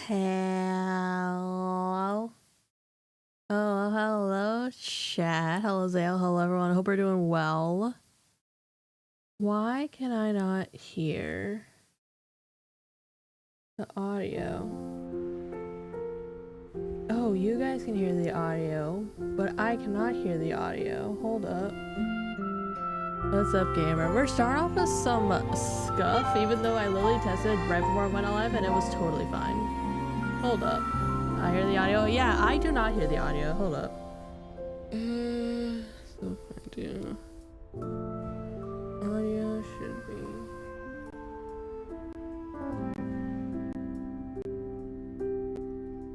Hello. Oh, hello, chat. Hello, Zale. Hello, everyone. I hope we're doing well. Why can I not hear the audio? Oh, you guys can hear the audio, but I cannot hear the audio. Hold up. What's up, gamer? We're starting off with some scuff, even though I literally tested right before I went live and it was totally fine. Hold up. I hear the audio. Yeah, I do not hear the audio. Hold up. So idea. Audio should be.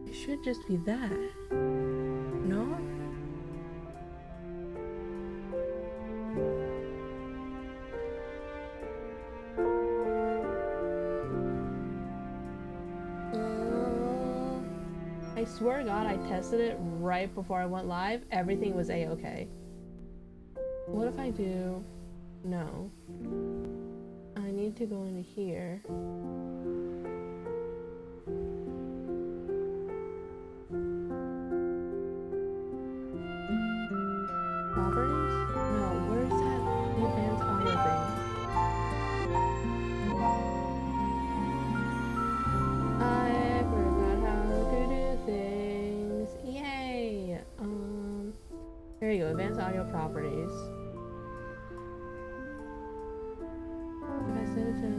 It should just be that. No? I swear to God, I tested it right before I went live. Everything was a-okay. What if I do? No. I need to go into here. Properties? No, where's that advanced audio thing? I forgot how to do things. Yay! There you go, advanced audio properties. If I set it to...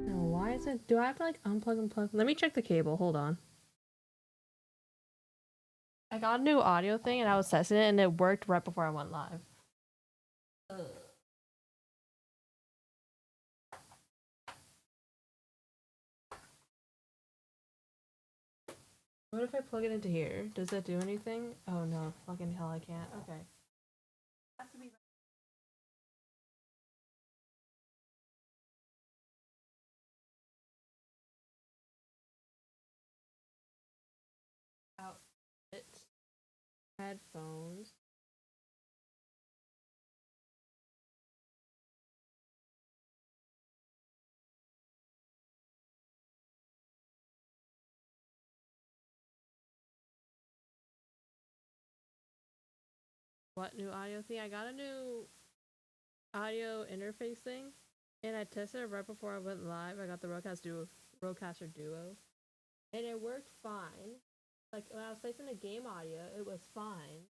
No, why is it... Do I have to like unplug and plug? Let me check the cable, hold on. I got a new audio thing and I was testing it and it worked right before I went live. What if I plug it into here? Does that do anything? Oh no, fucking hell I can't. Okay. Has to be outfit, headphones. What new audio thing? I got a new audio interface thing and I tested it right before I went live. I got the Rodecaster Duo and it worked fine. Like when I was placing the game audio, it was fine.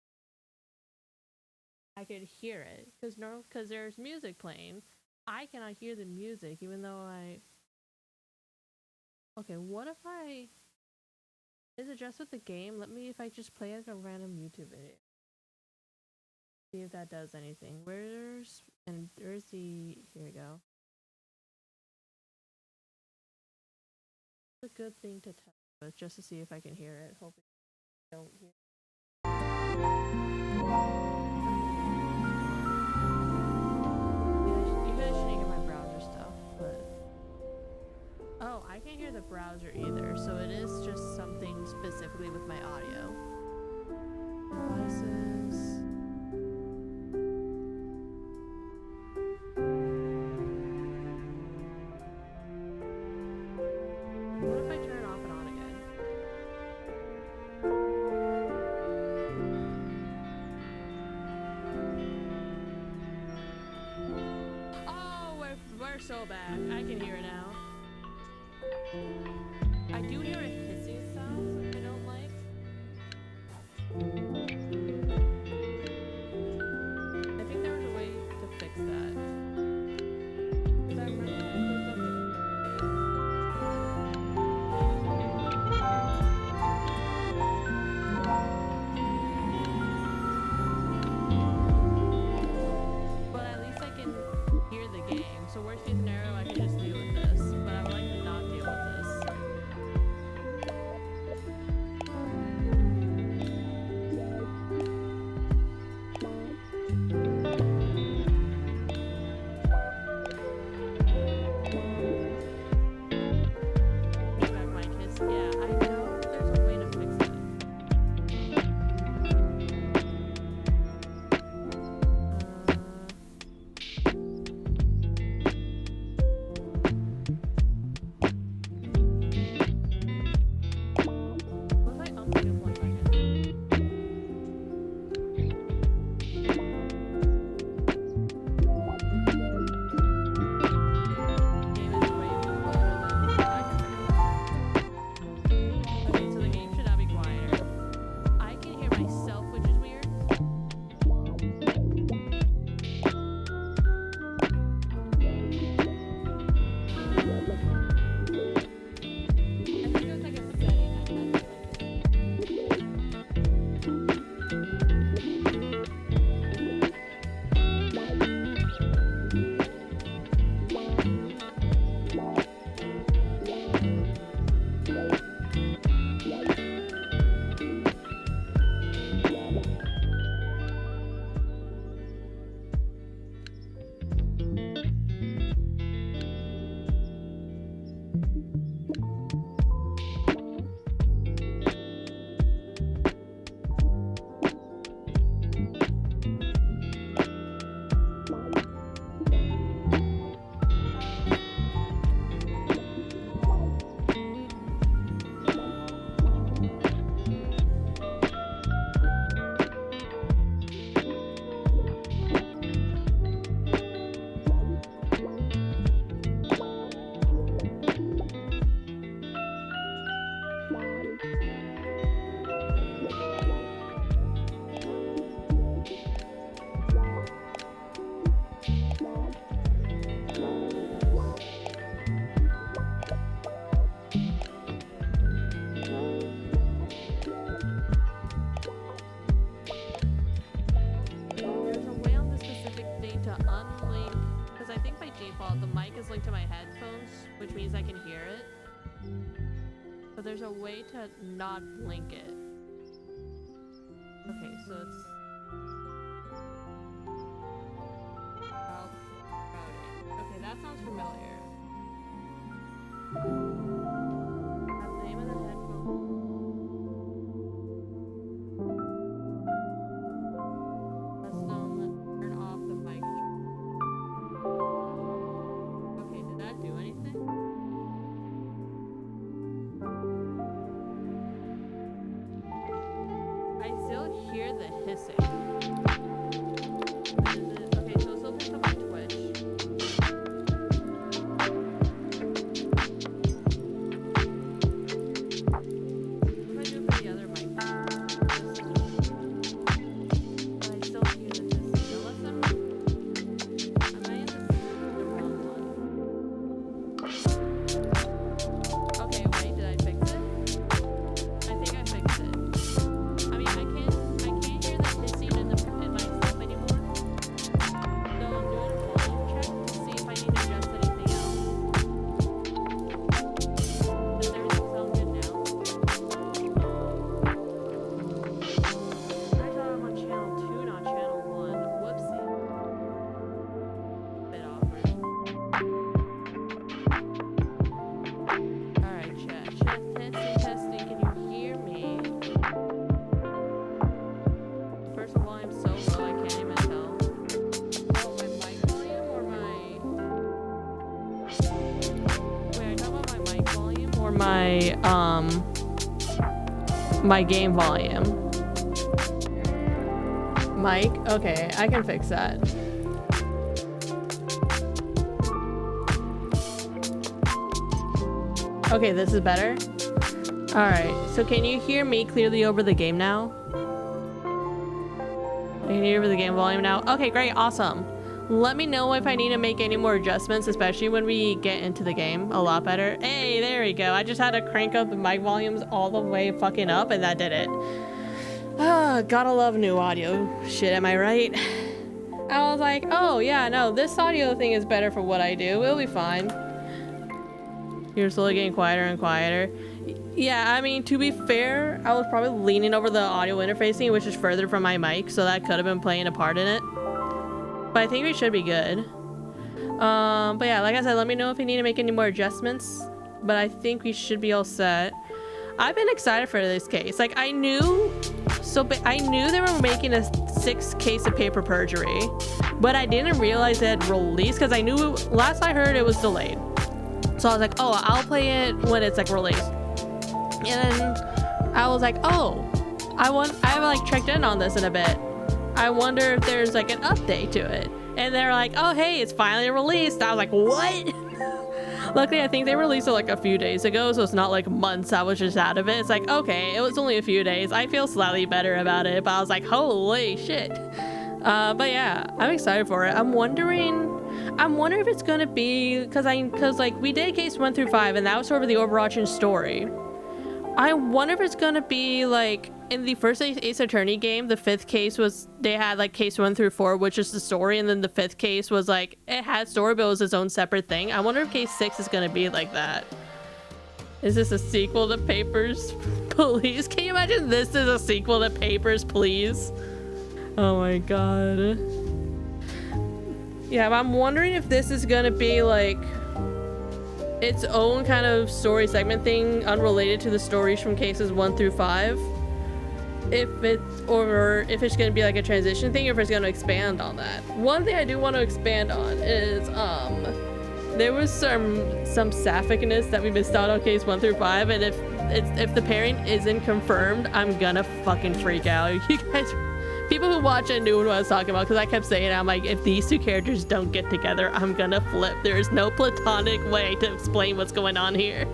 I could hear it because there's music playing. I cannot hear the music even though I... Okay, what if I... Is it just with the game? Let me, if I just play like a random YouTube video. See if that does anything. Where's the... Here we go. It's a good thing to test with just to see if I can hear it. Hopefully I don't hear it. You guys shouldn't hear my browser stuff, but... Oh, I can't hear the browser either, so it is just something specifically with my audio. Devices... What if I turn it off and on again? are so bad. I can hear it now. I do hear a hissing sound, which I don't like. I think there was a way to fix that. But at least I can hear the game. So worst case scenario, I can just deal with this. But I would like to not deal with this. Feedback mic hiss. Yeah, I know there's a way to fix it. What if I unplug and plug back in? Game is way louder than I can hear. Okay, so the game should not be quieter. I can hear myself, which is weird. I think there's like a setting that has it There's a way on this specific thing to unlink, because I think by default the mic is linked to my headphones, which means I can hear it. But there's a way to not link it. Okay, so it's routing. Okay, that sounds familiar. That's the name of the headphone. Custom, turn off the mic. Okay, did that do anything? I still hear the hissing. Okay, so it's still picked up on Twitch. What do I do for the other mic? But I still hear the hissing. Now let's am I in the wrong one? Okay, wait, did I fix it? I think I fixed it. I mean, I can't hear the hissing in myself anymore. So I'm doing a volume check to see if I need to adjust anything else. Does everything sound good now? I thought I'm on channel 2, not channel 1. Whoopsie. Bit awkward. Alright, chat. Testing. Can you hear me? First of all, I'm so low I can't even tell. Oh, my mic volume or my... Wait, are you talking about my mic volume or my game volume? Mic? Okay, I can fix that. Okay, this is better. Alright, so can you hear me clearly over the game now? Can you hear over the game volume now? Okay, great, awesome. Let me know if I need to make any more adjustments, especially when we get into the game a lot better. Hey, there we go. I just had to crank up the mic volumes all the way fucking up and that did it. Ah, gotta love new audio shit, am I right? I was like, oh yeah, no, this audio thing is better for what I do. It'll be fine. You're slowly getting quieter and quieter. Yeah, I mean, to be fair, I was probably leaning over the audio interfacing, which is further from my mic, so that could have been playing a part in it. But I think we should be good. But yeah, like I said, let me know if you need to make any more adjustments. But I think we should be all set. I've been excited for this case. Like, I knew they were making a 6th case of paper perjury, but I didn't realize it had released because I knew last I heard it was delayed. So I was like, oh, I'll play it when it's like released. And then I was like, oh, I haven't like checked in on this in a bit. I wonder if there's like an update to it. And they're like, oh, hey, it's finally released. I was like, what? Luckily, I think they released it like a few days ago, so it's not like months I was just out of it. It's like, okay, it was only a few days. I feel slightly better about it, but I was like, holy shit. But yeah, I'm excited for it. I'm wondering if it's gonna be, cause like we did case 1 through 5, and that was sort of the overarching story. I wonder if it's gonna be like in the first Ace Attorney game, the 5th case was, they had like case 1 through 4, which is the story, and then the 5th case was like, it had story, but it was its own separate thing. I wonder if case 6 is gonna be like that. Is this a sequel to Papers, Please? Can you imagine this is a sequel to Papers, Please? Oh my god. Yeah, but I'm wondering if this is gonna be like its own kind of story segment thing, unrelated to the stories from cases 1 through 5. If it's gonna be like a transition thing, or if it's gonna expand on that. One thing I do want to expand on is there was some sapphiciness that we missed out on case 1 through 5, and if the pairing isn't confirmed, I'm gonna fucking freak out. You guys, people who watch it knew what I was talking about, because I kept saying it. I'm like, if these two characters don't get together, I'm gonna flip. There is no platonic way to explain what's going on here.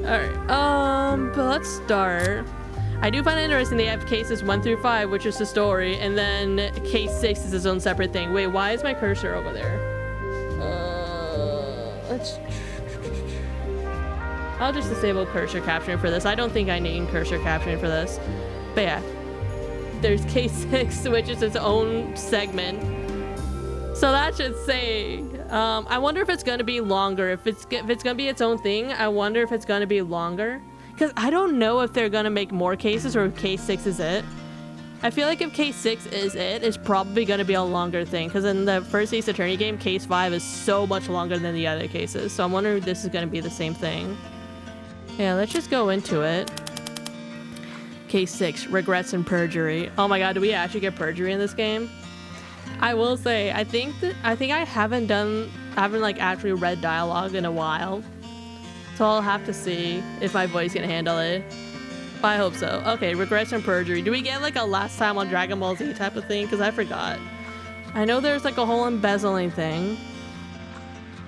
Alright, but let's start. I do find it interesting they have cases 1 through 5, which is the story, and then case 6 is its own separate thing. Wait, why is my cursor over there? I'll just disable cursor capturing for this. I don't think I need cursor capturing for this. But yeah, there's case 6, which is its own segment. So that should say, I wonder if it's going to be longer. If it's going to be its own thing, I wonder if it's going to be longer. Because I don't know if they're going to make more cases or if case 6 is it. I feel like if case 6 is it, it's probably going to be a longer thing. Because in the first Ace Attorney game, case 5 is so much longer than the other cases. So I'm wondering if this is going to be the same thing. Yeah, let's just go into it. Case 6, Regrets and Perjury. Oh my god, do we actually get perjury in this game? I will say, I think I haven't like actually read dialogue in a while. So I'll have to see if my voice can handle it. But I hope so. Okay, Regrets and Perjury. Do we get like a last time on Dragon Ball Z type of thing? Because I forgot. I know there's like a whole embezzling thing.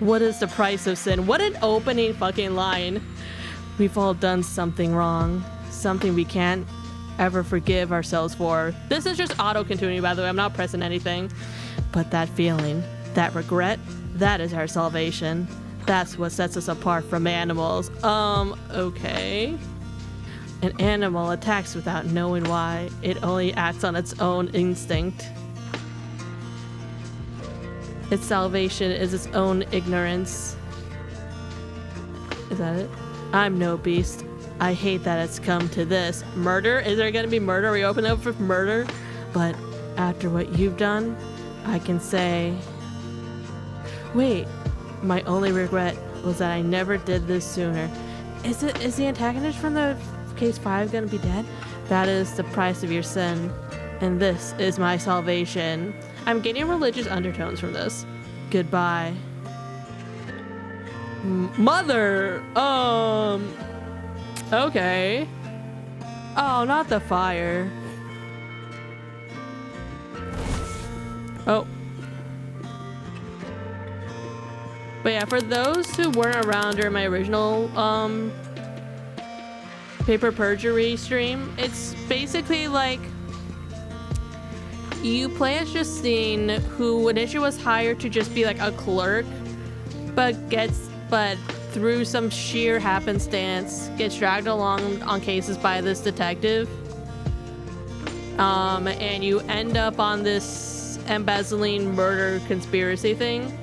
What is the price of sin? What an opening fucking line. We've all done something wrong. Something we can't ever forgive ourselves for. This is just auto-continuing, by the way. I'm not pressing anything. But that feeling, that regret, that is our salvation. That's what sets us apart from animals. Okay. An animal attacks without knowing why. It only acts on its own instinct. Its salvation is its own ignorance. Is that it? I'm no beast. I hate that it's come to this. Murder? Is there gonna be murder? Are we open up for murder? But after what you've done, I can say... Wait. My only regret was that I never did this sooner. Is the antagonist from the case 5 gonna be dead? That is the price of your sin, and this is my salvation. I'm getting religious undertones from this. Goodbye. Mother! Okay. Oh, not the fire. Oh. But yeah, for those who weren't around during my original paper perjury stream, it's basically like you play as Justine, who initially was hired to just be like a clerk, but through some sheer happenstance gets dragged along on cases by this detective. And you end up on this embezzling murder conspiracy thing.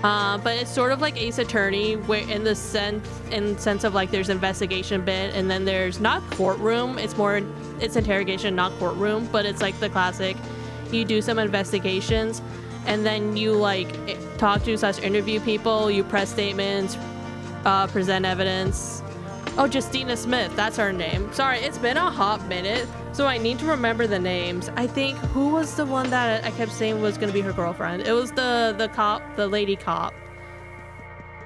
But it's sort of like Ace Attorney, where in the sense of like there's investigation bit, and then there's not courtroom. It's interrogation, not courtroom. But it's like the classic. You do some investigations, and then you like talk to / interview people. You press statements, present evidence. Oh, Justina Smith, that's her name. Sorry, it's been a hot minute, so I need to remember the names. I think, who was the one that I kept saying was gonna be her girlfriend? It was the cop, the lady cop.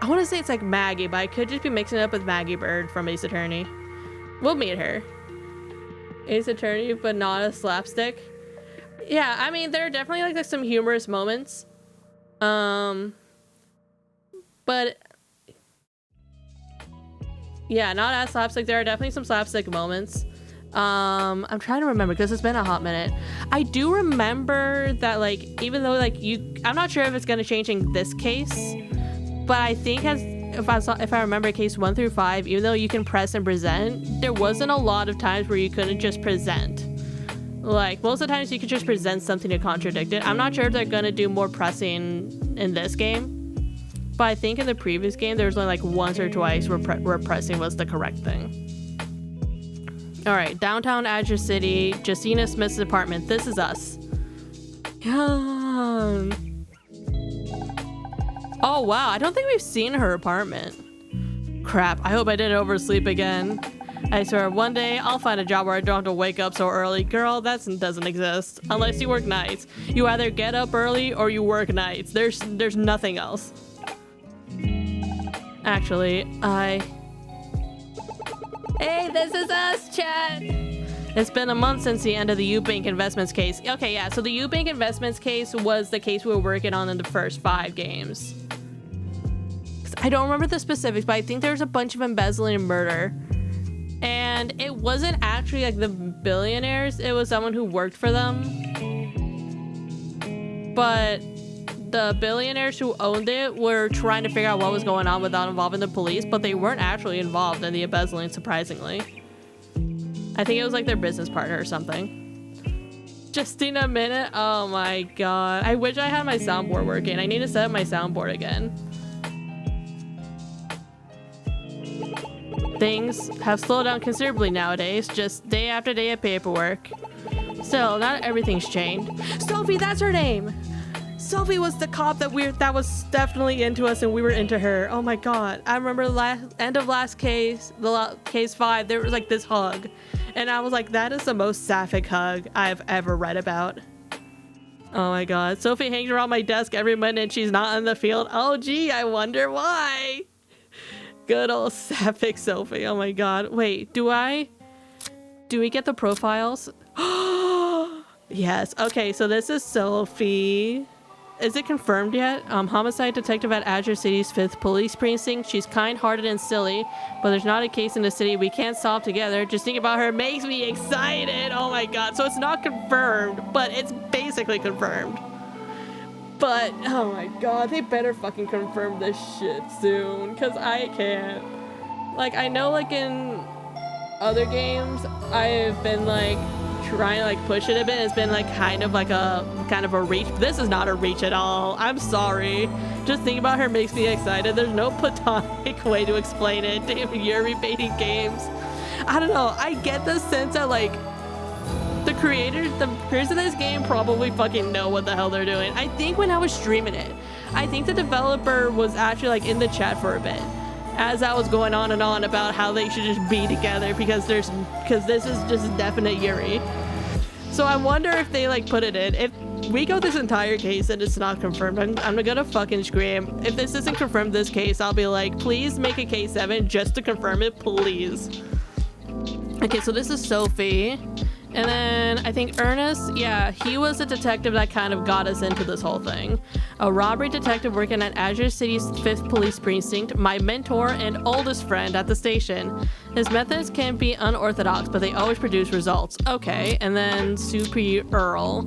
I want to say it's like Maggie, but I could just be mixing it up with Maggie Bird from Ace Attorney. We'll meet her. Ace Attorney, but not a slapstick. Yeah, I mean, there are definitely like some humorous moments. But yeah, not as slapstick. There are definitely some slapstick moments. I'm trying to remember because it's been a hot minute. I do remember that like, even though like I'm not sure if it's gonna change in this case, but I think if I remember case 1 through 5, even though you can press and present, there wasn't a lot of times where you couldn't just present. Like most of the times you could just present something to contradict it. I'm not sure if they're gonna do more pressing in this game. But I think in the previous game, there was only like once or twice where pressing was the correct thing. All right, downtown Azure City, Justina Smith's apartment. This is us. Yeah. Oh, wow. I don't think we've seen her apartment. Crap. I hope I didn't oversleep again. I swear, one day I'll find a job where I don't have to wake up so early. Girl, that doesn't exist. Unless you work nights. You either get up early or you work nights. There's nothing else. Actually, Hey, this is us, chat! It's been a month since the end of the Ubank Investments case. Okay, yeah, so the Ubank Investments case was the case we were working on in the first 5 games. I don't remember the specifics, but I think there was a bunch of embezzling and murder. And it wasn't actually like the billionaires, it was someone who worked for them. But the billionaires who owned it were trying to figure out what was going on without involving the police, but they weren't actually involved in the embezzling, surprisingly. I think it was like their business partner or something. Justina Minute? Oh my god. I wish I had my soundboard working. I need to set up my soundboard again. Things have slowed down considerably nowadays, just day after day of paperwork. Still, not everything's changed. Sophie, that's her name! Sophie was the cop that was definitely into us and we were into her. Oh my god. I remember end of last case, case 5, there was like this hug. And I was like, that is the most sapphic hug I've ever read about. Oh my god. Sophie hangs around my desk every minute and she's not in the field. Oh gee, I wonder why. Good old sapphic Sophie. Oh my god. Wait, do we get the profiles? Yes. Okay, so this is Sophie. Is it confirmed yet? Homicide detective at Azure City's 5th Police Precinct. She's kind-hearted and silly, but there's not a case in the city we can't solve together. Just thinking about her makes me excited. Oh my god. So it's not confirmed, but it's basically confirmed. But, oh my god, they better fucking confirm this shit soon, because I can't. Like, I know, like, in other games, I've been, like, trying to, like, push it a bit. It's been, like, kind of a reach. This is not a reach at all. I'm sorry. Just thinking about her makes me excited. There's no platonic way to explain it. Damn, Yuri baiting games. I don't know. I get the sense that, like, the creators of this game probably fucking know what the hell they're doing. I think when I was streaming it, I think the developer was actually like in the chat for a bit as that was going on and on about how they should just be together because this is just definite Yuri. So I wonder if they like put it in. If we go this entire case and it's not confirmed, I'm gonna fucking scream. If this isn't confirmed this case, I'll be like, please make a K7 just to confirm it, please. Okay, so this is Sophie. And then I think Ernest, yeah, he was the detective that kind of got us into this whole thing. A robbery detective working at Azure City's 5th Police Precinct, my mentor and oldest friend at the station. His methods can be unorthodox, but they always produce results. Okay, and then Superior Earl,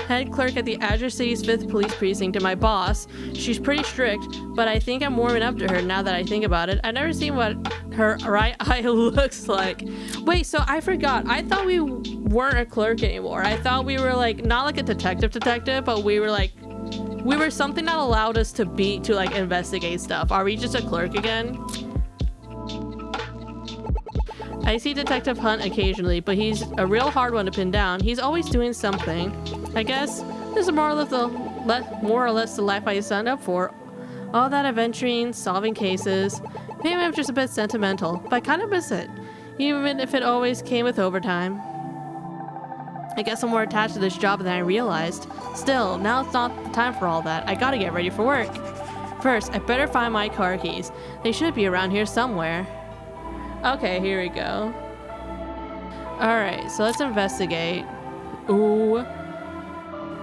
head clerk at the Azure City's 5th Police Precinct, and my boss. She's pretty strict, but I think I'm warming up to her now that I think about it. I've never seen what her right eye looks like. Wait, so I forgot. I thought we weren't a clerk anymore. I thought we were like, not like a detective, but we were something that allowed us to like investigate stuff. Are we just a clerk again? I see Detective Hunt occasionally, but he's a real hard one to pin down. He's always doing something. I guess this is more or less the life I signed up for. All that adventuring, solving cases. Maybe I'm just a bit sentimental, but I kind of miss it, even if it always came with overtime. I guess I'm more attached to this job than I realized. Still, now it's not the time for all that. I gotta get ready for work. First, I better find my car keys. They should be around here somewhere. Okay, here we go. Alright, so let's investigate. Ooh.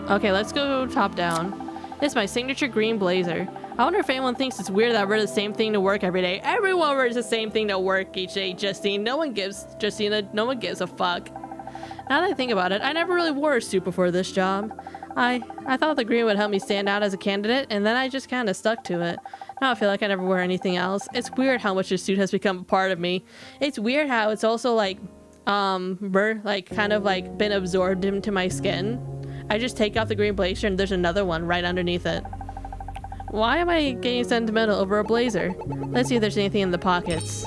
Okay, let's go top down. It's my signature green blazer. I wonder if anyone thinks it's weird that I wear the same thing to work every day. Everyone wears the same thing to work each day, Justine. No one gives a fuck. Now that I think about it, I never really wore a suit before this job. I thought the green would help me stand out as a candidate, and then I just kind of stuck to it. Now I feel like I never wear anything else. It's weird how much this suit has become a part of me. It's weird how it's also like, kind of like been absorbed into my skin. I just take off the green blazer and there's another one right underneath it. Why am I getting sentimental over a blazer? Let's see if there's anything in the pockets.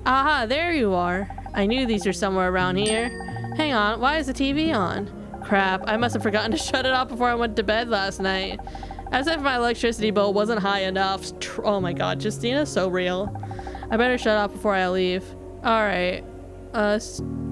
Aha, there you are. I knew these were somewhere around here. Hang on, why is the TV on? Crap, I must have forgotten to shut it off before I went to bed last night. As if my electricity bill wasn't high enough. Oh my god, Justina's so real. I better shut off before I leave. Alright.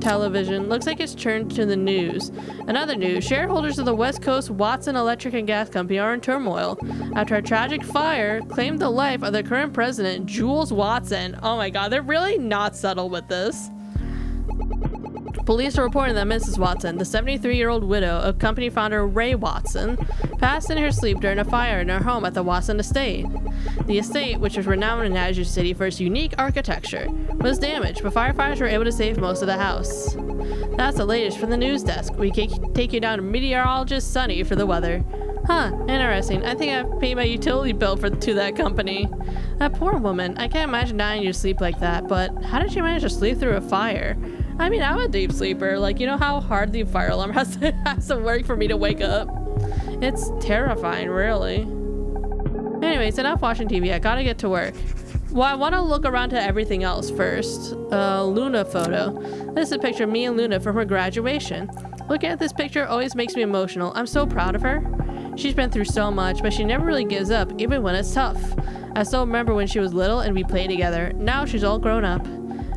Television. Looks like it's turned to the news. Another news. Shareholders of the West Coast Watson Electric and Gas Company are in turmoil after a tragic fire claimed the life of the current president, Jules Watson. Oh my god, they're really not subtle with this. Police are reporting that Mrs. Watson, the 73-year-old widow of company founder Ray Watson, passed in her sleep during a fire in her home at the Watson estate. The estate, which is renowned in Azure City for its unique architecture, was damaged, but firefighters were able to save most of the house. That's the latest from the news desk. We take you down to meteorologist Sunny for the weather. Huh, interesting. I think I've paid my utility bill to that company. That poor woman. I can't imagine dying in your sleep like that, but how did she manage to sleep through a fire? I mean, I'm a deep sleeper. Like, you know how hard the fire alarm has to work for me to wake up? It's terrifying, really. Anyways, enough watching TV. I gotta get to work. Well, I want to look around to everything else first. Luna photo. This is a picture of me and Luna from her graduation. Looking at this picture always makes me emotional. I'm so proud of her. She's been through so much, but she never really gives up, even when it's tough. I still remember when she was little and we played together. Now she's all grown up.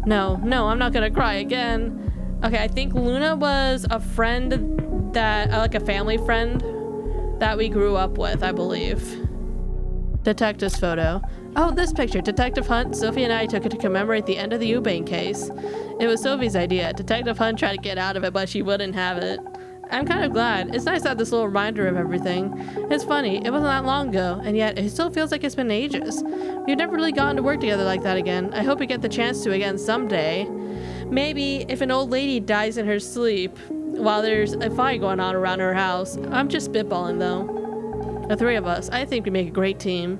No, I'm not gonna cry again. Okay, I think Luna was a friend that, like a family friend that we grew up with, I believe. Detective's photo. Oh, this picture. Detective Hunt, Sophie and I took it to commemorate the end of the Eubank case. It was Sophie's idea. Detective Hunt tried to get out of it, but she wouldn't have it. I'm kind of glad. It's nice to have this little reminder of everything. It's funny, it wasn't that long ago, and yet it still feels like it's been ages. We've never really gotten to work together like that again. I hope we get the chance to again someday. Maybe if an old lady dies in her sleep while there's a fight going on around her house. I'm just spitballing though. The three of us, I think we make a great team.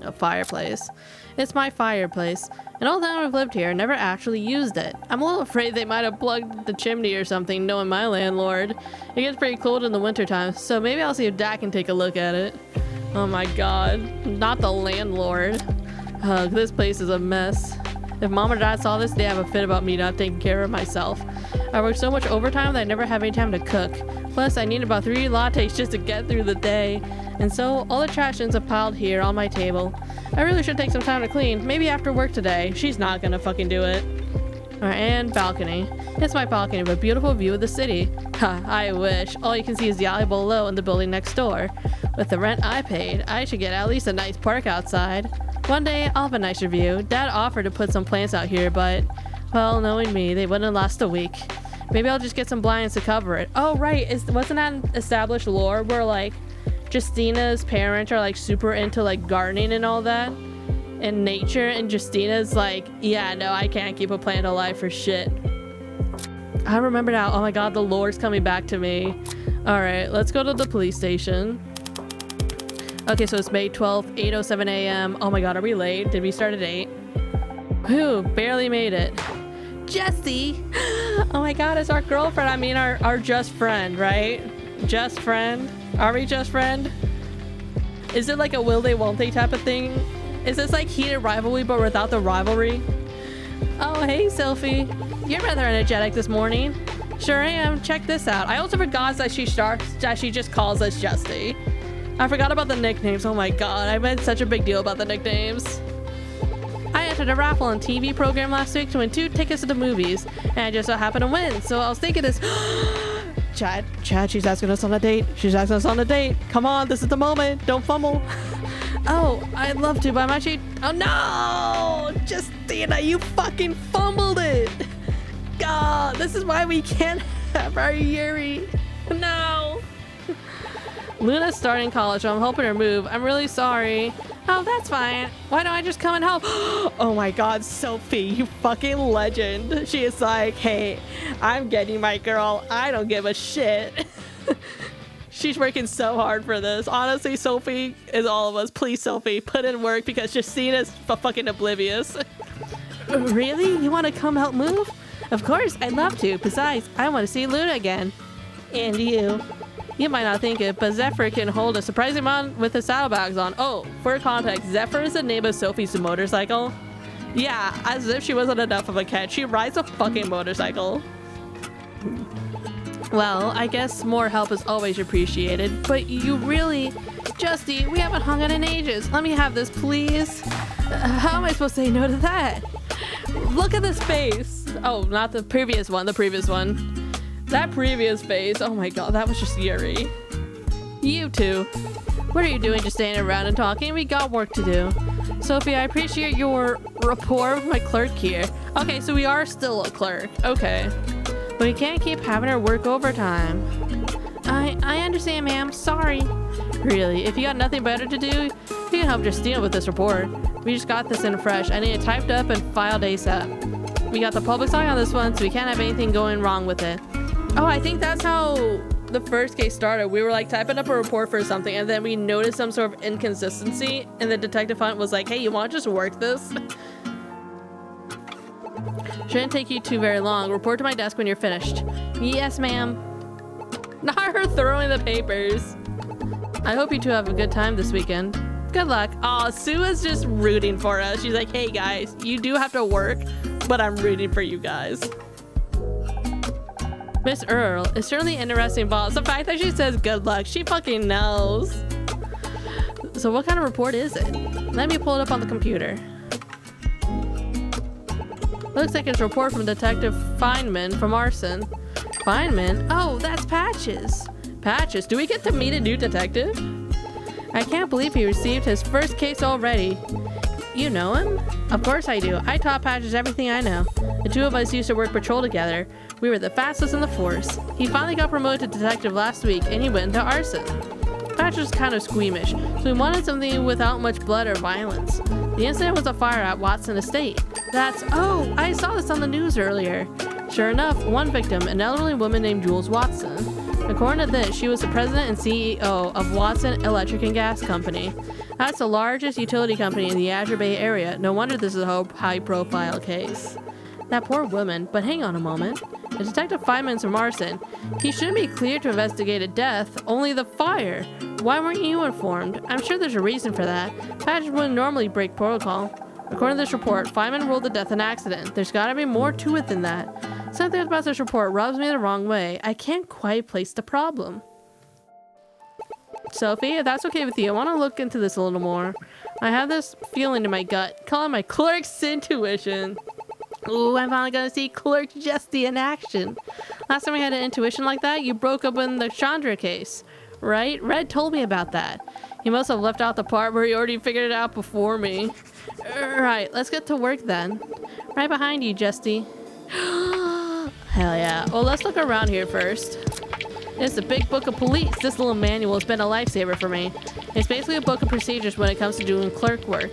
A fireplace. It's my fireplace. And all the time I've lived here, I never actually used it. I'm a little afraid they might have plugged the chimney or something, knowing my landlord. It gets pretty cold in the wintertime, so maybe I'll see if Dad can take a look at it. Oh my god. Not the landlord. Ugh, this place is a mess. If Mom or Dad saw this, they'd have a fit about me not taking care of myself. I work so much overtime that I never have any time to cook. Plus, I need about 3 lattes just to get through the day. And so, all the trash ends up piled here on my table. I really should take some time to clean. Maybe after work today. She's not gonna fucking do it. Alright, and balcony. It's my balcony with a beautiful view of the city. Ha, I wish. All you can see is the alley below and the building next door. With the rent I paid, I should get at least a nice park outside. One day, I'll have a nicer view. Dad offered to put some plants out here, but, well, knowing me, they wouldn't last a week. Maybe I'll just get some blinds to cover it. Oh, right. Wasn't that an established lore where, like, Justina's parents are, like, super into, like, gardening and all that? And nature, and Justina's like, yeah, no, I can't keep a plant alive for shit. I remember now. Oh my god, the lore's coming back to me. All right, let's go to the police station. Okay, so it's May 12th, 8:07 a.m. Oh my god, are we late? Did we start at 8? Whew, barely made it. Jessie! Oh my god, it's our girlfriend. I mean, our just friend, right? Just friend? Are we just friend? Is it like a will they, won't they type of thing? Is this like heated rivalry but without the rivalry? Oh, hey, Sophie. You're rather energetic this morning. Sure am. Check this out. I also forgot that she just calls us Justy. I forgot about the nicknames. Oh my god, I made such a big deal about the nicknames. I entered a raffle on TV program last week to win 2 tickets to the movies, and I just so happened to win. So I was thinking this. Chad, she's asking us on a date. She's asking us on a date. Come on, this is the moment. Don't fumble. Oh, I'd love to, but I'm actually... Oh no! Justina, you fucking fumbled it! God, this is why we can't have our Yuri. No! Luna's starting college, so I'm helping her move. I'm really sorry. Oh, that's fine. Why don't I just come and help? Oh my god, Sophie, you fucking legend. She is like, hey, I'm getting my girl. I don't give a shit. She's working so hard for this. Honestly, Sophie is all of us. Please, Sophie, put in work because Justina's fucking oblivious. Really? You want to come help move? Of course, I'd love to. Besides, I want to see Luna again. And you. You might not think it, but Zephyr can hold a surprising amount with his saddlebags on. Oh, for context, Zephyr is the name of Sophie's motorcycle. Yeah, as if she wasn't enough of a catch. She rides a fucking motorcycle. Well, I guess more help is always appreciated, but you really... Justy, we haven't hung out in ages. Let me have this, please. How am I supposed to say no to that? Look at this face. Oh, not the previous one, the previous one. That previous face. Oh my god, that was just Yuri. You two. What are you doing just standing around and talking? We got work to do. Sophie, I appreciate your rapport with my clerk here. Okay, so we are still a clerk. Okay. But we can't keep having her work overtime. I understand, ma'am. Sorry. Really, if you got nothing better to do, you can help Justina with this report. We just got this in fresh. I need it typed up and filed ASAP. We got the public eye on this one, so we can't have anything going wrong with it. Oh, I think that's how the first case started. We were like typing up a report for something, and then we noticed some sort of inconsistency, and the detective hunt was like, hey, you want to just work this? Shouldn't take you too very long. Report to my desk when you're finished. Yes, ma'am. Not her throwing the papers. I hope you two have a good time this weekend. Good luck. Aw, Sue is just rooting for us. She's like, hey guys, you do have to work, but I'm rooting for you guys. Miss Earl is certainly interesting, boss. The fact that she says good luck, she fucking knows. So what kind of report is it? Let me pull it up on the computer. Looks like it's a report from Detective Feynman from arson. Feynman? Oh, that's Patches. Patches? Do we get to meet a new detective? I can't believe he received his first case already. You know him? Of course I do. I taught Patches everything I know. The two of us used to work patrol together. We were the fastest in the force. He finally got promoted to detective last week, and he went into arson. Patches was kind of squeamish, so he wanted something without much blood or violence. The incident was a fire at Watson Estate. Oh, I saw this on the news earlier. Sure enough, one victim, an elderly woman named Jules Watson. According to this, she was the president and CEO of Watson Electric and Gas Company. That's the largest utility company in the Azure Bay area. No wonder this is a high-profile case. That poor woman, but hang on a moment. The Detective Feynman's from arson. He shouldn't be cleared to investigate a death, only the fire. Why weren't you informed? I'm sure there's a reason for that. Patches wouldn't normally break protocol. According to this report, Feynman ruled the death an accident. There's gotta be more to it than that. Something about this report rubs me the wrong way. I can't quite place the problem. Sophie, if that's okay with you, I want to look into this a little more. I have this feeling in my gut. Call it my clerk's intuition. Ooh, I'm finally gonna see Clerk Justy in action. Last time we had an intuition like that, you broke up in the Chandra case, right? Red told me about that. He must have left out the part where he already figured it out before me. Right, let's get to work then. Right behind you, Justy. Hell yeah. Well, let's look around here first. It's the big book of police. This little manual has been a lifesaver for me. It's basically a book of procedures when it comes to doing clerk work.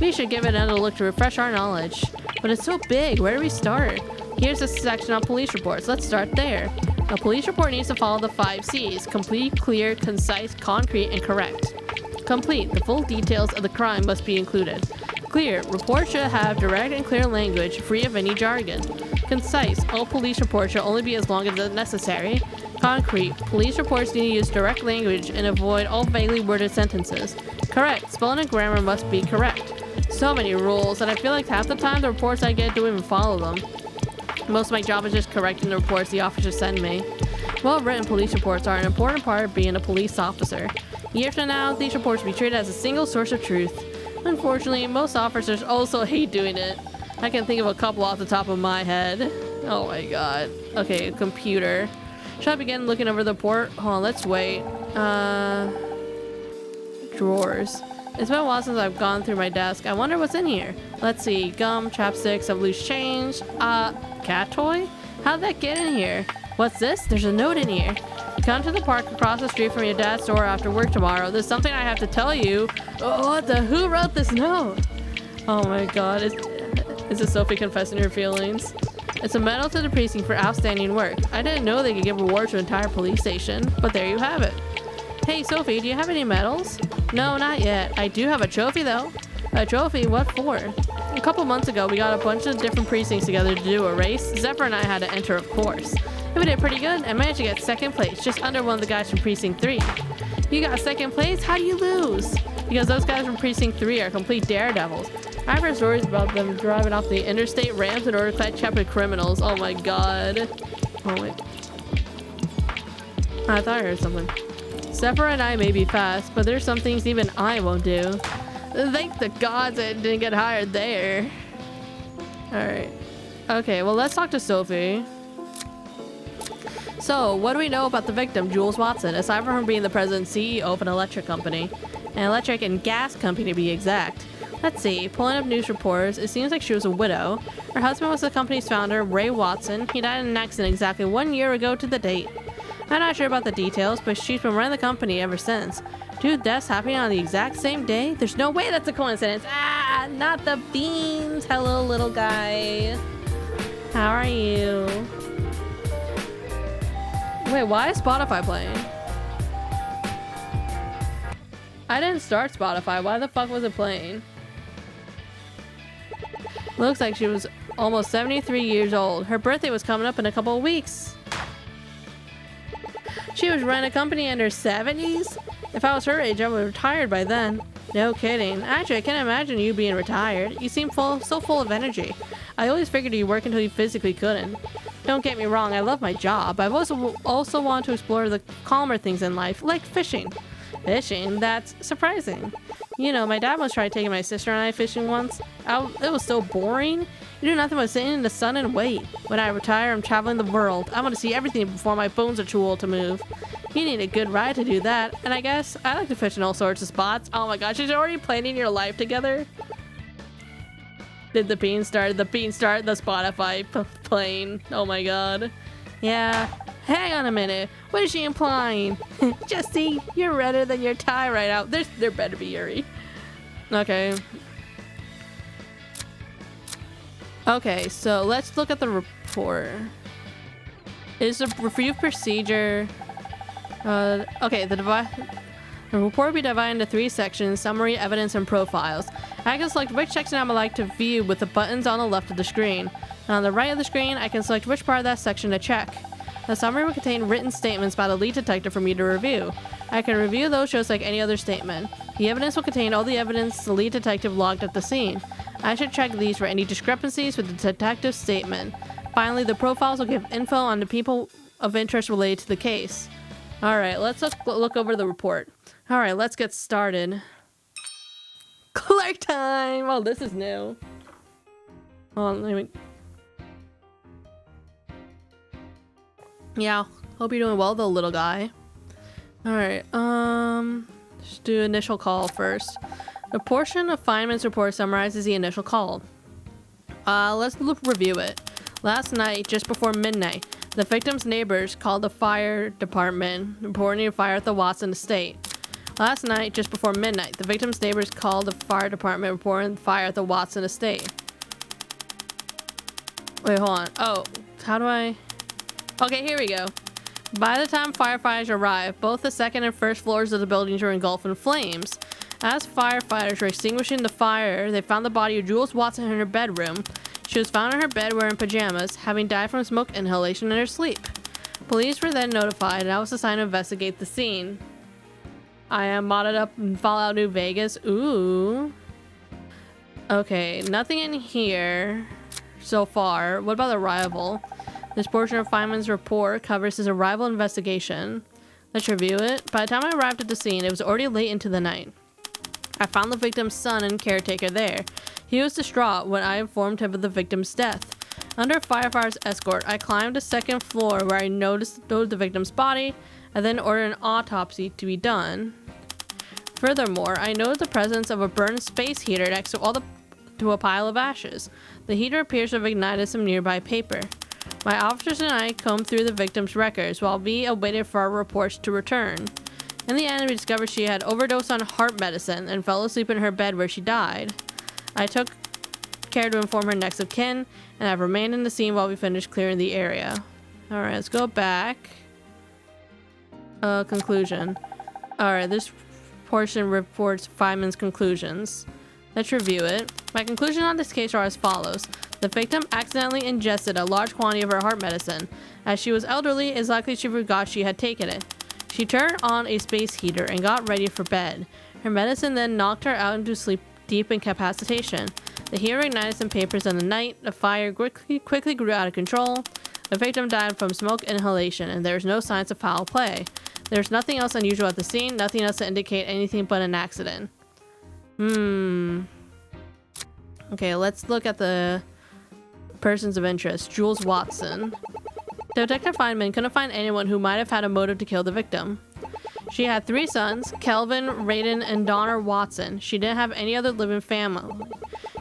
We should give it another look to refresh our knowledge. But it's so big, where do we start? Here's a section on police reports. Let's start there. A police report needs to follow the 5 C's. Complete, clear, concise, concrete, and correct. Complete. The full details of the crime must be included. Clear. Reports should have direct and clear language, free of any jargon. Concise. All police reports should only be as long as necessary. Concrete. Police reports need to use direct language and avoid all vaguely worded sentences. Correct. Spelling and grammar must be correct. So many rules, and I feel like half the time the reports I get don't even follow them. Most of my job is just correcting the reports the officers send me. Well-written police reports are an important part of being a police officer. Years from now, these reports will be treated as a single source of truth. Unfortunately, most officers also hate doing it. I can think of a couple off the top of my head. Oh my god. Okay, computer. Should I begin looking over the report? Hold on, let's wait. Drawers. It's been a while since I've gone through my desk. I wonder what's in here. Let's see. Gum, chapsticks, some loose change. Cat toy? How'd that get in here? What's this? There's a note in here. Come to the park across the street from your dad's store after work tomorrow. There's something I have to tell you. Oh, what the? Who wrote this note? Oh my god. Is this Sophie confessing her feelings? It's a medal to the precinct for outstanding work. I didn't know they could give awards to an entire police station, but there you have it. Hey Sophie, do you have any medals? No, not yet. I do have a trophy though. A trophy? What for? A couple months ago, we got a bunch of different precincts together to do a race. Zephyr and I had to enter, of course. And we did pretty good. I managed to get second place, just under one of the guys from Precinct 3. You got second place? How do you lose? Because those guys from Precinct 3 are complete daredevils. I've heard stories about them driving off the interstate ramps in order to catch up with criminals. Oh my god. Oh wait. I thought I heard something. Zephyr and I may be fast, but there's some things even I won't do. Thank the gods I didn't get hired there. Alright. Okay, well let's talk to Sophie. So, what do we know about the victim, Jules Watson, aside from her being the president and CEO of an electric company? An electric and gas company to be exact. Let's see, pulling up news reports, it seems like she was a widow. Her husband was the company's founder, Ray Watson. He died in an accident exactly 1 year ago to the date. I'm not sure about the details, but she's been running the company ever since. Two deaths happening on the exact same day? There's no way that's a coincidence. Ah, not the beans. Hello, little guy. How are you? Wait, why is Spotify playing? I didn't start Spotify. Why the fuck was it playing? Looks like she was almost 73 years old. Her birthday was coming up in a couple of weeks. She was running a company in her 70s? If I was her age, I would have retired by then. No kidding. Actually, I can't imagine you being retired. You seem so full of energy. I always figured you'd work until you physically couldn't. Don't get me wrong, I love my job. I've also wanted to explore the calmer things in life, like fishing. Fishing? That's surprising. You know, my dad once tried taking my sister and I fishing once. It was so boring. You do nothing but sit in the sun and wait. When I retire, I'm traveling the world. I want to see everything before my bones are too old to move. You need a good ride to do that. And I guess I like to fish in all sorts of spots. Oh my gosh, she's already planning your life together. Did the bean start? The bean start? The Spotify playing. Oh my god. Yeah. Hang on a minute. What is she implying? Jesse, you're redder than your tie right now. There better be Yuri. Okay. Okay, so let's look at the report. Is a review procedure. Okay, the report will be divided into 3 sections: summary, evidence, and profiles. I can select which section I would like to view with the buttons on the left of the screen. And on the right of the screen, I can select which part of that section to check. The summary will contain written statements by the lead detective for me to review. I can review those just like any other statement. The evidence will contain all the evidence the lead detective logged at the scene. I should check these for any discrepancies with the detective's statement. Finally, the profiles will give info on the people of interest related to the case. Alright, let's look over the report. Alright, let's get started. Clerk time! Oh, this is new. Hold on, let me... Yeah, hope you're doing well though, little guy. Alright, let's do initial call first. The portion of Feynman's report summarizes the initial call. Let's review it. Last night, just before midnight, the victim's neighbors called the fire department, reporting a fire at the Watson estate. Last night, just before midnight, the victim's neighbors called the fire department, reporting the fire at the Watson estate. Wait, hold on. Oh, how do I... Okay, here we go. By the time firefighters arrived, both the second and first floors of the buildings were engulfed in flames. As firefighters were extinguishing the fire, they found the body of Jules Watson in her bedroom. She was found in her bed wearing pajamas, having died from smoke inhalation in her sleep. Police were then notified, and I was assigned to investigate the scene. I am modded up in Fallout New Vegas. Ooh. Okay, nothing in here so far. What about the arrival? This portion of Feynman's report covers his arrival investigation. Let's review it. By the time I arrived at the scene, it was already late into the night. I found the victim's son and caretaker there. He was distraught when I informed him of the victim's death. Under a firefighter's escort, I climbed the second floor where I noticed the victim's body. I then ordered an autopsy to be done. Furthermore, I noticed the presence of a burned space heater next to a pile of ashes. The heater appears to have ignited some nearby paper. My officers and I combed through the victim's records while we awaited for our reports to return. In the end, we discovered she had overdosed on heart medicine and fell asleep in her bed where she died. I took care to inform her next of kin, and I've remained in the scene while we finished clearing the area. Alright, let's go back. Conclusion. Alright, this portion reports Feynman's conclusions. Let's review it. My conclusion on this case are as follows. The victim accidentally ingested a large quantity of her heart medicine. As she was elderly, it's likely she forgot she had taken it. She turned on a space heater and got ready for bed. Her medicine then knocked her out into sleep, deep incapacitation. The heater ignited some papers in the night. The fire quickly grew out of control. The victim died from smoke inhalation, and there is no signs of foul play. There's nothing else unusual at the scene, nothing else to indicate anything but an accident. Okay, let's look at the persons of interest. Jules Watson. Detective Feynman couldn't find anyone who might have had a motive to kill the victim. She had 3 sons, Kelvin, Raiden, and Donner Watson. She didn't have any other living family.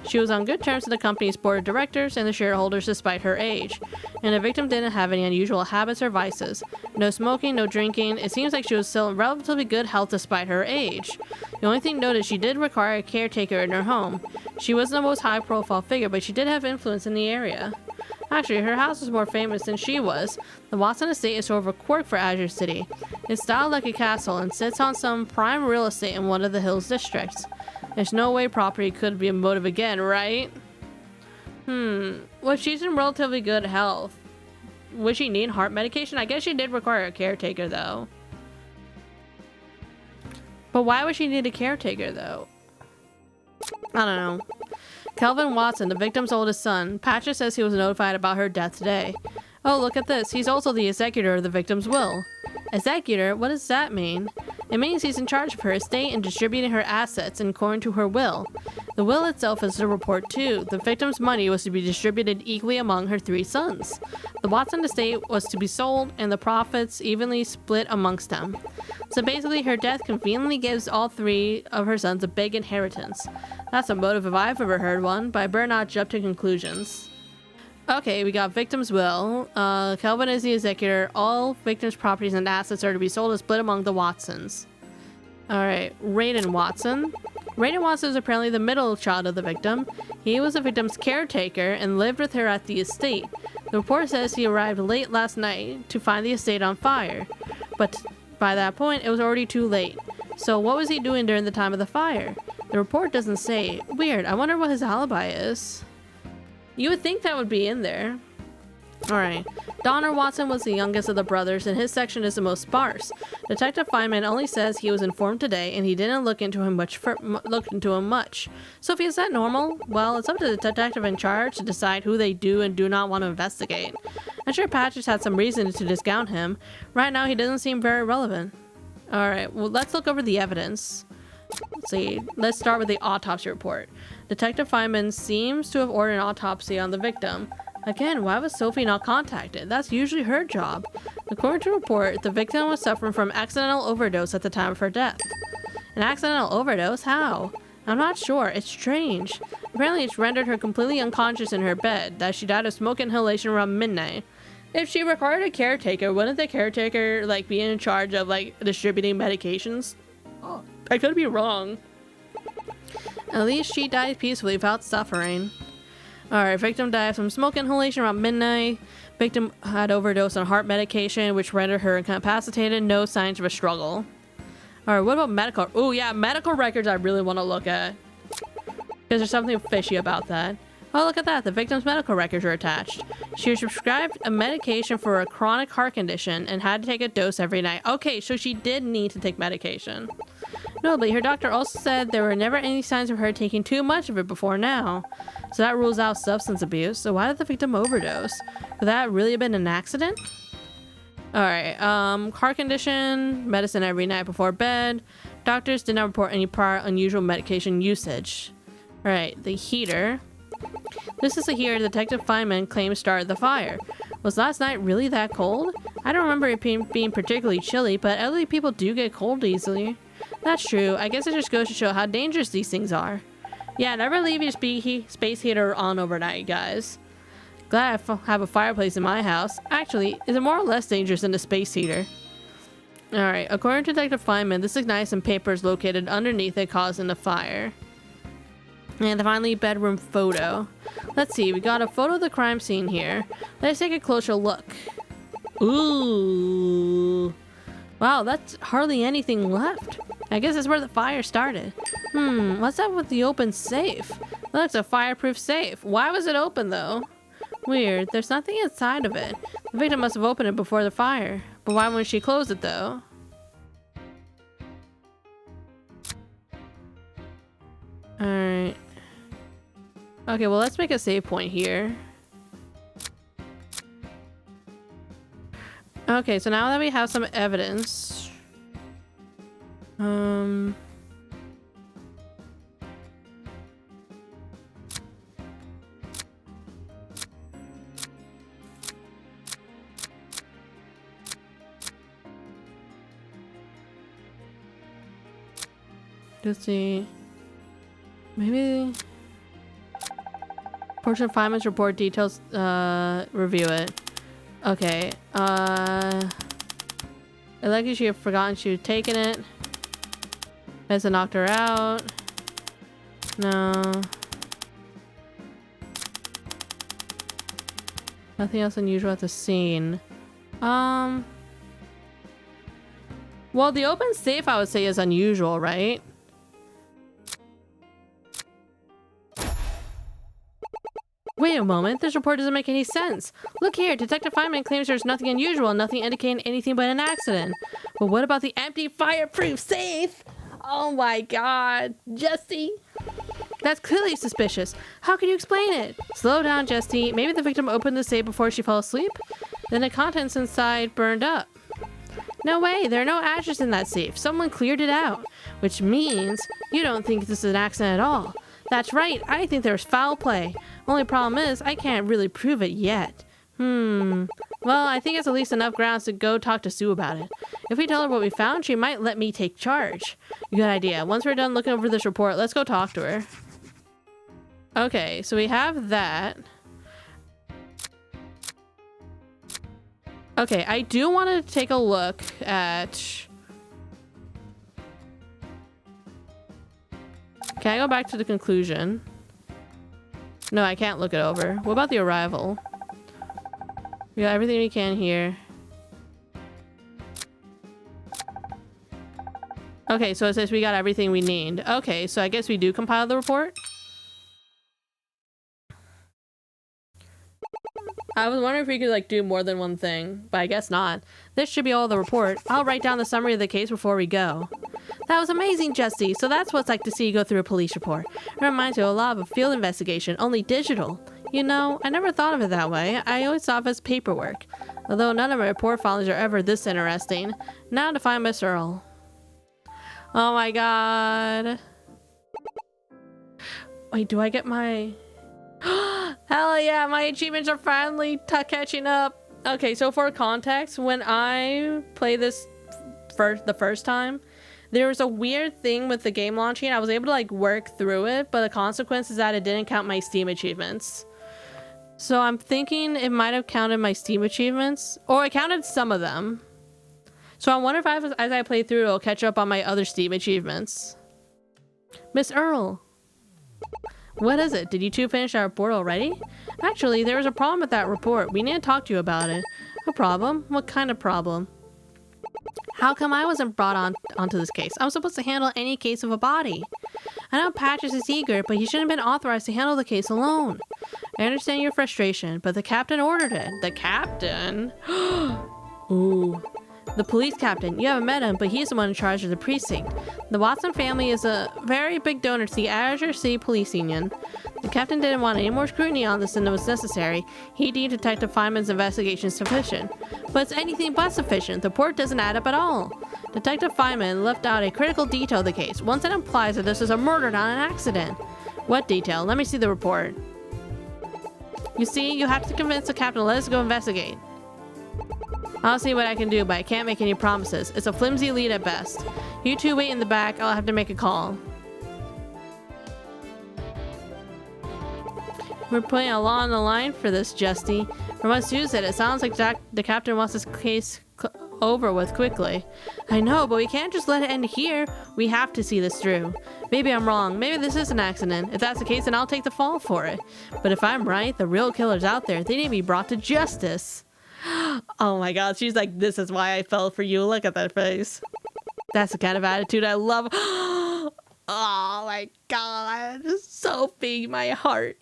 She was on good terms with the company's board of directors and the shareholders despite her age. And the victim didn't have any unusual habits or vices. No smoking, no drinking. It seems like she was still in relatively good health despite her age. The only thing noted, she did require a caretaker in her home. She wasn't the most high-profile figure, but she did have influence in the area. Actually, her house was more famous than she was. The Watson estate is sort of a quirk for Azure City. It's styled like a castle and sits on some prime real estate in one of the Hills districts. There's no way property could be a motive again, right? Well, she's in relatively good health. Would she need heart medication? I guess she did require a caretaker, though. But why would she need a caretaker, though? I don't know. Kelvin Watson, the victim's oldest son. Patches says he was notified about her death today. Oh, look at this. He's also the executor of the victim's will. Executor? What does that mean? It means he's in charge of her estate and distributing her assets according to her will. The will itself is a report too. The victim's money was to be distributed equally among her 3 sons. The Watson estate was to be sold and the profits evenly split amongst them. So basically her death conveniently gives all 3 of her sons a big inheritance. That's a motive if I've ever heard one, but I better not jump to conclusions. Okay, we got victim's will. Kelvin is the executor. All victim's properties and assets are to be sold and split among the Watsons. Alright, Raiden Watson. Raiden Watson is apparently the middle child of the victim. He was the victim's caretaker and lived with her at the estate. The report says he arrived late last night to find the estate on fire. But by that point, it was already too late. So what was he doing during the time of the fire? The report doesn't say. Weird, I wonder what his alibi is. You would think that would be in there. Alright. Donner Watson was the youngest of the brothers, and his section is the most sparse. Detective Feynman only says he was informed today, and he didn't look into him much. So if is that normal? Well, it's up to the detective in charge to decide who they do and do not want to investigate. I'm sure Patches had some reason to discount him. Right now, he doesn't seem very relevant. Alright, well, let's look over the evidence. Let's see. Let's start with the autopsy report. Detective Feynman seems to have ordered an autopsy on the victim. Again, why was Sophie not contacted? That's usually her job. According to the report, the victim was suffering from accidental overdose at the time of her death. An accidental overdose? How? I'm not sure. It's strange. Apparently it's rendered her completely unconscious in her bed, that she died of smoke inhalation around midnight. If she required a caretaker, wouldn't the caretaker, like, be in charge of, like, distributing medications? Oh, I could be wrong. At least she died peacefully without suffering. Alright, victim died from smoke inhalation around midnight. Victim had overdosed on heart medication, which rendered her incapacitated. No signs of a struggle. Alright, what about medical? Oh yeah, medical records I really want to look at. Because there's something fishy about that. Oh, look at that. The victim's medical records are attached. She was prescribed a medication for a chronic heart condition and had to take a dose every night. Okay, so she did need to take medication. Notably, her doctor also said there were never any signs of her taking too much of it before now. So that rules out substance abuse. So why did the victim overdose? Could that really have been an accident? Alright, heart condition, medicine every night before bed. Doctors did not report any prior unusual medication usage. Alright, the heater. This is the heater Detective Feynman claims started the fire. Was last night really that cold? I don't remember it being particularly chilly, but elderly people do get cold easily. That's true. I guess it just goes to show how dangerous these things are. Yeah, never leave your space heater on overnight, guys. Glad I have a fireplace in my house. Actually, is it more or less dangerous than a space heater? Alright, according to Detective Feynman, this ignited some papers located underneath it, causing the fire. And finally, bedroom photo. Let's see, we got a photo of the crime scene here. Let's take a closer look. Ooh. Wow, that's hardly anything left. I guess that's where the fire started. What's up with the open safe? Looks a fireproof safe. Why was it open though? Weird, there's nothing inside of it. The victim must have opened it before the fire. But why wouldn't she close it though? Alright. Okay, well let's make a save point here. Okay, so now that we have some evidence... Let's see. Maybe... Portion of Feynman's report details, review it. Okay, it likely she had forgotten she had taken it. Has it knocked her out? No. Nothing else unusual at the scene. Well, the open safe I would say is unusual, right? Wait a moment, this report doesn't make any sense. Look here, Detective Feynman claims there's nothing unusual, nothing indicating anything but an accident. But what about the empty fireproof safe? Oh my god, Jesse. That's clearly suspicious. How can you explain it? Slow down, Jesse. Maybe the victim opened the safe before she fell asleep? Then the contents inside burned up. No way, there are no ashes in that safe. Someone cleared it out. Which means you don't think this is an accident at all. That's right, I think there's foul play. Only problem is, I can't really prove it yet. Well, I think it's at least enough grounds to go talk to Sue about it. If we tell her what we found, she might let me take charge. Good idea. Once we're done looking over this report, let's go talk to her. Okay, so we have that. Okay, I do want to take a look at... Can I go back to the conclusion? No, I can't look it over. What about the arrival? We got everything we can here. Okay, so it says we got everything we need. Okay, so I guess we do compile the report. I was wondering if we could like do more than one thing, but I guess not. This should be all the report. I'll write down the summary of the case before we go. That was amazing, Jesse. So that's what it's like to see you go through a police report. It reminds me a lot of a field investigation, only digital. You know, I never thought of it that way. I always thought of it as paperwork. Although none of my report filings are ever this interesting. Now to find Miss Earl. Oh my god. Wait, do I get my... Hell yeah, my achievements are finally catching up. Okay, so for context, when I play this the first time, There was a weird thing with the game launching. I was able to like work through it, but the consequence is that it didn't count my Steam achievements. So I'm thinking it might have counted my Steam achievements, or it counted some of them. So I wonder if as I play through, it'll catch up on my other Steam achievements. Miss Earl. What is it? Did you two finish our report already? Actually, there was a problem with that report. We need to talk to you about it. A problem? What kind of problem? How come I wasn't brought onto this case? I'm supposed to handle any case of a body. I know Patches is eager, but he shouldn't have been authorized to handle the case alone. I understand your frustration, but the captain ordered it. The captain? Ooh. The police captain. You haven't met him, but he's the one in charge of the precinct. The Watson family is a very big donor to the Azure City Police Union. The captain didn't want any more scrutiny on this than was necessary. He deemed Detective Feynman's investigation sufficient. But it's anything but sufficient. The report doesn't add up at all. Detective Feynman left out a critical detail of the case. One that implies that this is a murder, not an accident. What detail? Let me see the report. You see, you have to convince the captain to let us go investigate. I'll see what I can do, but I can't make any promises. It's a flimsy lead at best. You two wait in the back. I'll have to make a call. We're putting a lot on the line for this, Justy. From what Sue said, it sounds like the captain wants this case over with quickly. I know, but we can't just let it end here. We have to see this through. Maybe I'm wrong. Maybe this is an accident. If that's the case, then I'll take the fall for it. But if I'm right, the real killer's out there. They need to be brought to justice. Oh my god, she's like, this is why I fell for you. Look at that face. That's the kind of attitude I love. Oh my god, Sophie, my heart.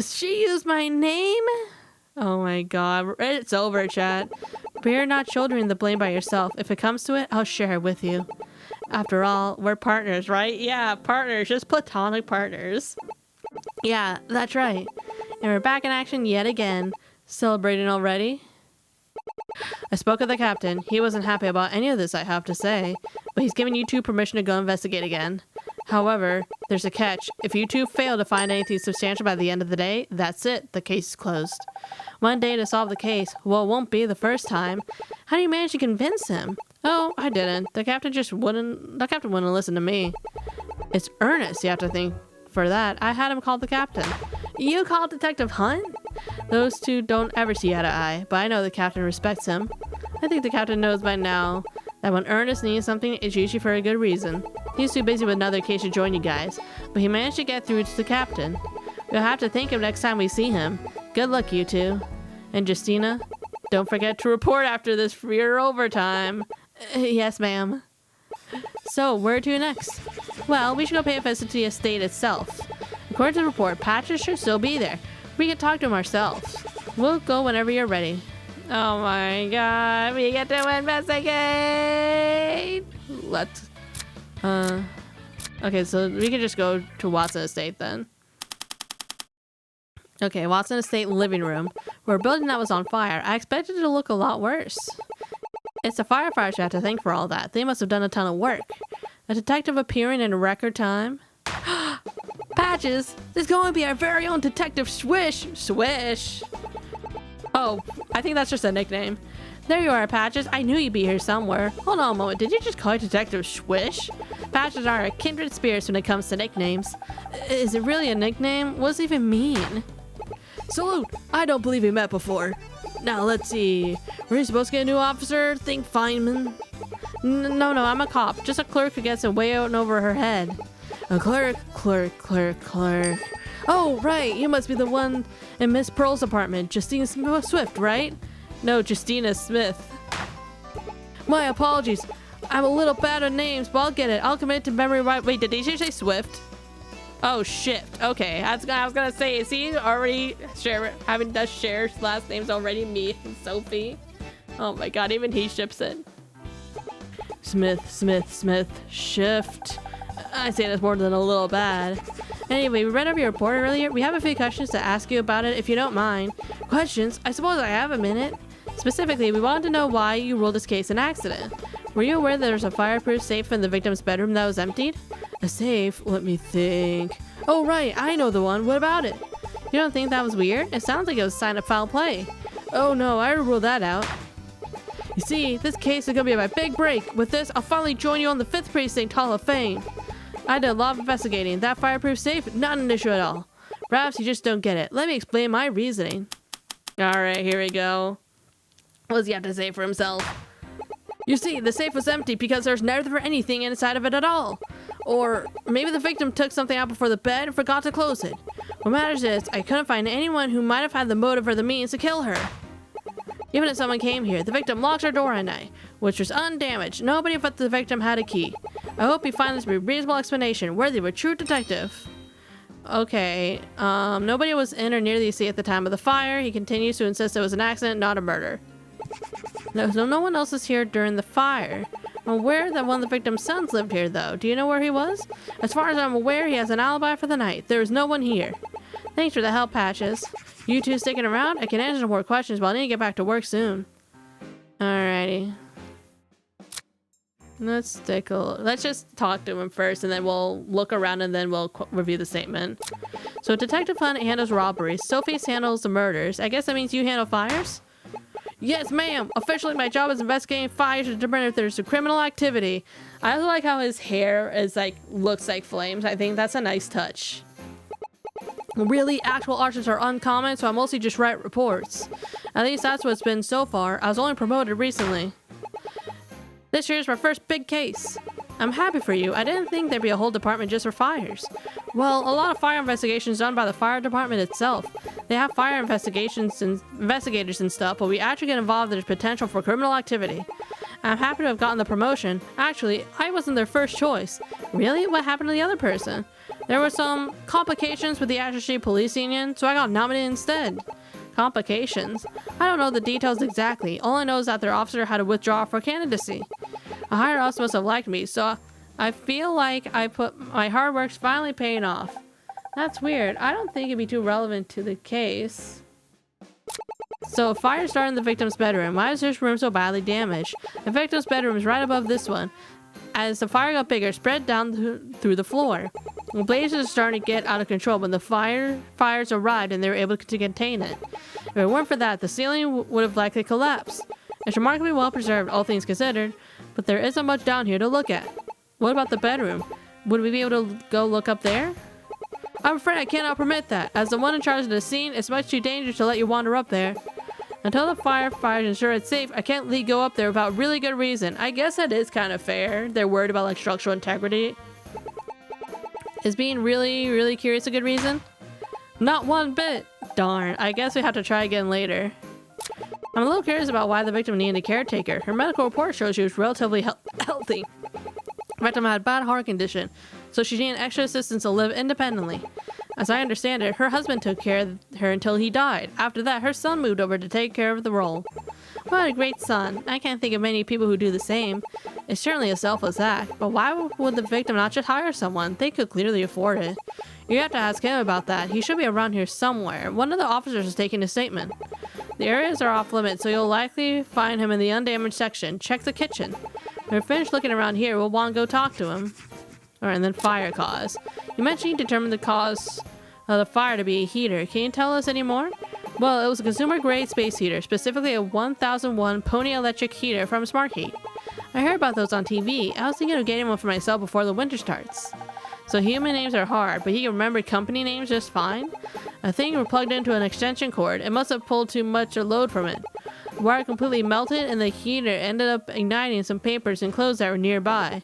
She used my name? Oh my god, it's over, chat. But you're not shouldering the blame by yourself. If it comes to it, I'll share it with you. After all, we're partners, right? Yeah, partners, just platonic partners. Yeah, that's right. And we're back in action yet again. Celebrating already? I spoke with the captain. He wasn't happy about any of this, I have to say. But he's giving you two permission to go investigate again. However, there's a catch. If you two fail to find anything substantial by the end of the day, that's it. The case is closed. One day to solve the case. Well, it won't be the first time. How do you manage to convince him? Oh, I didn't. The captain wouldn't listen to me. It's Ernest, you have to think for that. I had him call the captain. You called Detective Hunt? Those two don't ever see eye to eye, but I know the captain respects him. I think the captain knows by now that when Ernest needs something, it's usually for a good reason. He's too busy with another case to join you guys, but he managed to get through to the captain. We'll have to thank him next time we see him. Good luck, you two. And Justina, don't forget to report after this for your overtime. Yes, ma'am. So, where to next? Well, we should go pay a visit to the estate itself. According to the report, Patches should still be there. We can talk to him ourselves. We'll go whenever you're ready. Oh my god, we get to investigate! Let's... Okay, so we can just go to Watson Estate then. Okay, Watson Estate living room. We're a building that was on fire. I expected it to look a lot worse. It's the firefighters you have to thank for all that. They must have done a ton of work. A detective appearing in a record time. Patches, this is going to be our very own Detective Swish. Swish. Oh, I think that's just a nickname. There you are, Patches. I knew you'd be here somewhere. Hold on a moment. Did you just call it Detective Swish? Patches are a kindred spirits when it comes to nicknames. Is it really a nickname? What does it even mean? Salute. I don't believe we met before. Now, let's see. Were you supposed to get a new officer? Think Feynman? No, I'm a cop. Just a clerk who gets it way out and over her head. A clerk. Oh, right. You must be the one in Miss Pearl's apartment. Justina Swift, right? No, Justina Smith. My apologies. I'm a little bad at names, but I'll get it. I'll commit it to memory right. Wait, did he say Swift? Oh, Shift. Okay, I was gonna say, is he already having to share last names already? Me and Sophie. Oh my god, even he ships it. Smith, Shift. I say that's more than a little bad. Anyway, we read over your report earlier. We have a few questions to ask you about it, if you don't mind. Questions? I suppose I have a minute. Specifically, we wanted to know why you ruled this case an accident. Were you aware that there was a fireproof safe in the victim's bedroom that was emptied? A safe? Let me think. Oh, right. I know the one. What about it? You don't think that was weird? It sounds like it was a sign of foul play. Oh, no. I ruled that out. You see, this case is gonna be my big break. With this, I'll finally join you on the 5th Precinct Hall of Fame. I did a lot of investigating. That fireproof safe, not an issue at all. Perhaps you just don't get it. Let me explain my reasoning. Alright, here we go. What does he have to say for himself? You see, the safe was empty because there's never anything inside of it at all. Or maybe the victim took something out before the bed and forgot to close it. What matters is, I couldn't find anyone who might have had the motive or the means to kill her. Even if someone came here, the victim locked her door at night, which was undamaged. Nobody but the victim had a key. I hope you find this to be a reasonable explanation, worthy of a true detective. Okay, nobody was in or near the estate at the time of the fire. He continues to insist it was an accident, not a murder. No one else is here during the fire. I'm aware that one of the victim's sons lived here, though. Do you know where he was? As far as I'm aware, he has an alibi for the night. There is no one here. Thanks for the help, Patches. You two sticking around? I can answer more questions, but I need to get back to work soon. Alrighty. Let's just talk to him first, and then we'll look around, and then we'll review the statement. So Detective Hunt handles robberies. Sophie handles the murders. I guess that means you handle fires? Yes, ma'am. Officially, my job is investigating fires to determine if there's a criminal activity. I also like how his hair is looks like flames. I think that's a nice touch. Really, actual arsons are uncommon, so I mostly just write reports. At least that's what it's been so far. I was only promoted recently. This year's my first big case. I'm happy for you. I didn't think there'd be a whole department just for fires. Well, a lot of fire investigations done by the fire department itself. They have fire investigations and investigators and stuff, but we actually get involved in the potential for criminal activity. I'm happy to have gotten the promotion. Actually, I wasn't their first choice. Really? What happened to the other person? There were some complications with the Ashton Street Police Union, so I got nominated instead. Complications? I don't know the details exactly. All I know is that their officer had to withdraw for candidacy. A higher ups must have liked me, so I feel like my hard work's finally paying off. That's weird. I don't think it'd be too relevant to the case. So, a fire started in the victim's bedroom. Why is this room so badly damaged? The victim's bedroom is right above this one. As the fire got bigger, it spread down through the floor. The blazes are starting to get out of control when the fires arrived and they were able to contain it. If it weren't for that, the ceiling would have likely collapsed. It's remarkably well preserved, all things considered, but there isn't much down here to look at. What about the bedroom? Would we be able to go look up there? I'm afraid I cannot permit that. As the one in charge of the scene, it's much too dangerous to let you wander up there. Until the firefighters ensure it's safe, I can't go up there without really good reason. I guess that is kind of fair. They're worried about structural integrity. Is being really, really curious a good reason? Not one bit. Darn, I guess we have to try again later. I'm a little curious about why the victim needed a caretaker. Her medical report shows she was relatively healthy. The victim had a bad heart condition, so she needed extra assistance to live independently. As I understand it, her husband took care of her until he died. After that, her son moved over to take care of the role. What a great son. I can't think of many people who do the same. It's certainly a selfless act, but why would the victim not just hire someone? They could clearly afford it. You have to ask him about that. He should be around here somewhere. One of the officers is taking a statement. The areas are off limits, so you'll likely find him in the undamaged section. Check the kitchen. When we're finished looking around here, we'll want to go talk to him. Alright, and then fire cause. You mentioned you determined the cause of the fire to be a heater. Can you tell us any more? Well, it was a consumer-grade space heater, specifically a 1001 Pony electric heater from Smart Heat. I heard about those on TV. I was thinking of getting one for myself before the winter starts. So human names are hard, but he can remember company names just fine? I think we're plugged into an extension cord. It must have pulled too much load from it. The wire completely melted and the heater ended up igniting some papers and clothes that were nearby.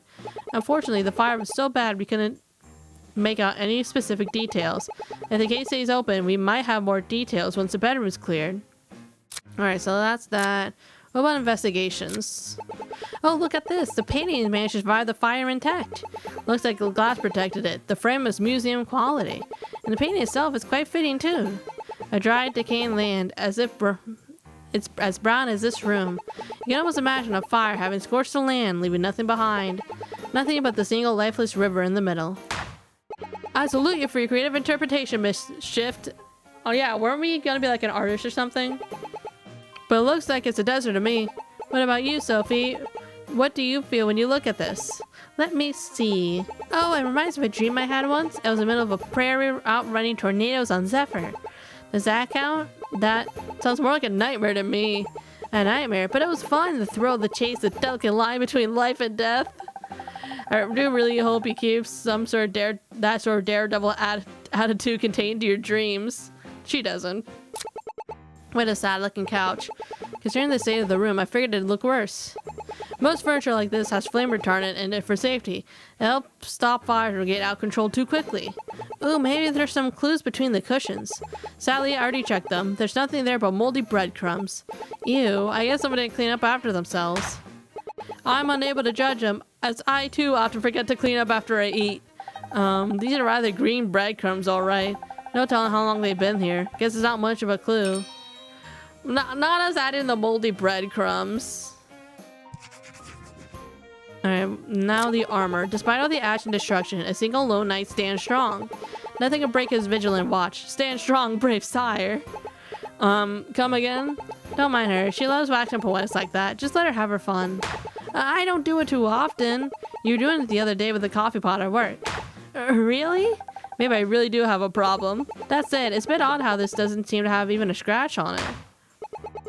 Unfortunately, the fire was so bad we couldn't make out any specific details. If the gate stays open, we might have more details once the bedroom is cleared. Alright, so that's that. What about investigations? Oh, look at this! The painting managed to survive the fire intact. Looks like the glass protected it. The frame is museum quality. And the painting itself is quite fitting too. A dry, decaying land, as if it's as brown as this room. You can almost imagine a fire having scorched the land, leaving nothing behind. Nothing but the single lifeless river in the middle. I salute you for your creative interpretation, Miss Shift. Oh yeah, weren't we gonna be like an artist or something? But it looks like it's a desert to me. What about you, Sophie? What do you feel when you look at this? Let me see. Oh, it reminds me of a dream I had once. It was in the middle of a prairie outrunning tornadoes on Zephyr. Does that count? That sounds more like a nightmare to me. A nightmare, but it was fun. The thrill of the chase, the delicate line between life and death. I do really hope he keeps some sort of that sort of daredevil attitude contained to your dreams. She doesn't. With a sad-looking couch. Considering the state of the room, I figured it'd look worse. Most furniture like this has flame retardant in it for safety. It helps stop fires or get out of control too quickly. Ooh, maybe there's some clues between the cushions. Sadly, I already checked them. There's nothing there but moldy breadcrumbs. Ew, I guess someone didn't clean up after themselves. I'm unable to judge them, as I too often forget to clean up after I eat. These are rather green breadcrumbs, alright. No telling how long they've been here. Guess it's not much of a clue. Not us adding the moldy breadcrumbs. Alright, now the armor. Despite all the ash and destruction, a single lone knight stands strong. Nothing can break his vigilant watch. Stand strong, brave sire. Come again? Don't mind her. She loves waxing poetics like that. Just let her have her fun. I don't do it too often. You were doing it the other day with the coffee pot at work. Really? Maybe I really do have a problem. That said, it's a bit odd how this doesn't seem to have even a scratch on it.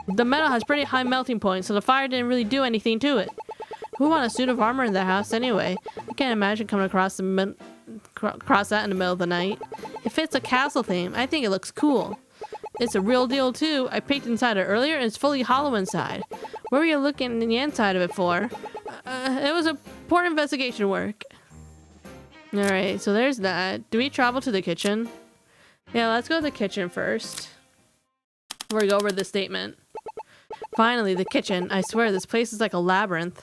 The metal has pretty high melting points, so the fire didn't really do anything to it. Who want a suit of armor in their house anyway? I can't imagine coming across that in the middle of the night. It fits a castle theme. I think it looks cool. It's a real deal too. I peeked inside it earlier and it's fully hollow inside. What were you looking in the inside of it for? It was a poor investigation work. Alright, so there's that. Do we travel to the kitchen? Yeah, let's go to the kitchen first. Before we go over the statement. Finally, the kitchen. I swear, this place is like a labyrinth.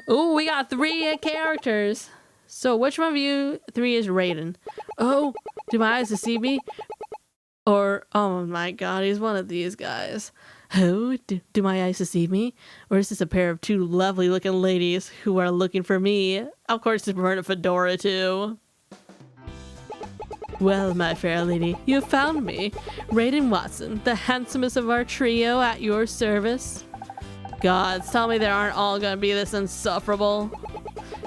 Ooh, we got 3 characters. So, which one of you 3 is Raiden? Oh, do my eyes deceive me? Or, oh my god, he's one of these guys. Oh, do my eyes deceive me? Or is this a pair of 2 lovely looking ladies who are looking for me? Of course, it's wearing a fedora too. Well, my fair lady, you found me. Raiden Watson, the handsomest of our trio, at your service. Gods, tell me they aren't all gonna be this insufferable.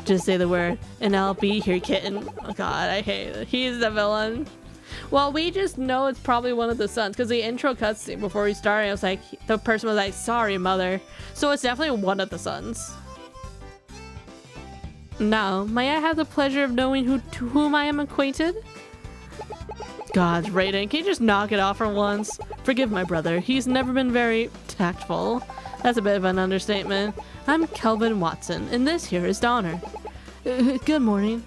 Just say the word, and I'll be here, kitten. Oh god, I hate it. He's the villain. Well, we just know it's probably one of the sons, because the intro cutscene before we started, I was like, the person was like, sorry, mother. So it's definitely one of the sons. Now, may I have the pleasure of knowing to whom I am acquainted? Gods, Raiden, can you just knock it off for once? Forgive my brother, he's never been very tactful. That's a bit of an understatement. I'm Kelvin Watson, and this here is Donner. Good morning.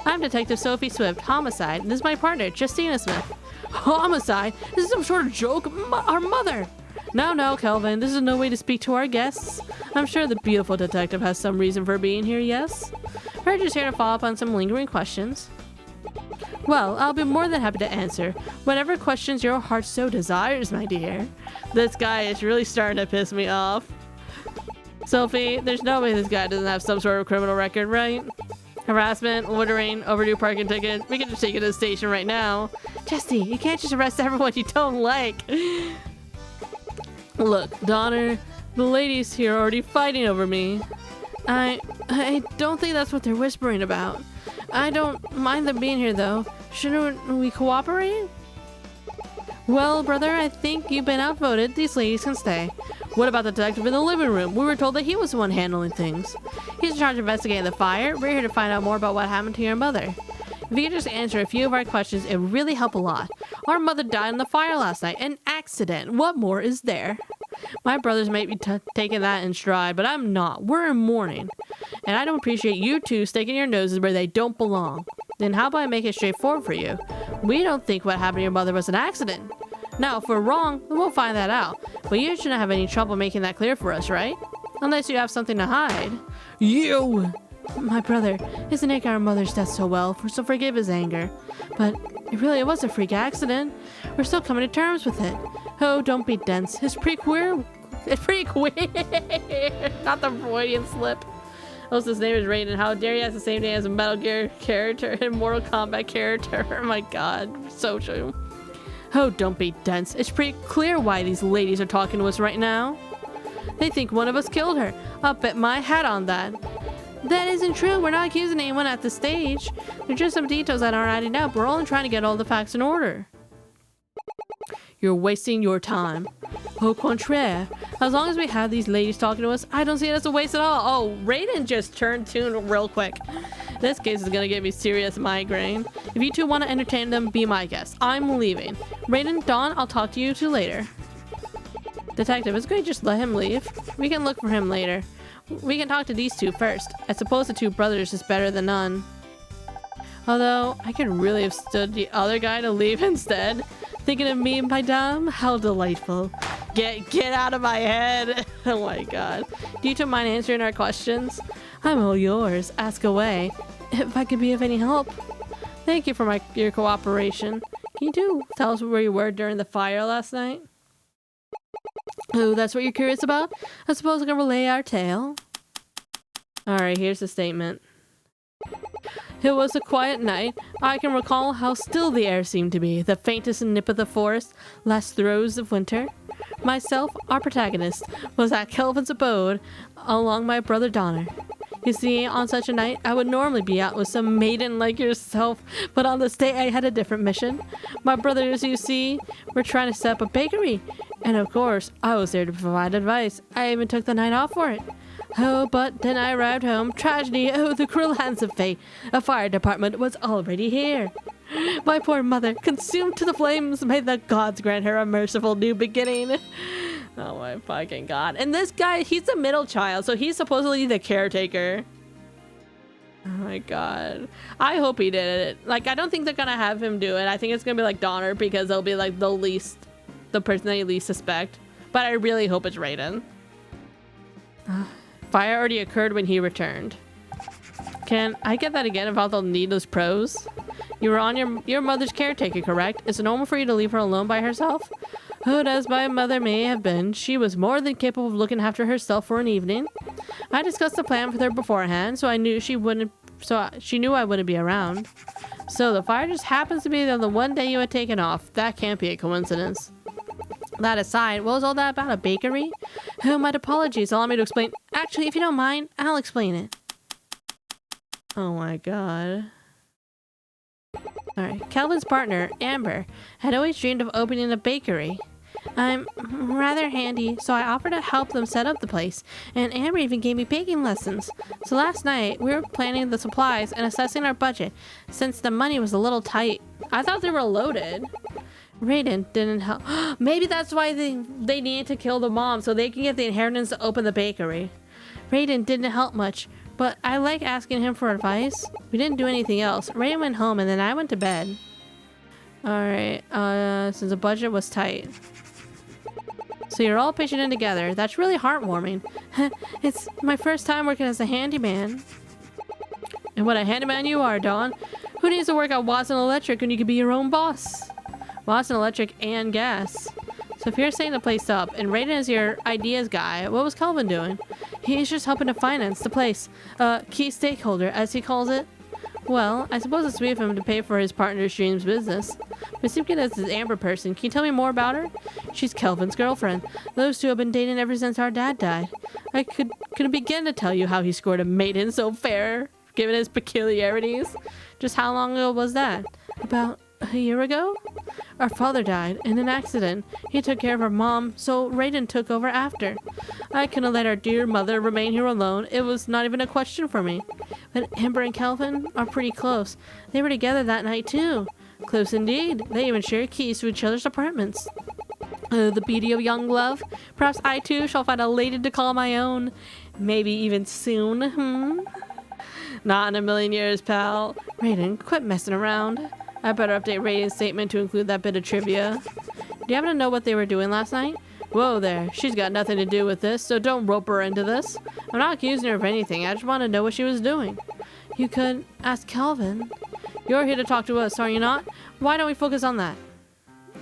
I'm Detective Sophie Swift, Homicide, and this is my partner, Justina Smith. Homicide? This is some sort of joke? Our mother! No, Kelvin, this is no way to speak to our guests. I'm sure the beautiful detective has some reason for being here, yes? We're just here to follow up on some lingering questions. Well, I'll be more than happy to answer whatever questions your heart so desires, my dear. This guy is really starting to piss me off. Sophie, there's no way this guy doesn't have some sort of criminal record, right? Harassment, loitering, overdue parking ticket. We can just take it to the station right now. Jesse, you can't just arrest everyone you don't like. Look, Donner, the ladies here are already fighting over me. I don't think that's what they're whispering about. I don't mind them being here, though. Shouldn't we cooperate? Well, brother, I think you've been outvoted. These ladies can stay. What about the detective in the living room? We were told that he was the one handling things. He's in charge of investigating the fire. We're here to find out more about what happened to your mother. If you could just answer a few of our questions, it would really help a lot. Our mother died in the fire last night. An accident. What more is there? My brothers might be taking that in stride, but I'm not. We're in mourning. And I don't appreciate you two sticking your noses where they don't belong. Then how about I make it straightforward for you? We don't think what happened to your mother was an accident. Now, if we're wrong, then we'll find that out. But you shouldn't have any trouble making that clear for us, right? Unless you have something to hide. You! My brother isn't making our mother's death so well, so forgive his anger. But it was a freak accident. We're still coming to terms with it. Oh, don't be dense. It's pretty queer. It's pretty queer. Not the Freudian slip. Oh, his name is Raiden. How dare he has the same name as a Metal Gear character and Mortal Kombat character. Oh my god. So true. Oh, don't be dense. It's pretty clear why these ladies are talking to us right now. They think one of us killed her. I'll bet my hat on that. That isn't true. We're not accusing anyone at this stage. There's just some details that aren't adding up. We're only trying to get all the facts in order. You're wasting your time. Au contraire. As long as we have these ladies talking to us, I don't see it as a waste at all. Oh, Raiden just turned tune real quick. This case is gonna give me serious migraine. If you two want to entertain them, be my guest. I'm leaving. Raiden, Dawn, I'll talk to you two later. Detective, is going to just let him leave? We can look for him later. We can talk to these two first. I suppose the two brothers is better than none. Although, I could really have stood the other guy to leave instead. Thinking of me, madame? How delightful. Get out of my head. Oh my god. Do you two mind answering our questions? I'm all yours. Ask away. If I could be of any help. Thank you for your cooperation. Can you tell us where you were during the fire last night? Oh, that's what you're curious about? I suppose I can relay our tale. Alright, here's the statement. It was a quiet night. I can recall how still the air seemed to be, the faintest nip of the forest, last throes of winter. Myself, our protagonist, was at Kelvin's abode along my brother Donner. You see, on such a night, I would normally be out with some maiden like yourself, but on this day I had a different mission. My brothers, you see, were trying to set up a bakery, and of course, I was there to provide advice. I even took the night off for it. Oh, but then I arrived home. Tragedy, oh, the cruel hands of fate. A fire department was already here. My poor mother, consumed to the flames. May the gods grant her a merciful new beginning. Oh my fucking god. And this guy, he's the middle child, so he's supposedly the caretaker. Oh my god. I hope he did it. Like, I don't think they're gonna have him do it. I think it's gonna be like Donner, because they'll be like the person they least suspect. But I really hope it's Raiden. Fire already occurred when he returned. Can I get that again about the needless prose? You were on your mother's caretaker, correct? Is it normal for you to leave her alone by herself? Hood as my mother may have been, she was more than capable of looking after herself for an evening. I discussed the plan with her beforehand, so she knew I wouldn't be around. So the fire just happens to be the one day you had taken off. That can't be a coincidence. That aside, what was all that about, a bakery? Oh, my apologies. Allow me to explain. Actually, if you don't mind, I'll explain it. Oh my god. Alright, Kelvin's partner, Amber, had always dreamed of opening a bakery. I'm rather handy, so I offered to help them set up the place, and Amber even gave me baking lessons. So last night, we were planning the supplies and assessing our budget, since the money was a little tight. I thought they were loaded. Raiden didn't help. Maybe that's why they needed to kill the mom, so they can get the inheritance to open the bakery. Raiden didn't help much, but I like asking him for advice. We didn't do anything else. Raiden went home, and then I went to bed. Alright, since the budget was tight. So you're all pitching in together. That's really heartwarming. It's my first time working as a handyman. And what a handyman you are, Dawn. Who needs to work at Watson Electric when you can be your own boss? Watson Electric and gas. So if you're setting the place up and Raiden is your ideas guy, what was Kelvin doing? He's just helping to finance the place. Key stakeholder, as he calls it. Well, I suppose it's sweet of him to pay for his partner's dreams business. But speaking as this Amber person, can you tell me more about her? She's Kelvin's girlfriend. Those two have been dating ever since our dad died. I couldn't begin to tell you how he scored a maiden so fair, given his peculiarities. Just how long ago was that? About a year ago? Our father died in an accident. He took care of our mom, so Raiden took over after. I couldn't let our dear mother remain here alone. It was not even a question for me. But Amber and Kelvin are pretty close. They were together that night too. Close indeed. They even share keys to each other's apartments. The beauty of young love. Perhaps I too shall find a lady to call my own. Maybe even soon, Not in a million years, pal. Raiden, quit messing around. I better update Raiden's statement to include that bit of trivia. Do you happen to know what they were doing last night? Whoa there, she's got nothing to do with this, so don't rope her into this. I'm not accusing her of anything, I just want to know what she was doing. You could ask Kelvin. You're here to talk to us, are you not? Why don't we focus on that?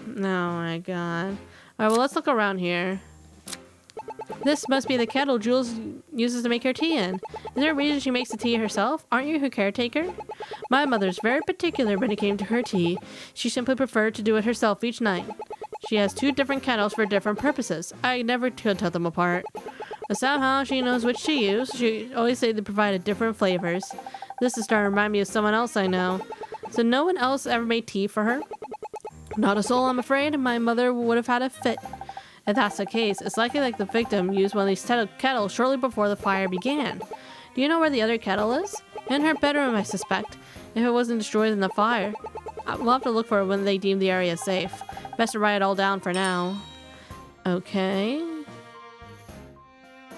Oh my god. Alright, well let's look around here. This must be the kettle Jules uses to make her tea in. Is there a reason she makes the tea herself? Aren't you her caretaker? My mother's very particular when it came to her tea. She simply preferred to do it herself each night. She has 2 different kettles for different purposes. I never could tell them apart. But somehow she knows which to use. She always say they provided different flavors. This is starting to remind me of someone else I know. So no one else ever made tea for her? Not a soul, I'm afraid. My mother would have had a fit. If that's the case, it's likely like the victim used one of these kettles shortly before the fire began. Do you know where the other kettle is? In her bedroom, I suspect. If it wasn't destroyed in the fire. We'll have to look for it when they deem the area safe. Best to write it all down for now. Okay.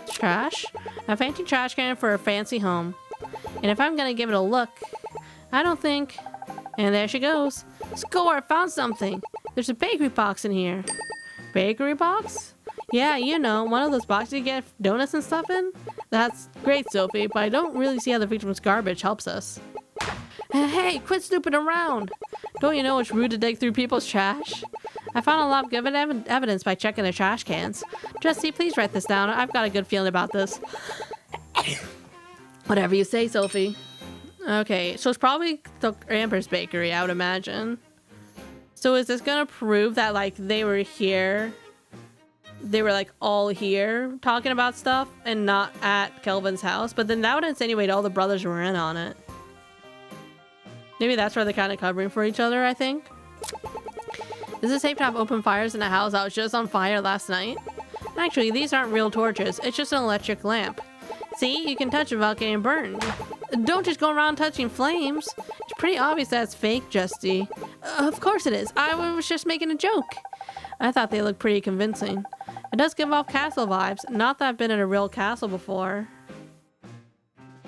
Trash. A fancy trash can for a fancy home. And if I'm gonna give it a look, I don't think... And there she goes. Score! Found something! There's a bakery box in here. Bakery box? Yeah, you know, one of those boxes you get donuts and stuff in? That's great, Sophie, but I don't really see how the victim's garbage helps us. Hey, quit snooping around! Don't you know it's rude to dig through people's trash? I found a lot of good evidence by checking the trash cans. Jesse, please write this down. I've got a good feeling about this. Whatever you say, Sophie. Okay, so it's probably the Amber's Bakery, I would imagine. So is this gonna prove that, like, they were here? They were, like, all here talking about stuff and not at Kelvin's house? But then that would insinuate all the brothers were in on it. Maybe that's where they're kind of covering for each other, I think. Is it safe to have open fires in a house that was just on fire last night? Actually, these aren't real torches. It's just an electric lamp. See, you can touch it without getting burned. Don't just go around touching flames. It's pretty obvious that it's fake, Justy. Of course it is. I was just making a joke. I thought they looked pretty convincing. It does give off castle vibes. Not that I've been in a real castle before.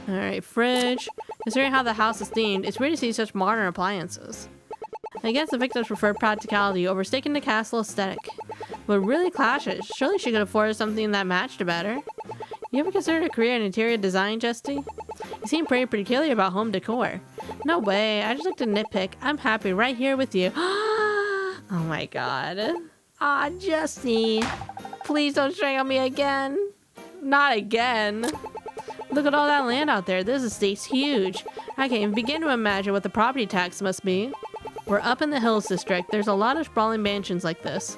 Alright, fridge. Considering how the house is themed, it's weird to see such modern appliances. I guess the victims prefer practicality over sticking to castle aesthetic. But it really clashes. Surely she could afford something that matched better. You ever considered a career in interior design, Justy? You seem pretty particular about home decor. No way, I just like to nitpick. I'm happy right here with you. Oh my god. Ah, Justy. Please don't strangle me again. Not again. Look at all that land out there. This estate's huge. I can't even begin to imagine what the property tax must be. We're up in the Hills District. There's a lot of sprawling mansions like this.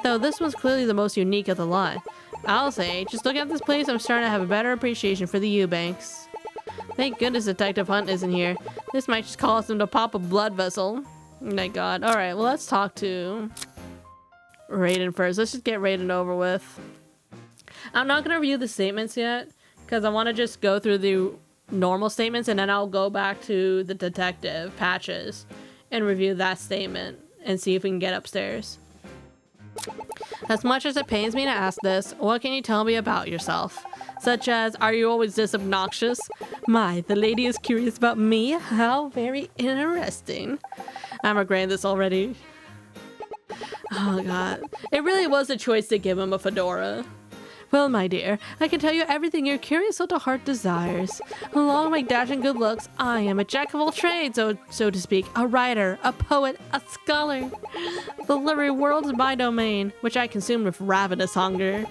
Though this one's clearly the most unique of the lot. I'll say, just looking at this place, I'm starting to have a better appreciation for the Eubanks. Thank goodness Detective Hunt isn't here. This might just cause him to pop a blood vessel. Oh my god. Alright, well let's talk to Raiden first. Let's just get Raiden over with. I'm not going to review the statements yet, because I want to just go through the normal statements and then I'll go back to the detective, Patches, and review that statement and see if we can get upstairs. As much as it pains me to ask this, what can you tell me about yourself? Such as, are you always this obnoxious? My, the lady is curious about me? How very interesting. I'm regretting this already. Oh god. It really was a choice to give him a fedora. Well, my dear, I can tell you everything your curious little heart desires. Along with my dashing good looks, I am a jack of all trades, so to speak, a writer, a poet, a scholar. The literary world is my domain, which I consume with ravenous hunger.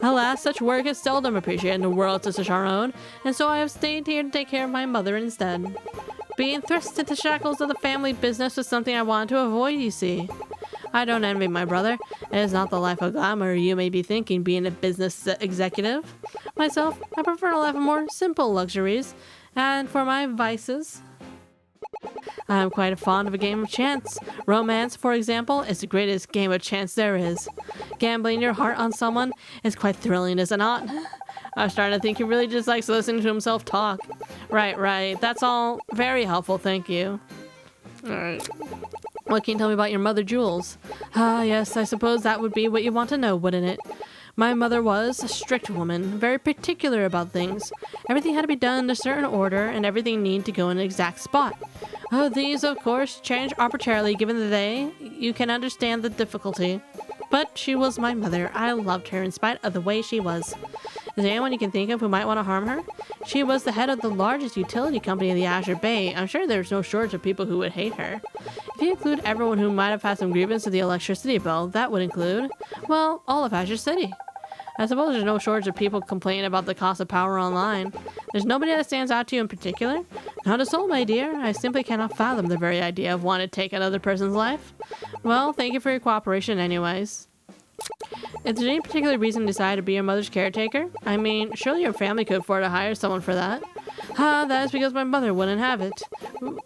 Alas, such work is seldom appreciated in a world such as our own, and so I have stayed here to take care of my mother instead. Being thrust into the shackles of the family business was something I wanted to avoid, you see. I don't envy my brother. It is not the life of glamour you may be thinking being a business executive. Myself, I prefer a life of more simple luxuries. And for my vices, I am quite fond of a game of chance. Romance, for example, is the greatest game of chance there is. Gambling your heart on someone is quite thrilling, is it not? I was starting to think he really just likes listening to himself talk. Right. That's all very helpful, thank you. Alright. What can you tell me about your mother, Jules? Ah, yes, I suppose that would be what you want to know, wouldn't it? My mother was a strict woman, very particular about things. Everything had to be done in a certain order, and everything needed to go in an exact spot. Oh, these, of course, change arbitrarily given the day. You can understand the difficulty. But she was my mother. I loved her in spite of the way she was. Is there anyone you can think of who might want to harm her? She was the head of the largest utility company in the Azure Bay. I'm sure there's no shortage of people who would hate her. If you include everyone who might have had some grievance with the electricity bill, that would include, well, all of Azure City. I suppose there's no shortage of people complaining about the cost of power online. There's nobody that stands out to you in particular? Not a soul, my dear. I simply cannot fathom the very idea of wanting to take another person's life. Well, thank you for your cooperation anyways. Is there any particular reason you decided to be your mother's caretaker? I mean, surely your family could afford to hire someone for that. That is because my mother wouldn't have it.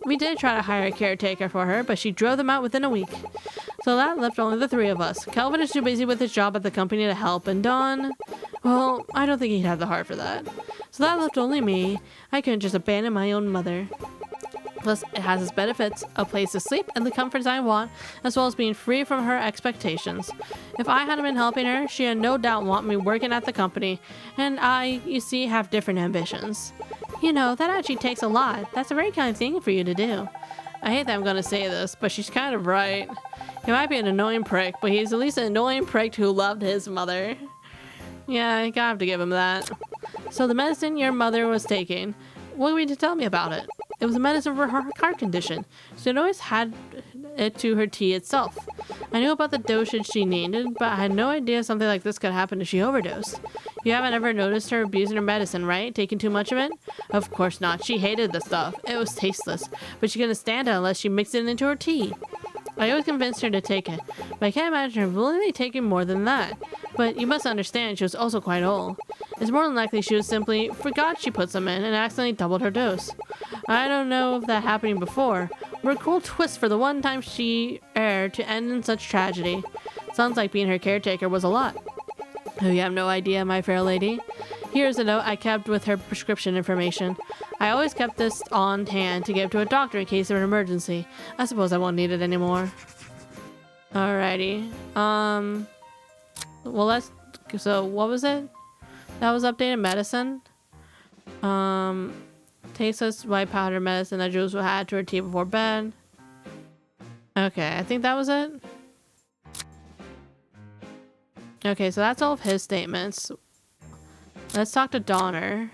We did try to hire a caretaker for her, but she drove them out within a week. So that left only the three of us. Calvin is too busy with his job at the company to help, and Don, well, I don't think he'd have the heart for that. So that left only me. I couldn't just abandon my own mother. Plus, it has its benefits, a place to sleep and the comforts I want, as well as being free from her expectations. If I hadn't been helping her, she had no doubt want me working at the company, and I, you see, have different ambitions. You know, that actually takes a lot. That's a very kind thing for you to do. I hate that I'm gonna say this, but she's kind of right. He might be an annoying prick, but he's at least an annoying prick who loved his mother. Yeah, I gotta have to give him that. So the medicine your mother was taking, what were you to tell me about it? It was a medicine for her heart condition. She had always had it to her tea itself. I knew about the dosage she needed, but I had no idea something like this could happen if she overdosed. You haven't ever noticed her abusing her medicine, right? Taking too much of it? Of course not. She hated the stuff. It was tasteless, but she couldn't stand it unless she mixed it into her tea. I always convinced her to take it, but I can't imagine her willingly taking more than that. But you must understand she was also quite old. It's more than likely she was simply forgot she put some in and accidentally doubled her dose. I don't know if that happened before, but a cool twist for the one time she erred to end in such tragedy. Sounds like being her caretaker was a lot. Oh, you have no idea, my fair lady. Here's a note I kept with her prescription information. I always kept this on hand to give to a doctor in case of an emergency. I suppose I won't need it anymore. Alrighty. Well, so what was it? That was updated medicine. Tasteless white powder medicine that Jules will add to her tea before bed. Okay, I think that was it. Okay, so that's all of his statements. Let's talk to Donner.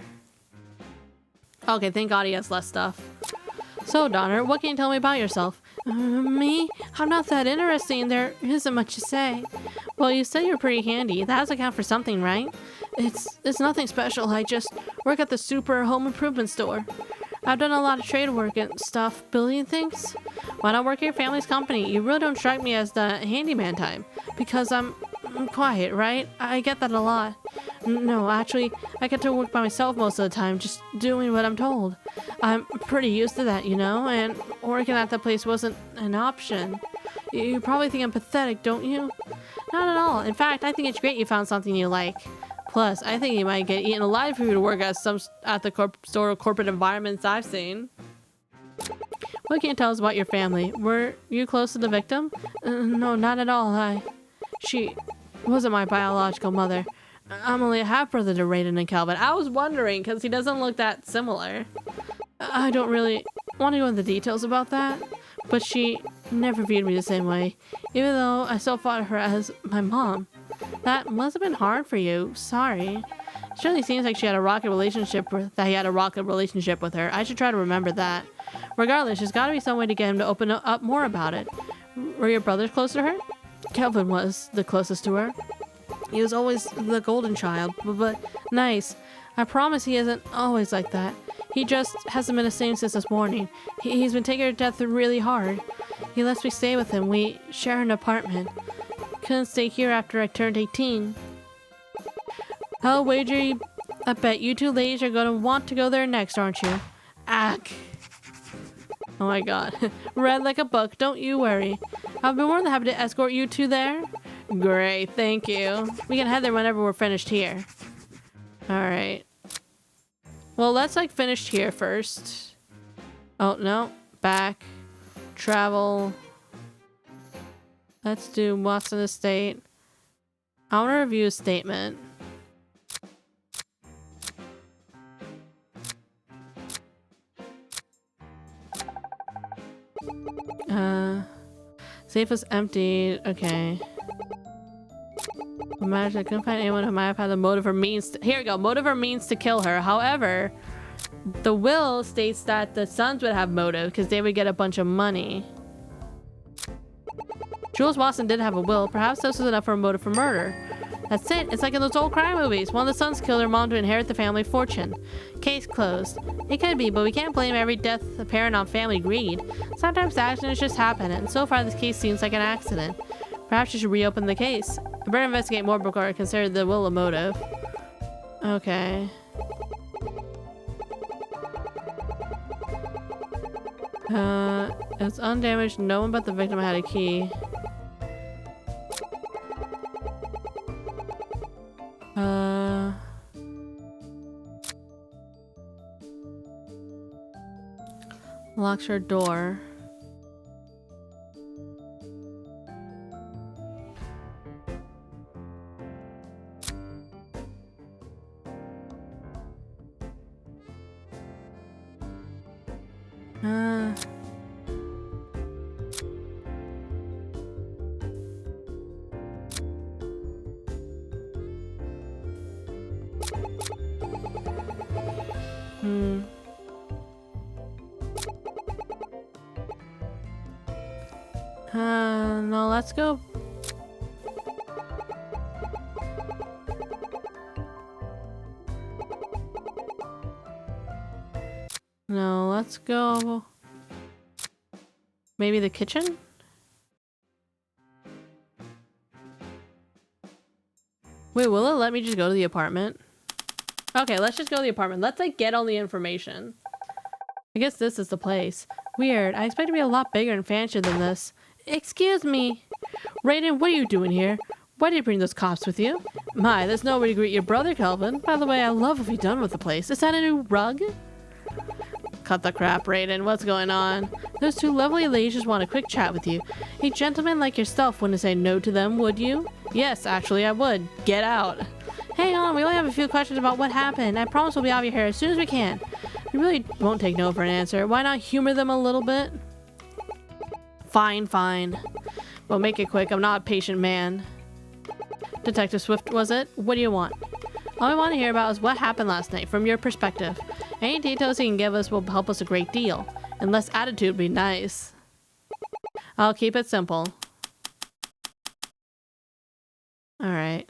Okay, thank God he has less stuff. So, Donner, what can you tell me about yourself? Me? I'm not that interesting. There isn't much to say. Well, you said you're pretty handy. That has to count for something, right? It's nothing special. I just work at the super home improvement store. I've done a lot of trade work and stuff, building things. Why not work at your family's company? You really don't strike me as the handyman type. Because I'm quiet, right? I get that a lot. No, actually, I get to work by myself most of the time, just doing what I'm told. I'm pretty used to that, you know, and working at that place wasn't an option. You probably think I'm pathetic, don't you? Not at all. In fact, I think it's great you found something you like. Plus, I think you might get eaten alive for you to work at the sort of corporate environments I've seen. What can you tell us about your family? Were you close to the victim? No, not at all. She wasn't my biological mother. I'm only a half-brother to Raiden and Calvin. I was wondering, because he doesn't look that similar. I don't really want to go into details about that, but she never viewed me the same way, even though I still thought her as my mom. That must have been hard for you. Sorry. It certainly seems like he had a rocky relationship with her. I should try to remember that. Regardless, there's got to be some way to get him to open up more about it. Were your brothers close to her? Kelvin was the closest to her. He was always the golden child, but nice. I promise he isn't always like that. He just hasn't been the same since this morning. He's been taking her death really hard. He lets me stay with him. We share an apartment. Couldn't stay here after I turned 18. I'll wager I bet you two ladies are gonna want to go there next, aren't you? Ack. Oh my god. Read like a book, don't you worry. I'll be more than happy to escort you two there. Great, thank you. We can head there whenever we're finished here. Alright. Well, let's finish here first. Oh, no. Back. Travel. Let's do Watson Estate. I want to review a statement. Safe was emptied. Okay. Imagine I couldn't find anyone who might have had the motive or means here we go. Motive or means to kill her. However, the will states that the sons would have motive because they would get a bunch of money. Jules Watson did have a will. Perhaps this was enough for a motive for murder. That's it. It's like in those old crime movies. One of the sons killed their mom to inherit the family fortune. Case closed. It could be, but we can't blame every death apparent on family greed. Sometimes accidents just happen, and so far this case seems like an accident. Perhaps you should reopen the case. I better investigate more before I consider the will a motive. Okay. It's undamaged. No one but the victim had a key. Locks her door. No, let's go. No, let's go. Maybe the kitchen? Wait, will it let me just go to the apartment? Okay, let's just go to the apartment. Let's like get all the information. I guess this is the place. Weird. I expect to be a lot bigger and fancier than this. Excuse me. Raiden, what are you doing here? Why did you bring those cops with you? My, there's no way to greet your brother, Kelvin. By the way, I love what you've done with the place. Is that a new rug? Cut the crap, Raiden. What's going on? Those two lovely ladies just want a quick chat with you. A gentleman like yourself wouldn't say no to them, would you? Yes, actually, I would. Get out. Hang on, we only have a few questions about what happened. I promise we'll be out of your hair as soon as we can. We really won't take no for an answer. Why not humor them a little bit? Fine, fine. Well, make it quick. I'm not a patient man. Detective Swift, was it? What do you want? All I want to hear about is what happened last night, from your perspective. Any details you can give us will help us a great deal. And less attitude would be nice. I'll keep it simple. Alright.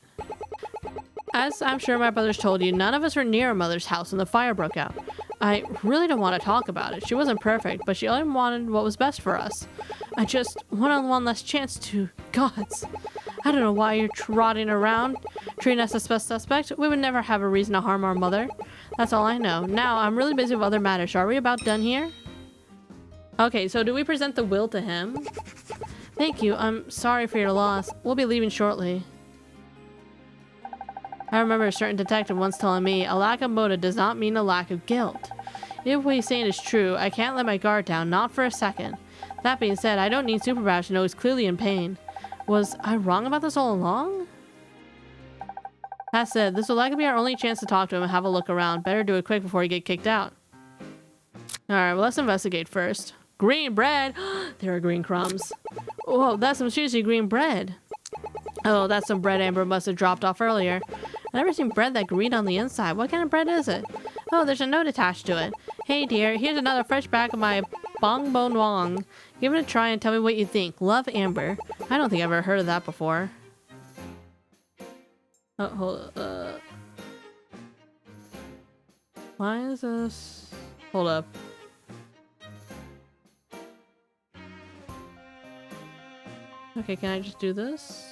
As I'm sure my brothers told you, none of us were near our mother's house when the fire broke out. I really don't want to talk about it. She wasn't perfect, but she only wanted what was best for us. I just wanted one last chance to... Gods. I don't know why you're trotting around, treating us as a suspect. We would never have a reason to harm our mother. That's all I know. Now, I'm really busy with other matters. Are we about done here? Okay, so do we present the will to him? Thank you. I'm sorry for your loss. We'll be leaving shortly. I remember a certain detective once telling me, a lack of motive does not mean a lack of guilt. If what he's saying is true, I can't let my guard down, not for a second. That being said, I don't need Super Bash to know he's clearly in pain. Was I wrong about this all along? That said, this will likely be our only chance to talk to him and have a look around. Better do it quick before you get kicked out. Alright, well, let's investigate first. Green bread! There are green crumbs. Whoa, that's some seriously green bread. Oh, that's some bread Amber must have dropped off earlier. I've never seen bread that green on the inside. What kind of bread is it? Oh, there's a note attached to it. Hey dear, here's another fresh bag of my bong bon wong. Give it a try and tell me what you think. Love, Amber. I don't think I've ever heard of that before. Oh, hold up. Why is this? Hold up. Okay, can I just do this?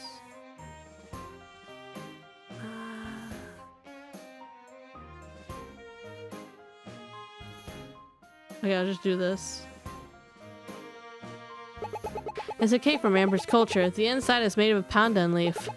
Okay, I'll just do this. It's a cake from Amber's culture. The inside is made of pandan leaf.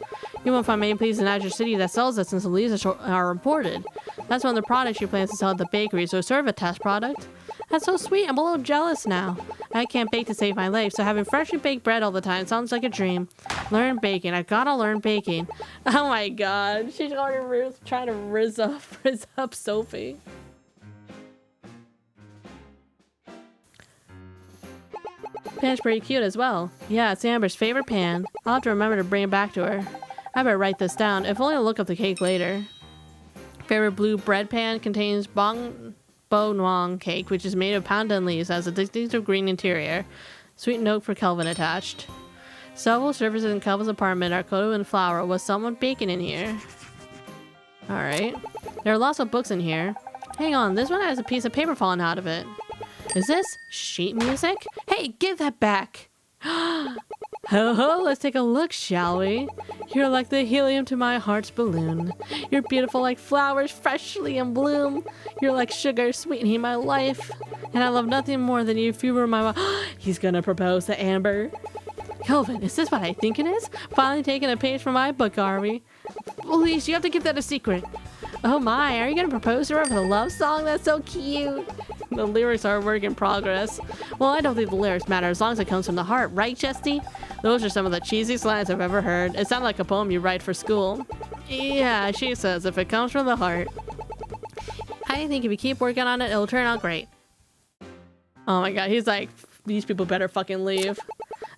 You won't find many places in Azure City that sells it since the leaves are imported. That's one of the products she plans to sell at the bakery, so serve a test product. That's so sweet. I'm a little jealous now. I can't bake to save my life, so having freshly baked bread all the time sounds like a dream. Learn baking. I gotta learn baking. Oh my god. She's already trying to rizz up Sophie. Pan's pretty cute as well. Yeah, it's Amber's favorite pan. I'll have to remember to bring it back to her. I better write this down, if only to look up the cake later. Favorite blue bread pan contains bong bo nuang cake, which is made of pandan leaves, has a distinctive green interior. Sweet note for Kelvin attached. Several surfaces in Kelvin's apartment are coated in flour. Was someone baking in here? Alright. There are lots of books in here. Hang on, this one has a piece of paper falling out of it. Is this sheet music? Hey, give that back! Ho ho, let's take a look, shall we? You're like the helium to my heart's balloon. You're beautiful like flowers freshly in bloom. You're like sugar sweetening my life. And I love nothing more than you if you were my He's gonna propose to Amber. Kelvin, is this what I think it is? Finally taking a page from my book, are we? Please, you have to keep that a secret. Oh my, are you gonna propose to her with a love song? That's so cute. The lyrics are a work in progress. Well, I don't think the lyrics matter as long as it comes from the heart, right, Chesty? Those are some of the cheesiest lines I've ever heard. It sounded like a poem you write for school. Yeah, she says, if it comes from the heart. I think if you keep working on it, it'll turn out great. Oh my god, he's like, these people better fucking leave.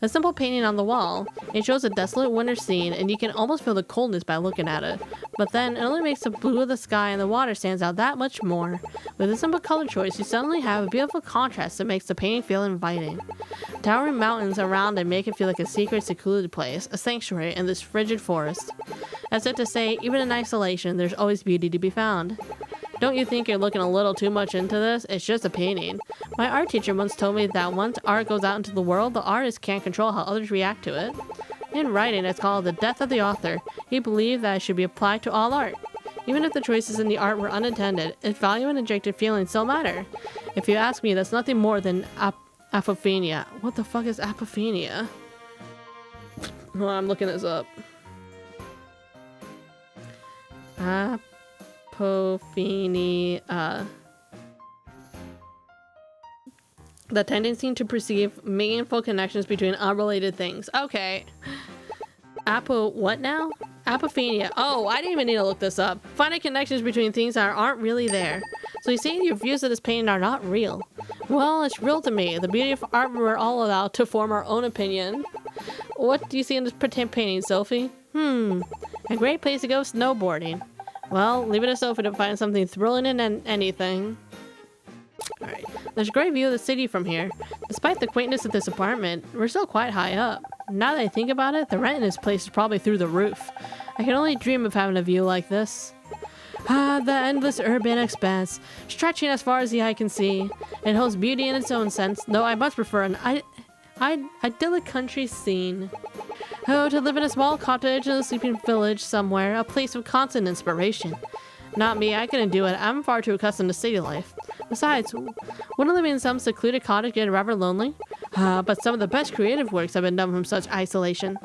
A simple painting on the wall. It shows a desolate winter scene, and you can almost feel the coldness by looking at it. But then, it only makes the blue of the sky and the water stands out that much more. With a simple color choice, you suddenly have a beautiful contrast that makes the painting feel inviting. Towering mountains around it make it feel like a secret, secluded place, a sanctuary in this frigid forest. As if to say, even in isolation, there's always beauty to be found. Don't you think you're looking a little too much into this? It's just a painting. My art teacher once told me that once art goes out into the world, the artist can't control how others react to it. In writing, it's called the death of the author. He believed that it should be applied to all art. Even if the choices in the art were unintended, its value and injected feelings still matter. If you ask me, that's nothing more than apophenia. What the fuck is apophenia? Oh, I'm looking this up. Apophenia. The tendency to perceive meaningful connections between unrelated things. Okay. What now? Apophenia. Oh, I didn't even need to look this up. Finding connections between things that aren't really there. So you see, your views of this painting are not real. Well, it's real to me. The beauty of art, we're all allowed to form our own opinion. What do you see in this pretend painting, Sophie? A great place to go snowboarding. Well, leave it to Sophie to find something thrilling in anything. Alright, there's a great view of the city from here. Despite the quaintness of this apartment, we're still quite high up. Now that I think about it, the rent in this place is probably through the roof. I can only dream of having a view like this. Ah, the endless urban expanse, stretching as far as the eye can see. It holds beauty in its own sense, though I much prefer an idyllic country scene. Oh, to live in a small cottage in a sleeping village somewhere, a place of constant inspiration. Not me, I couldn't do it. I'm far too accustomed to city life. Besides, wouldn't living in some secluded cottage get rather lonely? But some of the best creative works have been done from such isolation.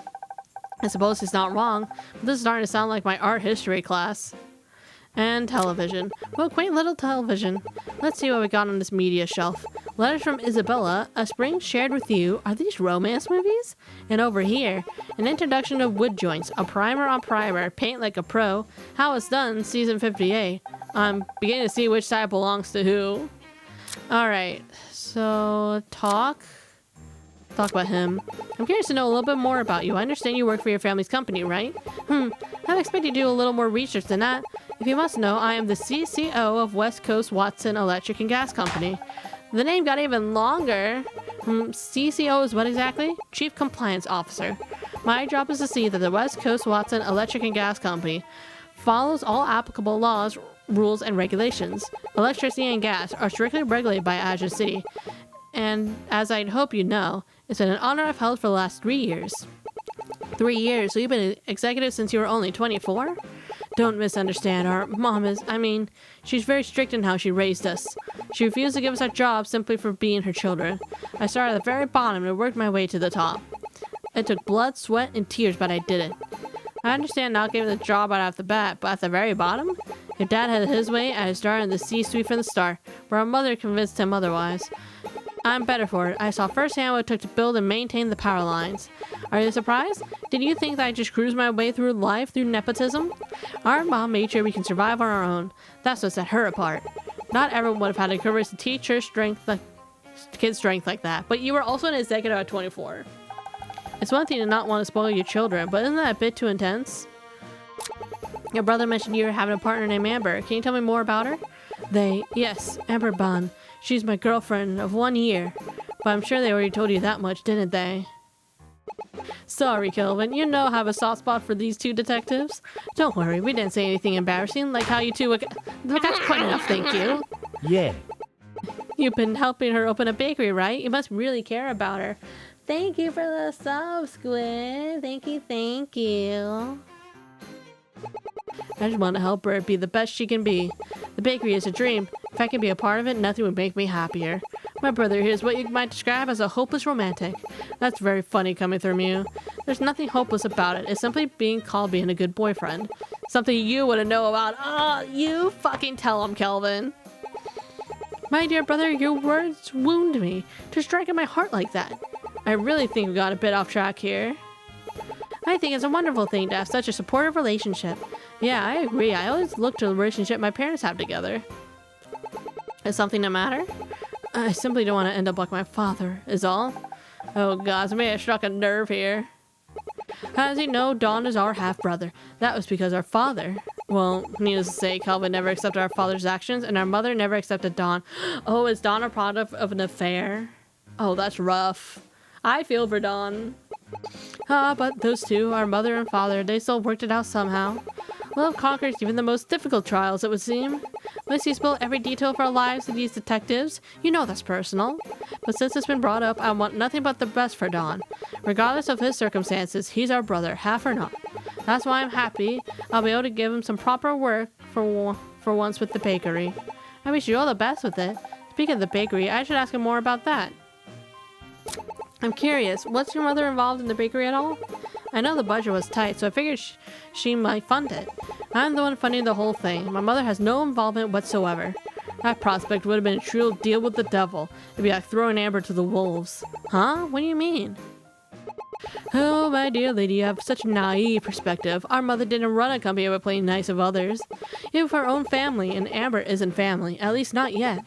I suppose it's not wrong, but this is starting to sound like my art history class. And television. Well, quaint little television. Let's see what we got on this media shelf. Letters from Isabella, a spring shared with you. Are these romance movies? And over here, an introduction of wood joints, a primer on primer, paint like a pro, how it's done, season 58. I'm beginning to see which side belongs to who. Alright, so talk about him. I'm curious to know a little bit more about you. I understand you work for your family's company, right? I'd expect you to do a little more research than that. If you must know, I am the CCO of West Coast Watson Electric and Gas Company. The name got even longer. CCO is what exactly? Chief Compliance Officer. My job is to see that the West Coast Watson Electric and Gas Company follows all applicable laws, rules, and regulations. Electricity and gas are strictly regulated by Azure City. And as I'd hope you know, it's been an honor I've held for the last 3 years. 3 years? So you've been an executive since you were only 24? Don't misunderstand. Our mom is, she's very strict in how she raised us. She refused to give us our jobs simply for being her children. I started at the very bottom and worked my way to the top. It took blood, sweat, and tears, but I did it. I understand not giving the job right off the bat, but at the very bottom? Your dad had his way, and I started in the C-suite from the start, where our mother convinced him otherwise. I'm better for it. I saw firsthand what it took to build and maintain the power lines. Are you surprised? Did you think that I just cruised my way through life through nepotism? Our mom made sure we can survive on our own. That's what set her apart. Not everyone would have had the courage to teach her kids strength like that. But you were also an executive at 24. It's one thing to not want to spoil your children, but isn't that a bit too intense? Your brother mentioned you were having a partner named Amber. Can you tell me more about her? Yes, Amber Bond. She's my girlfriend of 1 year. But I'm sure they already told you that much, didn't they? Sorry, Kelvin. You know I have a soft spot for these two detectives. Don't worry, we didn't say anything embarrassing, like how you two look. That's quite enough, thank you. Yeah. You've been helping her open a bakery, right? You must really care about her. Thank you for the sub, Squid. Thank you. I just want to help her be the best she can be. The bakery is a dream. If I can be a part of it, nothing would make me happier. My brother here is what you might describe as a hopeless romantic. That's very funny coming from you. There's nothing hopeless about it. It's simply being a good boyfriend. Something you wouldn't know about. You fucking tell him, Kelvin. My dear brother, your words wound me to strike at my heart like that. I really think we got a bit off track here. I think it's a wonderful thing to have such a supportive relationship. Yeah, I agree. I always look to the relationship my parents have together. Is something the matter? I simply don't want to end up like my father, is all. Oh god, maybe I struck a nerve here. As you know, Don is our half-brother. That was because our father... Well, needless to say, Calvin never accepted our father's actions, and our mother never accepted Don. Oh, is Don a product of an affair? Oh, that's rough. I feel for Don. But those two, our mother and father, they still worked it out somehow. Love conquers even the most difficult trials, it would seem. Must you spill every detail of our lives to these detectives? You know that's personal. But since it's been brought up, I want nothing but the best for Don. Regardless of his circumstances, he's our brother, half or not. That's why I'm happy I'll be able to give him some proper work for once with the bakery. I wish you all the best with it. Speaking of the bakery, I should ask him more about that. I'm curious, was your mother involved in the bakery at all? I know the budget was tight, so I figured she might fund it. I'm the one funding the whole thing. My mother has no involvement whatsoever. That prospect would have been a true deal with the devil. It'd be like throwing Amber to the wolves. Huh? What do you mean? Oh, my dear lady, you have such a naive perspective. Our mother didn't run a company by playing nice of others. Even for her own family, and Amber isn't family, at least not yet.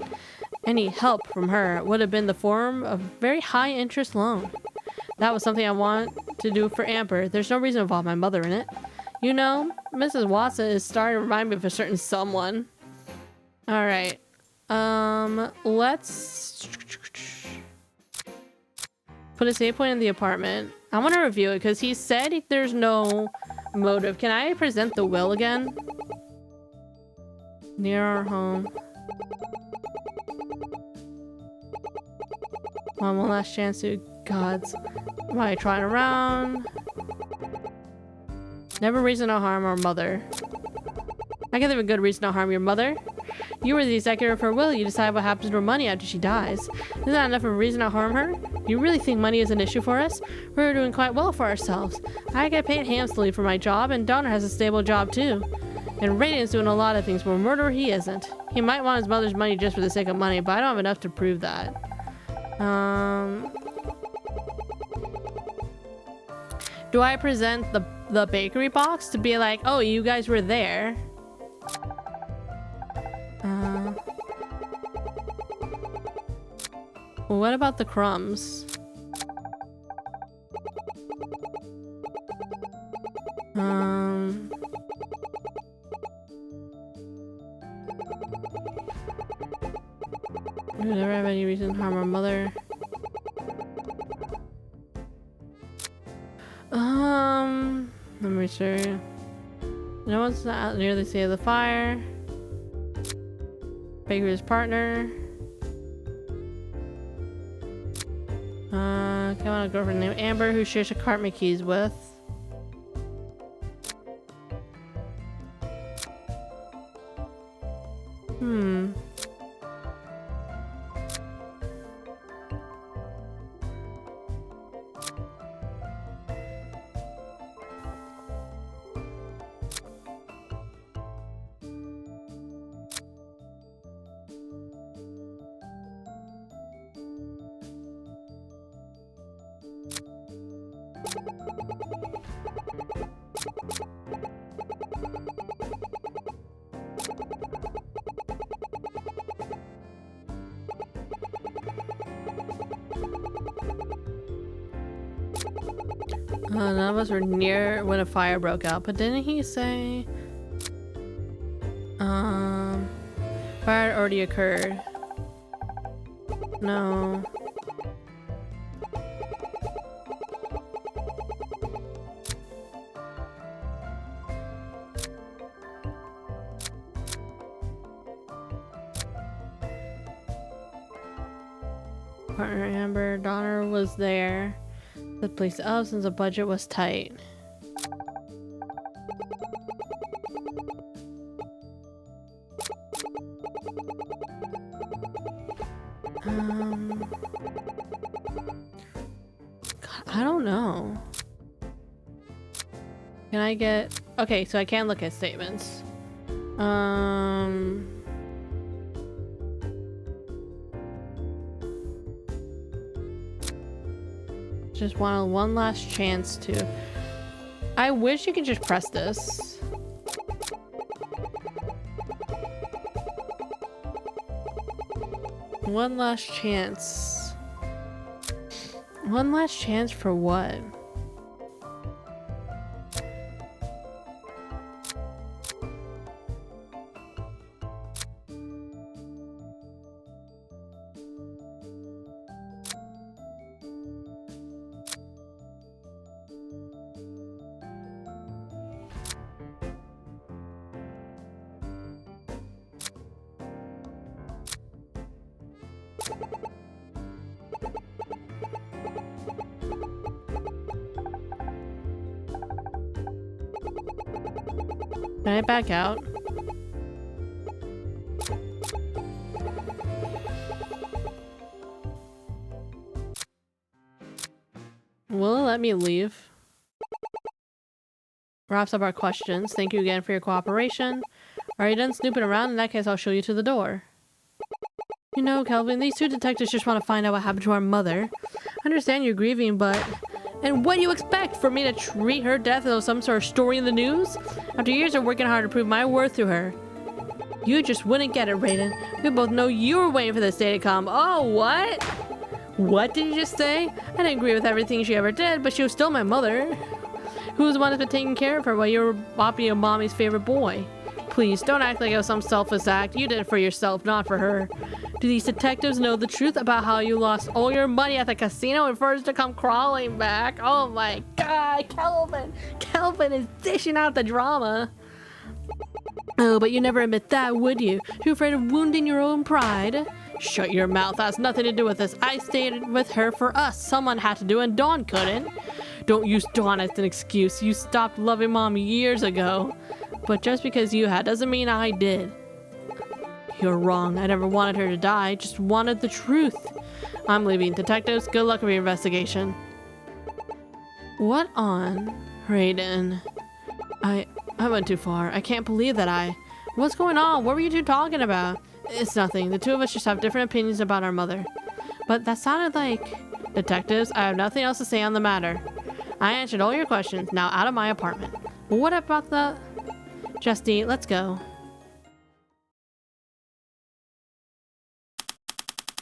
Any help from her would have been the form of a very high-interest loan. That was something I want to do for Amber. There's no reason to involve my mother in it. You know, Mrs. Watson is starting to remind me of a certain someone. Alright. Let's put a save point in the apartment. I want to review it because he said there's no motive. Can I present the will again? Near our home. One last chance to gods. Why trying around? Never reason to harm our mother. I can think of a good reason to harm your mother. You were the executor of her will. You decide what happens to her money after she dies. Isn't that enough of a reason to harm her? You really think money is an issue for us? We're doing quite well for ourselves. I get paid handsomely for my job, and Donner has a stable job too. And Radiant's doing a lot of things, but a murderer he isn't. He might want his mother's money just for the sake of money, but I don't have enough to prove that. Do I present the bakery box to be like, oh, you guys were there? Well, what about the crumbs? We never have any reason to harm our mother. Let me see. No one's not near the scene of the fire. Baker's partner. Come on, a girlfriend named Amber who shares apartment keys with. None of us were near when a fire broke out, but didn't he say fire had already occurred? No. Partner Amber Donner was there. The place up since the budget was tight. God, I don't know. Can I get Okay, so I can look at statements. Just want one last chance to... I wish you could just press this. One last chance. One last chance for what? Can I back out? Will it let me leave? Wraps up our questions. Thank you again for your cooperation. Are you done snooping around? In that case, I'll show you to the door. You know, Kelvin, these two detectives just want to find out what happened to our mother. I understand you're grieving, but... And what do you expect? For me to treat her death as some sort of story in the news? After years of working hard to prove my worth to her. You just wouldn't get it, Raiden. We both know you were waiting for this day to come. Oh, what? What did you just say? I didn't agree with everything she ever did, but she was still my mother. Who's the one that's been taking care of her while you were Boppy and Mommy's favorite boy? Please, don't act like it was some selfless act. You did it for yourself, not for her. Do these detectives know the truth about how you lost all your money at the casino and first to come crawling back? Oh my god, Kelvin! Kelvin is dishing out the drama. Oh, but you never admit that, would you? You're afraid of wounding your own pride? Shut your mouth, that has nothing to do with this. I stayed with her for us. Someone had to do it and Dawn couldn't. Don't use Dawn as an excuse. You stopped loving Mom years ago. But just because you had doesn't mean I did. You're wrong. I never wanted her to die. I just wanted the truth. I'm leaving. Detectives, good luck with your investigation. What on? Raiden. I went too far. I can't believe that What's going on? What were you two talking about? It's nothing. The two of us just have different opinions about our mother. But that sounded like... Detectives, I have nothing else to say on the matter. I answered all your questions. Now out of my apartment. What about the... Justy, let's go.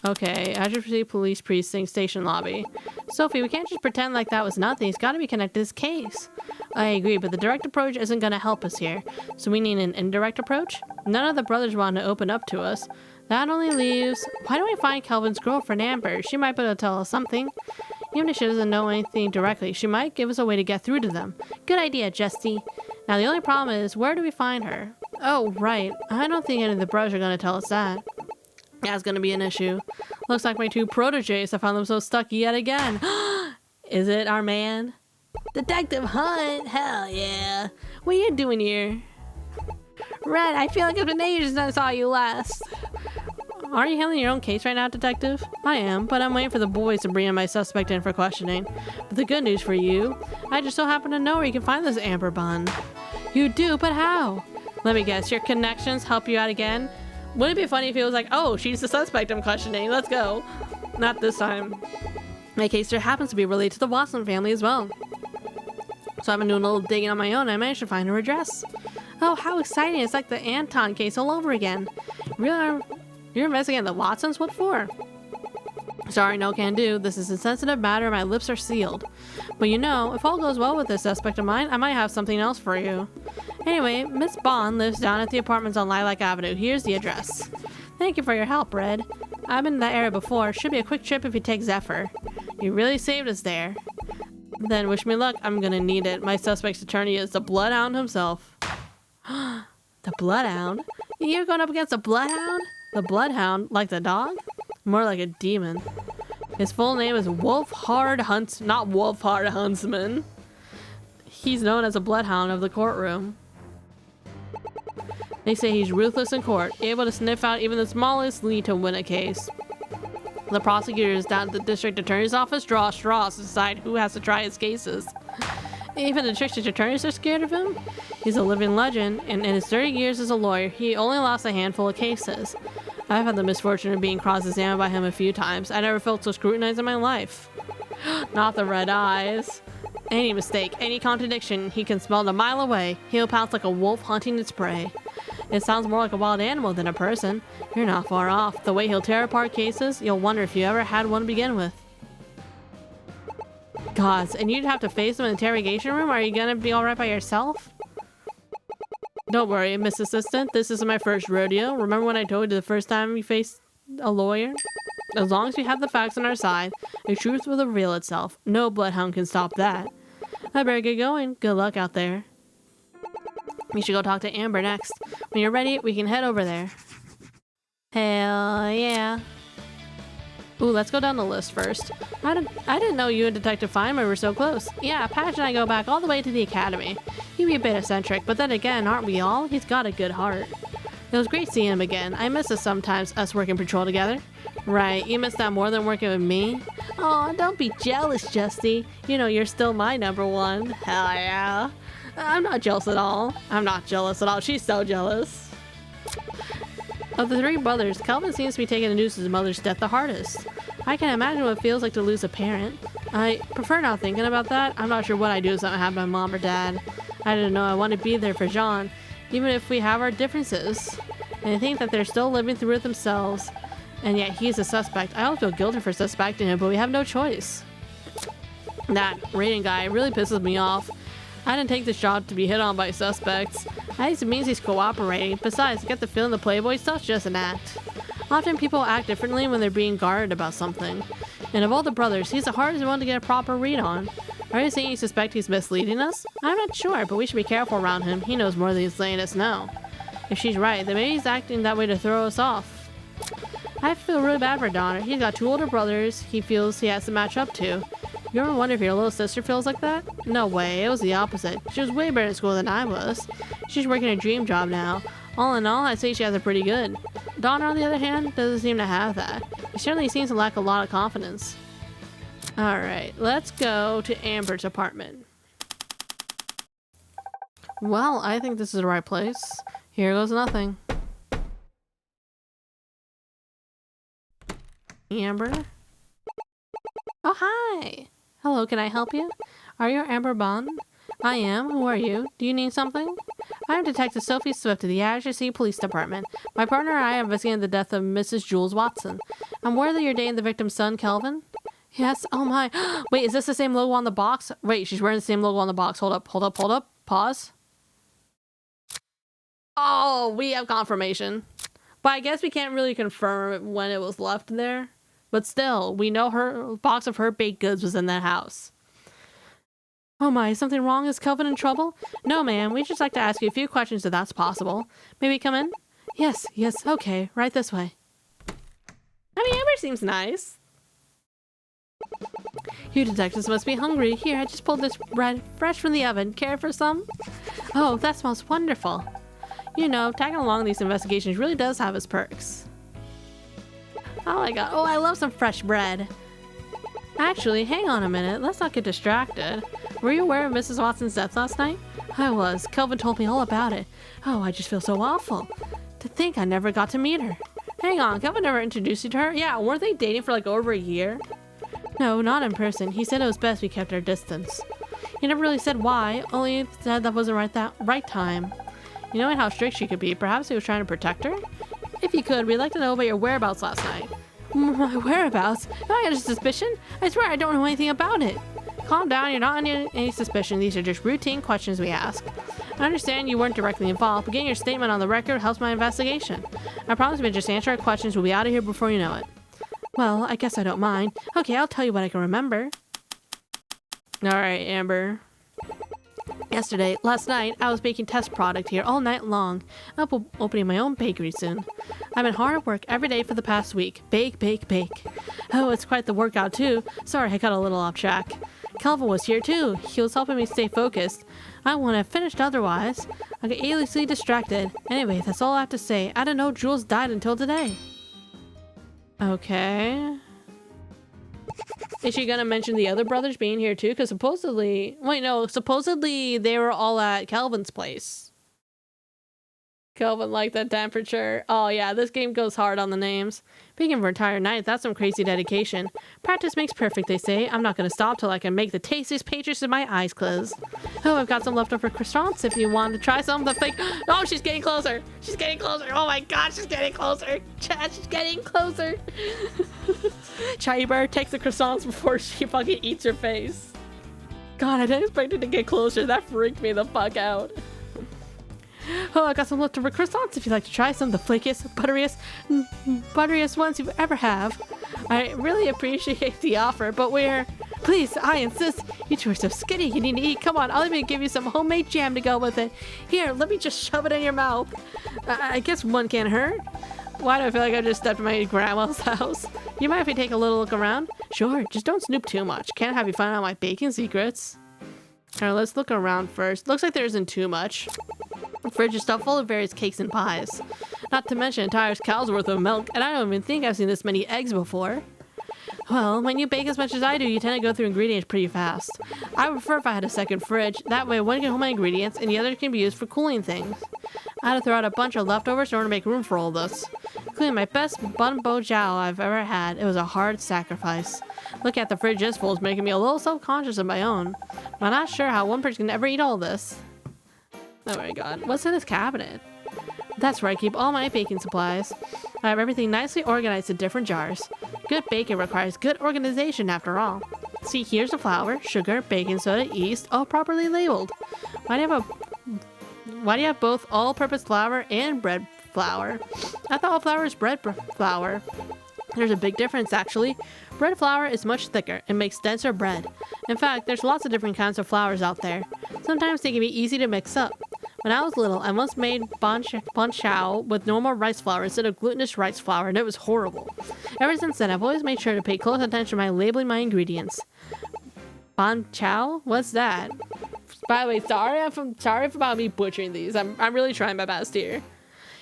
Okay, Azure City Police Precinct Station Lobby. Sophie, we can't just pretend like that was nothing. It's got to be connected to this case. I agree, but the direct approach isn't going to help us here. So we need an indirect approach? None of the brothers want to open up to us. That only leaves... Why don't we find Kelvin's girlfriend, Amber? She might be able to tell us something. Even if she doesn't know anything directly, she might give us a way to get through to them. Good idea, Justy. Now the only problem is, where do we find her? Oh, right. I don't think any of the brothers are going to tell us that. That's going to be an issue. Looks like my two proteges have found themselves stuck yet again. Is it our man? Detective Hunt? Hell yeah. What are you doing here? Red, I feel like it's been ages since I saw you last. Are you handling your own case right now, Detective? I am, but I'm waiting for the boys to bring in my suspect in for questioning. But the good news for you, I just so happen to know where you can find this Amber Bun. You do, but how? Let me guess, your connections help you out again? Wouldn't it be funny if it was like, oh, she's the suspect I'm questioning, let's go. Not this time. My case here happens to be related to the Watson family as well. So I've been doing a little digging on my own and I managed to find her address. Oh, how exciting. It's like the Anton case all over again. Really? You're investigating the Watsons? What for? Sorry, no can do. This is a sensitive matter and my lips are sealed. But you know, if all goes well with this suspect of mine, I might have something else for you. Anyway, Miss Bond lives down at the apartments on Lilac Avenue. Here's the address. Thank you for your help, Red. I've been in that area before. Should be a quick trip if you take Zephyr. You really saved us there. Then wish me luck. I'm gonna need it. My suspect's attorney is the Bloodhound himself. The Bloodhound? You're going up against the Bloodhound? The Bloodhound? Like the dog? More like a demon. His full name is Wolfhard not Wolfhard Huntsman. He's known as a Bloodhound of the courtroom. They say he's ruthless in court, able to sniff out even the smallest lead to win a case. The prosecutors down at the district attorney's office draw straws to decide who has to try his cases. Even the district attorneys are scared of him? He's a living legend, and in his 30 years as a lawyer, he only lost a handful of cases. I've had the misfortune of being cross-examined by him a few times. I never felt so scrutinized in my life. Not the red eyes. Any mistake, any contradiction, he can smell it a mile away. He'll pounce like a wolf hunting its prey. It sounds more like a wild animal than a person. You're not far off. The way he'll tear apart cases, you'll wonder if you ever had one to begin with. Gods, and you'd have to face him in the interrogation room? Are you gonna be alright by yourself? Don't worry, Miss Assistant. This isn't my first rodeo. Remember when I told you the first time you faced a lawyer? As long as we have the facts on our side, the truth will reveal itself. No bloodhound can stop that. I better get going. Good luck out there. We should go talk to Amber next. When you're ready, we can head over there. Hell yeah. Ooh, let's go down the list first. I didn't know you and Detective Feynman were so close. Yeah, Patch and I go back all the way to the academy. He'd be a bit eccentric, but then again, aren't we all? He's got a good heart. It was great seeing him again. I miss us sometimes, us working patrol together. Right, you miss that more than working with me? Aw, don't be jealous, Justy. You know you're still my number one. Hell yeah. I'm not jealous at all. I'm not jealous at all. She's so jealous. Of the three brothers, Kelvin seems to be taking the news of his mother's death the hardest. I can imagine what it feels like to lose a parent. I prefer not thinking about that. I'm not sure what I'd do if something happened to my mom or dad. I didn't know I want to be there for Jean, even if we have our differences. And I think that they're still living through it themselves. And yet he's a suspect. I don't feel guilty for suspecting him, but we have no choice. That rating guy really pisses me off. I didn't take this job to be hit on by suspects. At least it means he's cooperating. Besides, I get the feeling the Playboy stuff's just an act. Often people act differently when they're being guarded about something. And of all the brothers, he's the hardest one to get a proper read on. Are you saying you suspect he's misleading us? I'm not sure, but we should be careful around him. He knows more than he's letting us know. If she's right, then maybe he's acting that way to throw us off. I feel really bad for Donner. He's got two older brothers he feels he has to match up to. You ever wonder if your little sister feels like that? No way, it was the opposite. She was way better in school than I was. She's working a dream job now. All in all, I'd say she has it pretty good. Donner, on the other hand, doesn't seem to have that. He certainly seems to lack a lot of confidence. Alright, let's go to Amber's apartment. Well, I think this is the right place. Here goes nothing. Amber? Oh, hi! Hello, can I help you? Are you Amber Bond? I am. Who are you? Do you need something? I am Detective Sophie Swift of the Azure City Police Department. My partner and I are investigating the death of Mrs. Jules Watson. I'm aware that you're dating the victim's son, Kelvin? Yes. Oh my. Wait, is this the same logo on the box? Wait, she's wearing the same logo on the box. Hold up. Pause. Oh, we have confirmation. But I guess we can't really confirm when it was left there. But still, we know her box of her baked goods was in that house. Oh my, is something wrong? Is Kelvin in trouble? No, ma'am. We'd just like to ask you a few questions if that's possible. Maybe come in? Yes, okay. Right this way. I mean, Amber seems nice. You detectives must be hungry. Here, I just pulled this bread fresh from the oven. Care for some? Oh, that smells wonderful. You know, tagging along these investigations really does have its perks. Oh my god. Oh, I love some fresh bread. Actually, hang on a minute. Let's not get distracted. Were you aware of Mrs. Watson's death last night? I was. Kelvin told me all about it. Oh, I just feel so awful. To think I never got to meet her. Hang on, Kelvin never introduced you to her? Yeah, weren't they dating for like over a year? No, not in person. He said it was best we kept our distance. He never really said why, only said that wasn't right time. You know how strict she could be. Perhaps he was trying to protect her? If you could, we'd like to know about your whereabouts last night. My whereabouts? Have I got a suspicion? I swear I don't know anything about it. Calm down, you're not under any suspicion. These are just routine questions we ask. I understand you weren't directly involved, but getting your statement on the record helps my investigation. I promise if you just answer our questions, we'll be out of here before you know it. Well, I guess I don't mind. Okay, I'll tell you what I can remember. Alright, Amber. Last night, I was baking test product here all night long. I'll be opening my own bakery soon. I've been hard at work every day for the past week. Bake. Oh, it's quite the workout too. Sorry, I got a little off track. Kelvin was here too. He was helping me stay focused. I wouldn't have finished otherwise. I got aimlessly distracted. Anyway, that's all I have to say. I didn't know Jules died until today. Okay. Is she gonna mention the other brothers being here too? Because supposedly... Wait, no. Supposedly they were all at Calvin's place. Kelvin liked that temperature. Oh yeah, this game goes hard on the names. Speaking of retired knights, that's some crazy dedication. Practice makes perfect, they say. I'm not gonna stop till I can make the tastiest pastries with my eyes closed. Oh, I've got some leftover croissants if you want to try some. The fake. Oh, she's getting closer. She's getting closer. Oh my god, she's getting closer. Chad, she's getting closer. Chad, you better take the croissants before she fucking eats your face. God, I didn't expect it to get closer. That freaked me the fuck out. Oh, I got some leftover croissants if you'd like to try some. The flakiest, butteriest ones you've ever have. I really appreciate the offer, but please, I insist. You two are so skinny, you need to eat. Come on, I'll even give you some homemade jam to go with it. Here, let me just shove it in your mouth. I guess one can't hurt. Why do I feel like I just stepped in my grandma's house? You mind if I take a little look around? Sure, just don't snoop too much. Can't have you find out my baking secrets. Alright, let's look around first. Looks like there isn't too much. The fridge is stuffed full of various cakes and pies. Not to mention an entire cow's worth of milk, and I don't even think I've seen this many eggs before. Well, when you bake as much as I do, you tend to go through ingredients pretty fast. I would prefer if I had a second fridge. That way one can hold my ingredients and the other can be used for cooling things. I had to throw out a bunch of leftovers in order to make room for all this. Including my best bun bo jiao I've ever had. It was a hard sacrifice. Looking at the fridge this full is making me a little self-conscious of my own. I'm not sure how one person can ever eat all this. Oh my god, what's in this cabinet? That's where I keep all my baking supplies. I have everything nicely organized in different jars. Good baking requires good organization after all. See, here's the flour, sugar, baking soda, yeast, all properly labeled. Why do you have both all-purpose flour and bread flour? I thought all flour is bread flour. There's a big difference, actually. Bread flour is much thicker and makes denser bread. In fact, there's lots of different kinds of flours out there. Sometimes they can be easy to mix up. When I was little, I once made bun chow with normal rice flour instead of glutinous rice flour, and it was horrible. Ever since then, I've always made sure to pay close attention to labeling my ingredients. Bun chow? What's that? By the way, sorry about me butchering these. I'm really trying my best here.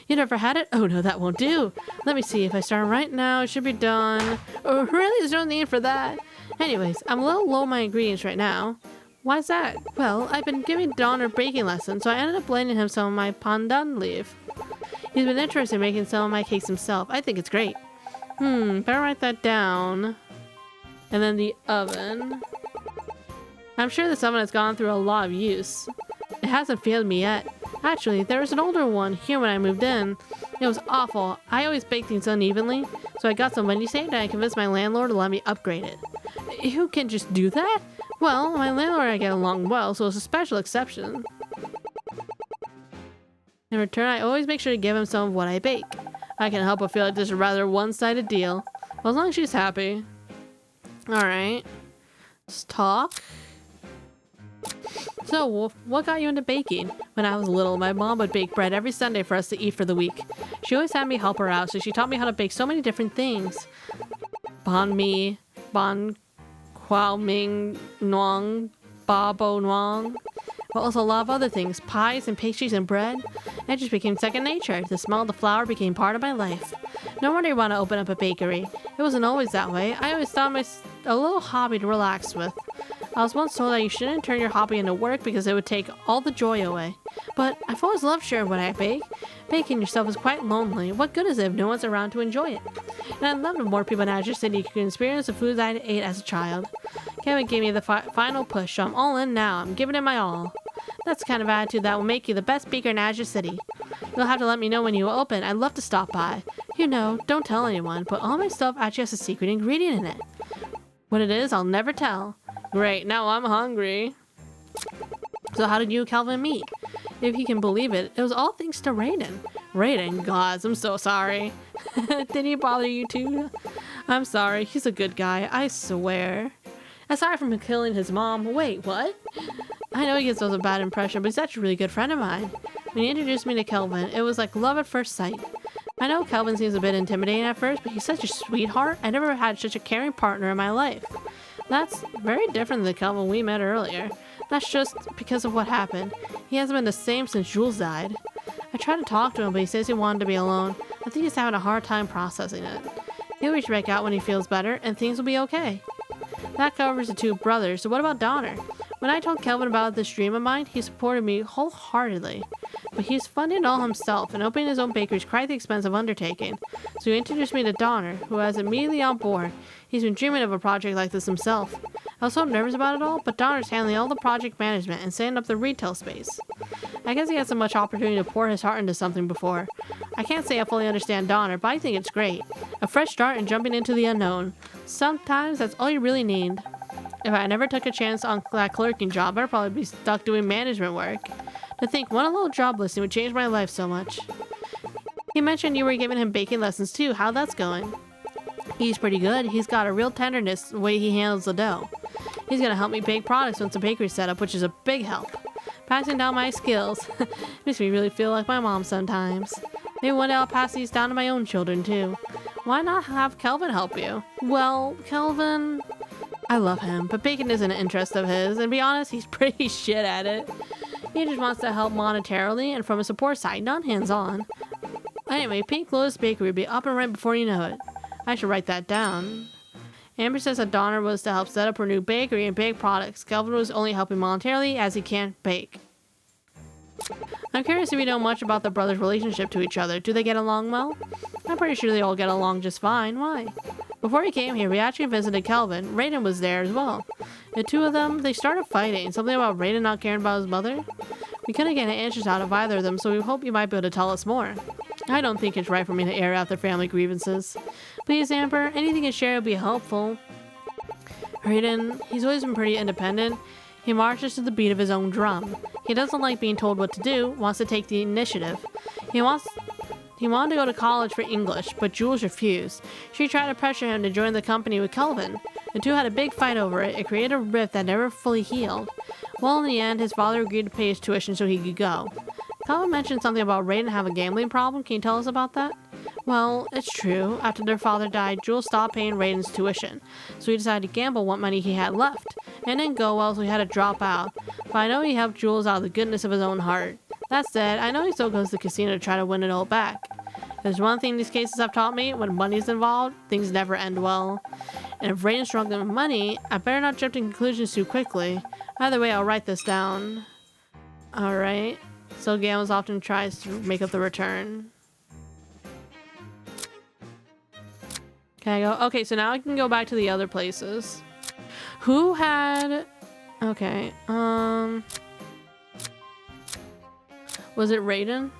You never had it? Oh no, that won't do. Let me see. If I start right now, it should be done. Oh, really? There's no need for that. Anyways, I'm a little low on my ingredients right now. Why's that? Well, I've been giving Don a baking lesson, so I ended up lending him some of my pandan leaf. He's been interested in making some of my cakes himself. I think it's great. Better write that down. And then the oven. I'm sure this oven has gone through a lot of use. It hasn't failed me yet. Actually, there was an older one here when I moved in. It was awful. I always bake things unevenly, so I got some Wendy tape and I convinced my landlord to let me upgrade it. Who can just do that? Well, my landlord and I get along well, so it's a special exception. In return, I always make sure to give him some of what I bake. I can't help but feel like this is a rather one-sided deal. Well, as long as she's happy. Alright. Let's talk. So, what got you into baking? When I was little, my mom would bake bread every Sunday for us to eat for the week. She always had me help her out, so she taught me how to bake so many different things. Banh mi, banh quao ming nuong, ba bo nuong, but also a lot of other things, pies and pastries and bread. It just became second nature. The smell of the flour became part of my life. No wonder you want to open up a bakery. It wasn't always that way. I always thought it was a little hobby to relax with. I was once told that you shouldn't turn your hobby into work because it would take all the joy away. But I've always loved sharing what I bake. Baking yourself is quite lonely. What good is it if no one's around to enjoy it? And I'd love if more people in Azure City could experience the foods I ate as a child. Kevin gave me the final push, so I'm all in now. I'm giving it my all. That's the kind of attitude that will make you the best baker in Azure City. You'll have to let me know when you open. I'd love to stop by. You know, don't tell anyone, but all my stuff actually has a secret ingredient in it. What it is, I'll never tell. Great, now I'm hungry. So how did you and Calvin meet? If you can believe it, it was all thanks to Raiden. Raiden? Gods, I'm so sorry. Did he bother you too? I'm sorry, he's a good guy, I swear. Aside from killing his mom, wait, what? I know he gives us a bad impression, but he's actually a really good friend of mine. When he introduced me to Kelvin, it was like love at first sight. I know Kelvin seems a bit intimidating at first, but he's such a sweetheart. I never had such a caring partner in my life. That's very different than the Kelvin we met earlier. That's just because of what happened. He hasn't been the same since Jules died. I tried to talk to him, but he says he wanted to be alone. I think he's having a hard time processing it. He'll reach back out when he feels better, and things will be okay. That covers the two brothers, so what about Donner? When I told Kelvin about this dream of mine, he supported me wholeheartedly. But he's funding it all himself, and opening his own bakery is quite the expensive undertaking. So he introduced me to Donner, who was immediately on board. He's been dreaming of a project like this himself. I was so nervous about it all, but Donner's handling all the project management and setting up the retail space. I guess he hasn't much opportunity to pour his heart into something before. I can't say I fully understand Donner, but I think it's great. A fresh start and jumping into the unknown. Sometimes that's all you really need. If I never took a chance on that clerking job, I'd probably be stuck doing management work. To think one little job listing would change my life so much. He mentioned you were giving him baking lessons too. How that's going? He's pretty good. He's got a real tenderness the way he handles the dough. He's gonna help me bake products once the bakery's set up, which is a big help. Passing down my skills makes me really feel like my mom sometimes. Maybe one day I'll pass these down to my own children too. Why not have Kelvin help you? Well, Kelvin... I love him, but baking isn't an interest of his, and to be honest, he's pretty shit at it. He just wants to help monetarily and from a support side, not hands-on. Anyway, Pink Lotus Bakery will be up and running before you know it. I should write that down. Amber says that Donner was to help set up her new bakery and bake products. Kelvin was only helping monetarily as he can't bake. I'm curious if you know much about the brothers' relationship to each other. Do they get along well? I'm pretty sure they all get along just fine. Why? Before we came here, we actually visited Kelvin. Raiden was there as well. The two of them, they started fighting. Something about Raiden not caring about his mother? We couldn't get answers out of either of them, so we hope you might be able to tell us more. I don't think it's right for me to air out their family grievances. Please, Amber, anything you share would be helpful. Raiden, he's always been pretty independent. He marches to the beat of his own drum. He doesn't like being told what to do, wants to take the initiative. He wanted to go to college for English, but Jules refused. She tried to pressure him to join the company with Kelvin. The two had a big fight over it. It created a rift that never fully healed. Well, in the end, his father agreed to pay his tuition so he could go. Kelvin mentioned something about Raiden having a gambling problem. Can you tell us about that? Well, it's true. After their father died, Jules stopped paying Raiden's tuition, so he decided to gamble what money he had left. It didn't go well, so he had to drop out. But I know he helped Jules out of the goodness of his own heart. That said, I know he still goes to the casino to try to win it all back. There's one thing these cases have taught me: when money's involved, things never end well. And if Raiden's struggling with money, I better not jump to conclusions too quickly. Either way, I'll write this down. Alright. So gambles often tries to make up the return. Can I go? Okay, so now I can go back to the other places. Who had... Okay, was it Raiden?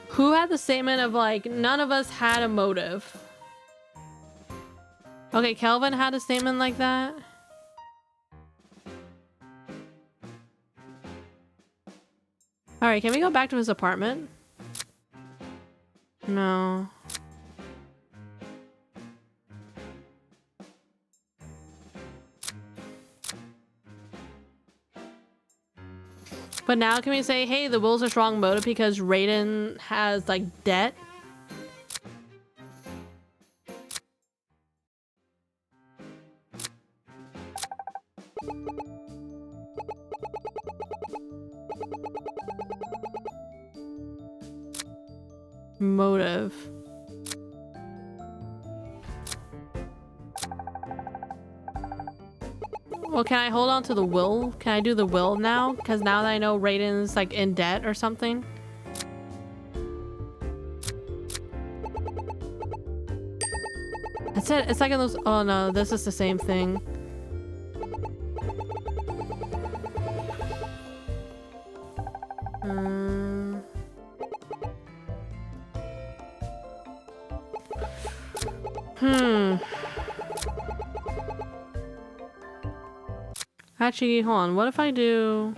Who had the statement of like, none of us had a motive? Okay, Kelvin had a statement like that. Alright, can we go back to his apartment? No. But now can we say, hey, the will's a strong motive because Raiden has, like, debt? Motive. Well, can I hold on to the will? Can I do the will now? Because now that I know Raiden's like in debt or something. That's it. It's like in those. Oh no, this is the same thing. Actually, hold on. What if I do...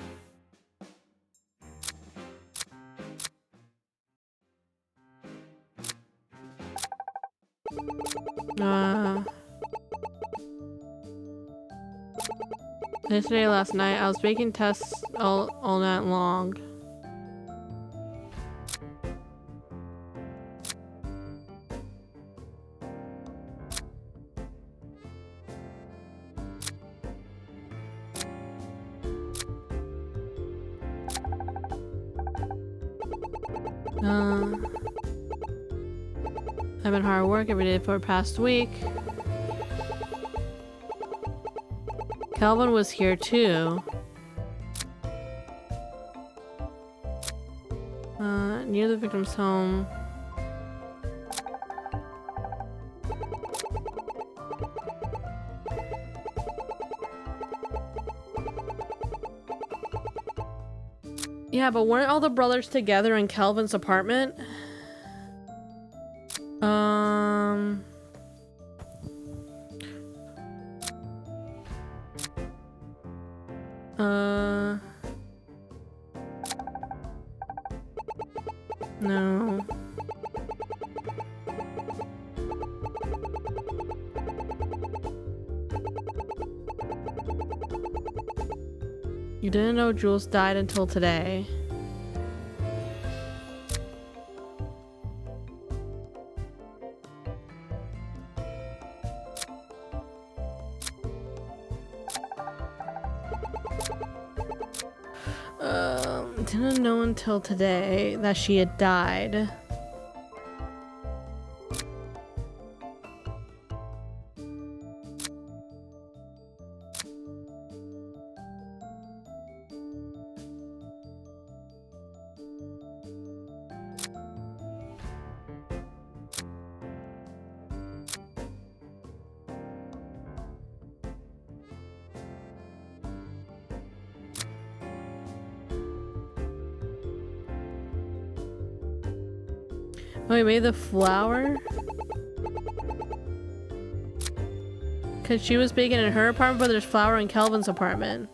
Yesterday, last night, I was making tests all night long. I've been hard at work every day for the past week. Calvin was here too. Near the victim's home. Yeah, but weren't all the brothers together in Calvin's apartment? No. You didn't know Jules died until today. Didn't know until today that she had died. Oh, he made the flower? Cause she was baking in her apartment, but there's flour in Kelvin's apartment.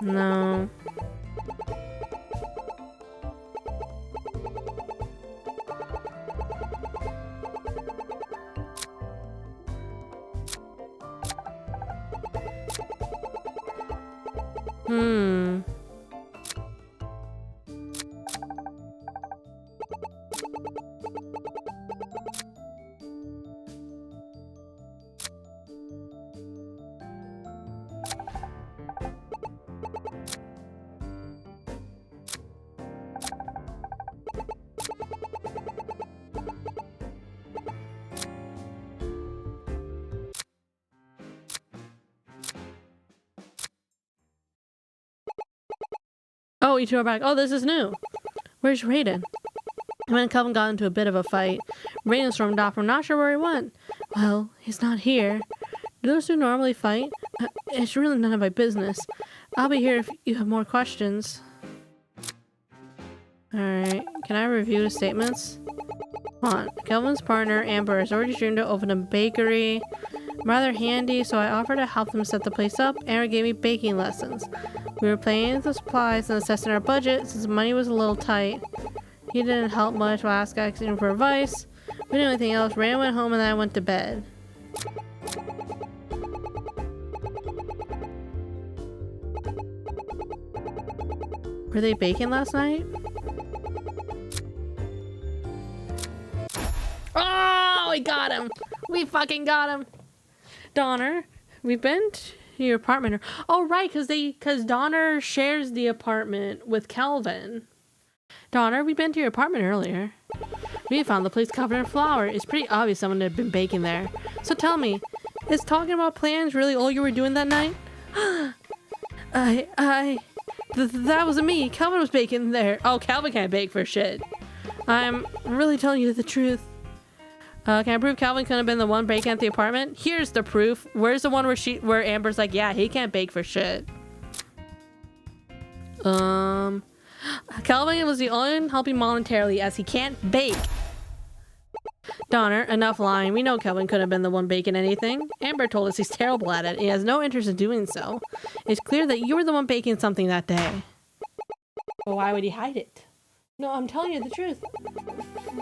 No. Oh, you two are back. Oh, this is new. Where's Raiden? Him and Kelvin got into a bit of a fight. Raiden stormed off. I'm not sure where he went. Well, he's not here. Do those two normally fight? It's really none of my business. I'll be here if you have more questions. Alright, can I review the statements? Come on. Kelvin's partner, Amber, has already dreamed to open a bakery. I'm rather handy, so I offered to help them set the place up. Amber gave me baking lessons. We were paying the supplies and assessing our budget since the money was a little tight. He didn't help much while asking him for advice. We didn't do anything else. Raina went home and then I went to bed. Were they baking last night? Oh, we got him! We fucking got him! Donner, we've been to your apartment. Oh, right, because Donner shares the apartment with Kelvin. Donner, we've been to your apartment earlier. We found the place covered in flour. It's pretty obvious someone had been baking there. So tell me, is talking about plans really all you were doing that night? That wasn't me. Kelvin was baking there. Oh, Kelvin can't bake for shit. I'm really telling you the truth. Can I prove Kelvin couldn't have been the one baking at the apartment? Here's the proof. Where's the one where Amber's like, yeah, he can't bake for shit. Kelvin was the only one helping monetarily as he can't bake. Donner, enough lying. We know Kelvin couldn't have been the one baking anything. Amber told us he's terrible at it and he has no interest in doing so. It's clear that you were the one baking something that day. Well, why would he hide it? No, I'm telling you the truth.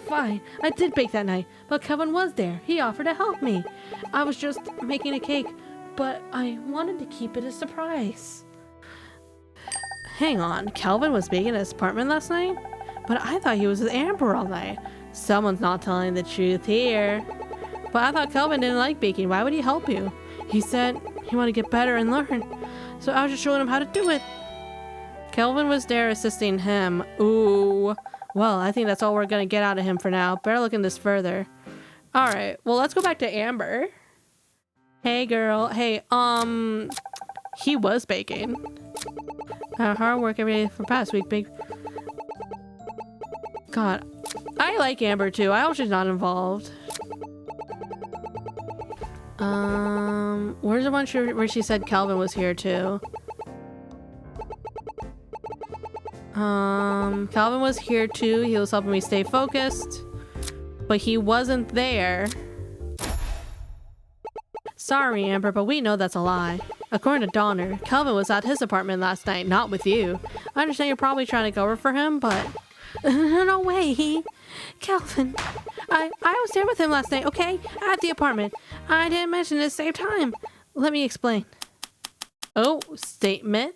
Fine, I did bake that night, but Kelvin was there. He offered to help me. I was just making a cake, but I wanted to keep it a surprise. Hang on, Kelvin was baking at his apartment last night? But I thought he was with Amber all night. Someone's not telling the truth here. But I thought Kelvin didn't like baking. Why would he help you? He said he wanted to get better and learn. So I was just showing him how to do it. Kelvin was there assisting him. Ooh. Well, I think that's all we're gonna get out of him for now. Better look into this further. Alright, well, let's go back to Amber. Hey, girl. Hey, he was baking. Hard work every day for past week, big. God, I like Amber too. I hope she's not involved. Where's the one where she said Calvin was here too? Calvin was here too. He was helping me stay focused, but he wasn't there. Sorry, Amber, but we know that's a lie. According to Donner, Calvin was at his apartment last night, not with you. I understand you're probably trying to cover for him, but no way. Calvin, I was there with him last night, okay? At the apartment. I didn't mention it, save time. Let me explain. Oh, statement.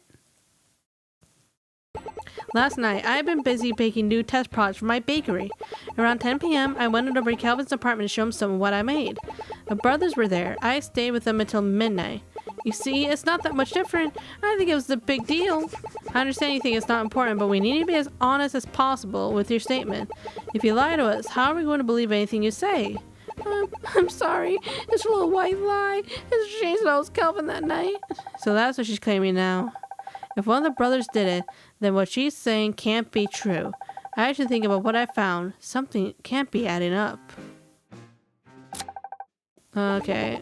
Last night, I had been busy baking new test products for my bakery. Around 10 p.m., I went over to Calvin's apartment to show him some of what I made. My brothers were there. I stayed with them until midnight. You see, it's not that much different. I think it was a big deal. I understand you think it's not important, but we need to be as honest as possible with your statement. If you lie to us, how are we going to believe anything you say? I'm sorry. It's a little white lie. It's a shame that I was Calvin that night. So that's what she's claiming now. If one of the brothers did it, then what she's saying can't be true. I had to think about what I found. Something can't be adding up. Okay.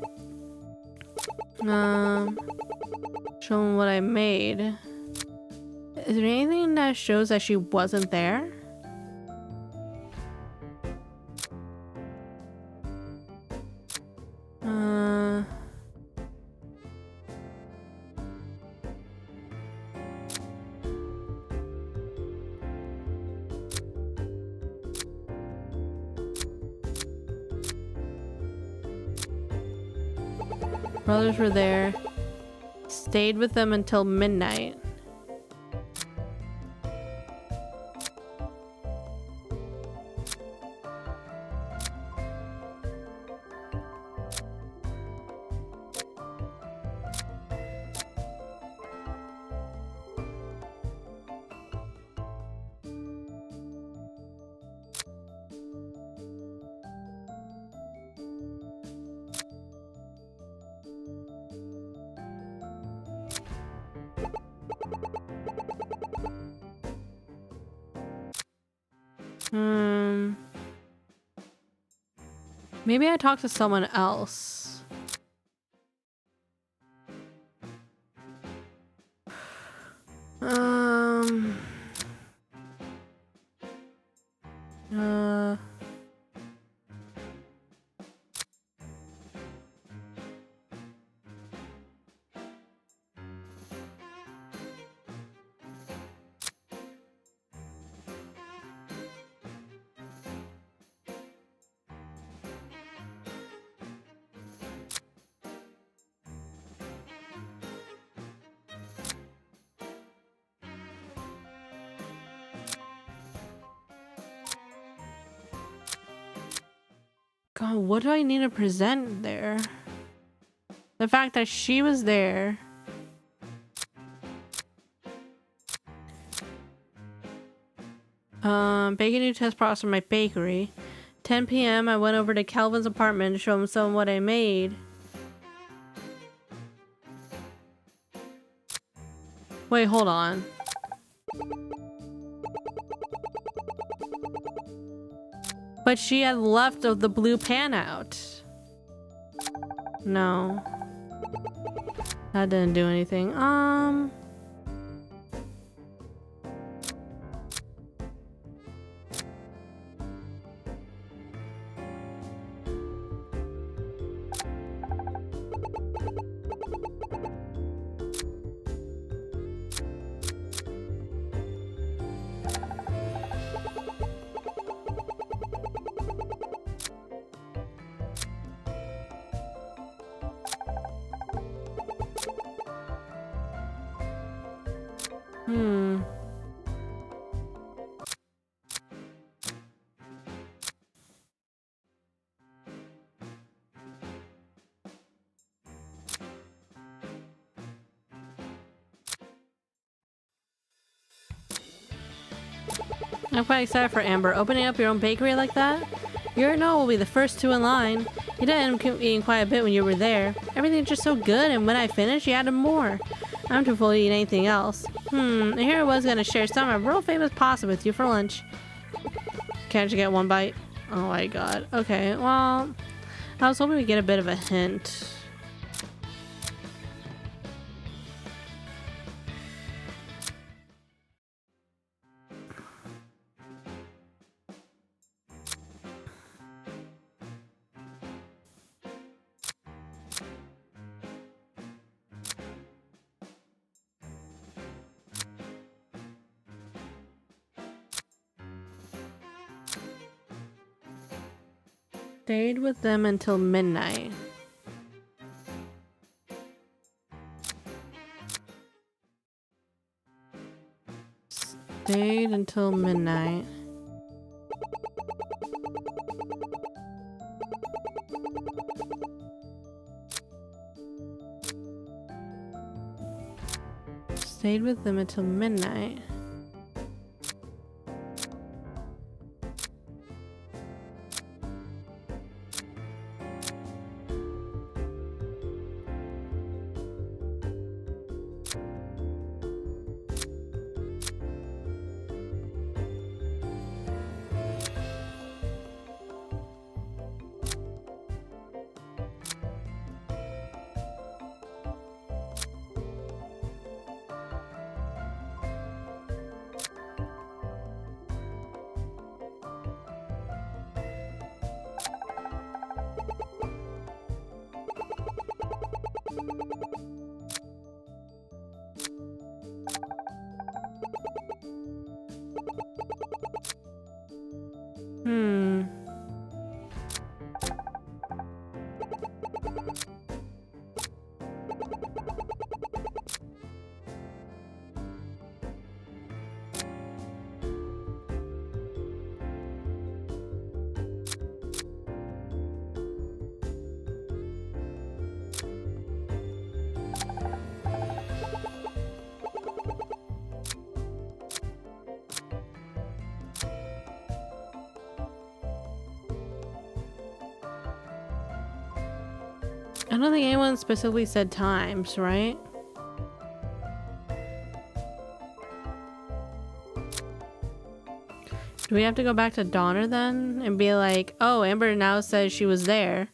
Show them what I made. Is there anything that shows that she wasn't there? Brothers were there. Stayed with them until midnight. Maybe I talked to someone else. God, what do I need to present there? The fact that she was there. Baking new test products from my bakery. 10 p.m. I went over to Calvin's apartment to show him some of what I made. Wait, hold on. But she had left of the blue pan out. No. That didn't do anything. I'm quite excited for Amber. Opening up your own bakery like that? You already know we'll be the first two in line. You did end up eating quite a bit when you were there. Everything's just so good, and when I finished, you added more. I'm too full to eat anything else. And here I was gonna share some of real famous pasta with you for lunch. Can't I just get one bite? Oh my god. Okay, well, I was hoping we'd get a bit of a hint. Stayed with them until midnight. Stayed until midnight. Stayed with them until midnight. I don't think anyone specifically said times, right? Do we have to go back to Donner then and be like, oh, Amber now says she was there?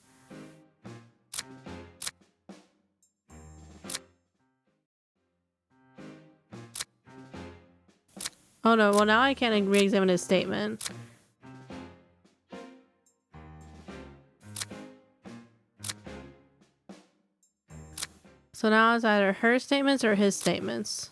Oh no, well now I can't re-examine his statement. So now it's either her statements or his statements.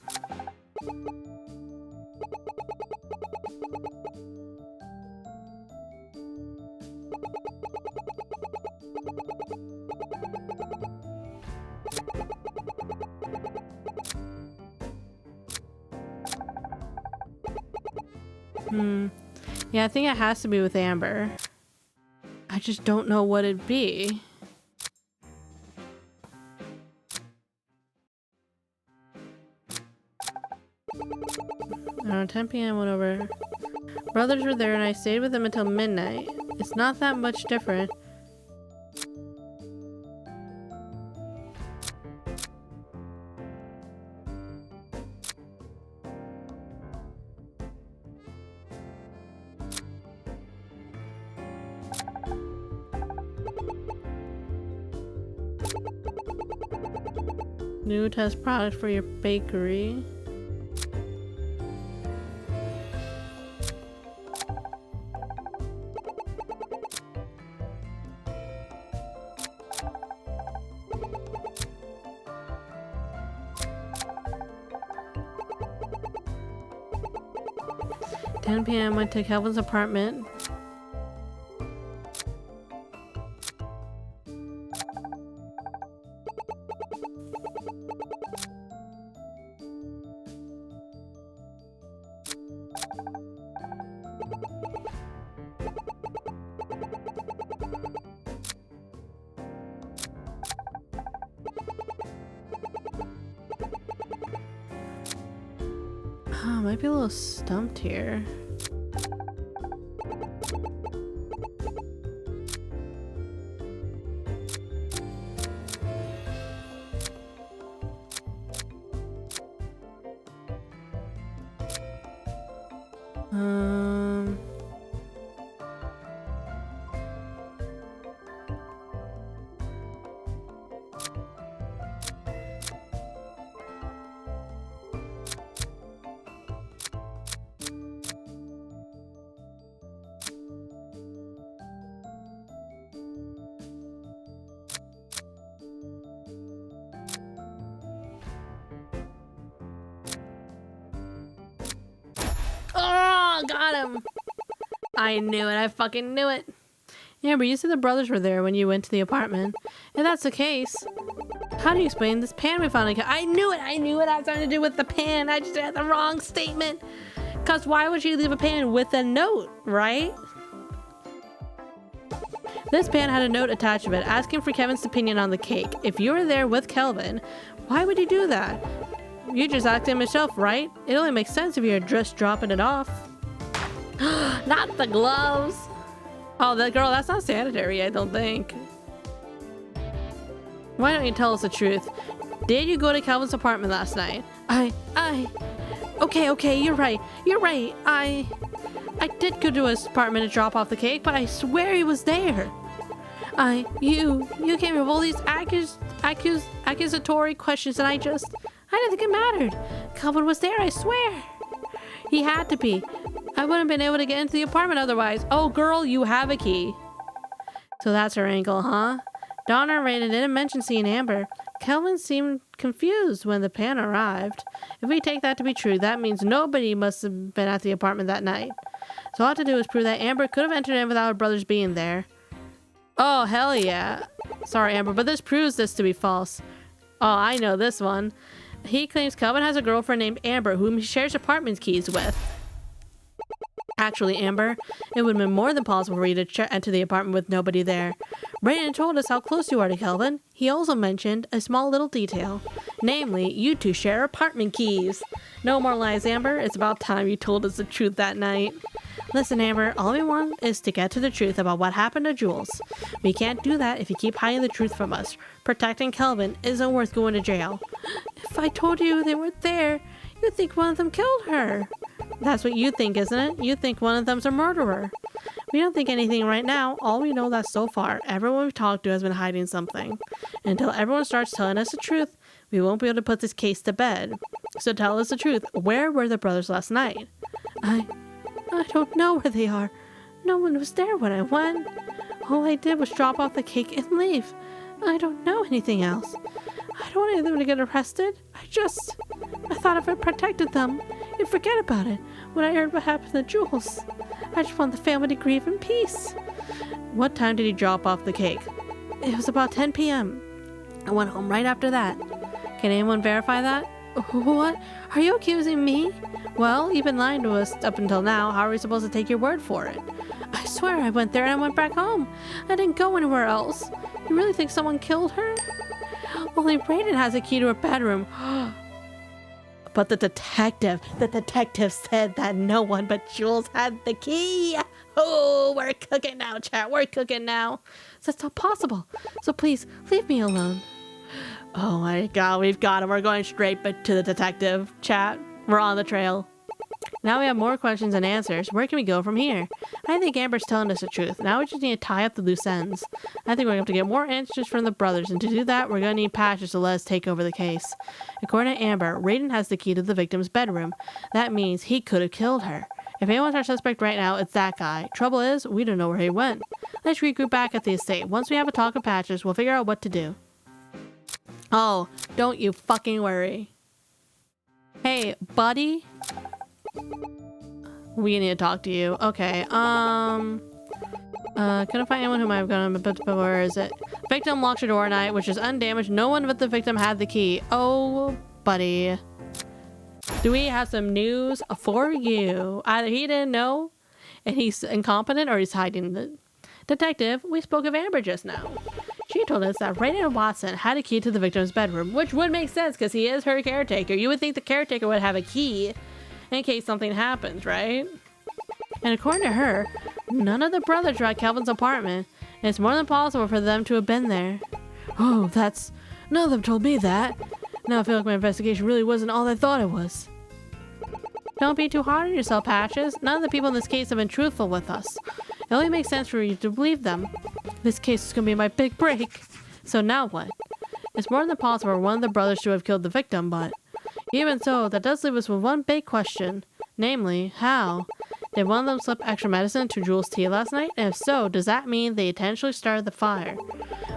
Yeah, I think it has to be with Amber. I just don't know what it'd be. Around 10 p.m. went over. Brothers were there and I stayed with them until midnight. It's not that much different. New test product for your bakery. p.m. went to Kelvin's apartment. I might be a little stumped here. Um... Oh, got him! I knew it. I fucking knew it. Amber, you said the brothers were there when you went to the apartment. If that's the case, how do you explain this pan we found? I knew it. I knew it had something to do with the pan. I just had the wrong statement. Because why would you leave a pan with a note, right? This pan had a note attached to it asking for Kevin's opinion on the cake. If you were there with Kelvin, why would you do that? You just asked him yourself, right? It only makes sense if you're just dropping it off. Not the gloves. Oh, that girl, that's not sanitary, I don't think. Why don't you tell us the truth? Did you go to Kelvin's apartment last night? Okay, you're right. I did go to his apartment to drop off the cake, but I swear he was there. You came with all these accusatory questions, and I didn't think it mattered. Kelvin was there, I swear. He had to be. I wouldn't have been able to get into the apartment otherwise. Oh, girl, you have a key. So that's her angle, huh? Donna and Raiden didn't mention seeing Amber. Kelvin seemed confused when the pan arrived. If we take that to be true, that means nobody must have been at the apartment that night. So all I have to do is prove that Amber could have entered in without her brothers being there. Oh, hell yeah. Sorry, Amber, but this proves this to be false. Oh, I know this one. He claims Kelvin has a girlfriend named Amber whom he shares apartment keys with. Actually, Amber, it would have been more than possible for you to enter the apartment with nobody there. Brandon told us how close you are to Kelvin. He also mentioned a small little detail. Namely, you two share apartment keys. No more lies, Amber. It's about time you told us the truth that night. Listen, Amber, all we want is to get to the truth about what happened to Jules. We can't do that if you keep hiding the truth from us. Protecting Kelvin isn't worth going to jail. If I told you they weren't there, you'd think one of them killed her. That's what you think, isn't it? You think one of them's a murderer. We don't think anything right now. All we know that so far, everyone we've talked to has been hiding something. Until everyone starts telling us the truth, we won't be able to put this case to bed. So tell us the truth. Where were the brothers last night? I don't know where they are. No one was there when I went. All I did was drop off the cake and leave. I don't know anything else. I don't want them to get arrested. I thought if I protected them, you'd forget about it when I heard what happened to Jules. I just want the family to grieve in peace. What time did he drop off the cake? It was about 10 p.m. I went home right after that. Can anyone verify that? What? Are you accusing me? Well, you've been lying to us up until now. How are we supposed to take your word for it? I swear I went there and I went back home. I didn't go anywhere else. You really think someone killed her? Only Brayden has a key to her bedroom. But the detective said that no one but Jules had the key. Oh, we're cooking now, chat. We're cooking now. That's not possible. So please, leave me alone. Oh my god, we've got him. We're going straight to the detective, chat. We're on the trail. Now we have more questions and answers. Where can we go from here? I think Amber's telling us the truth. Now we just need to tie up the loose ends. I think we're going to have to get more answers from the brothers, and to do that, we're going to need Patches to let us take over the case. According to Amber, Raiden has the key to the victim's bedroom. That means he could have killed her. If anyone's our suspect right now, it's that guy. Trouble is, we don't know where he went. Let's regroup back at the estate. Once we have a talk with Patches, we'll figure out what to do. Oh, don't you fucking worry. Hey, buddy? We need to talk to you. Okay, can I find anyone who might have gone, but where is it? Victim locks her door at night, which is undamaged. No one but the victim had the key. Oh, buddy. Do we have some news for you? Either he didn't know and he's incompetent, or he's hiding the... Detective, we spoke of Amber just now. She told us that Raiden Watson had a key to the victim's bedroom, which would make sense because he is her caretaker. You would think the caretaker would have a key in case something happens, right? And according to her, none of the brothers were at Kelvin's apartment, and it's more than possible for them to have been there. Oh, none of them told me that. Now I feel like my investigation really wasn't all I thought it was. Don't be too hard on yourself, Patches. None of the people in this case have been truthful with us. It only makes sense for you to believe them. This case is gonna be my big break. So now what? It's more than possible for one of the brothers to have killed the victim, but even so, that does leave us with one big question. Namely, how? Did one of them slip extra medicine to Jules' tea last night? And if so, does that mean they intentionally started the fire?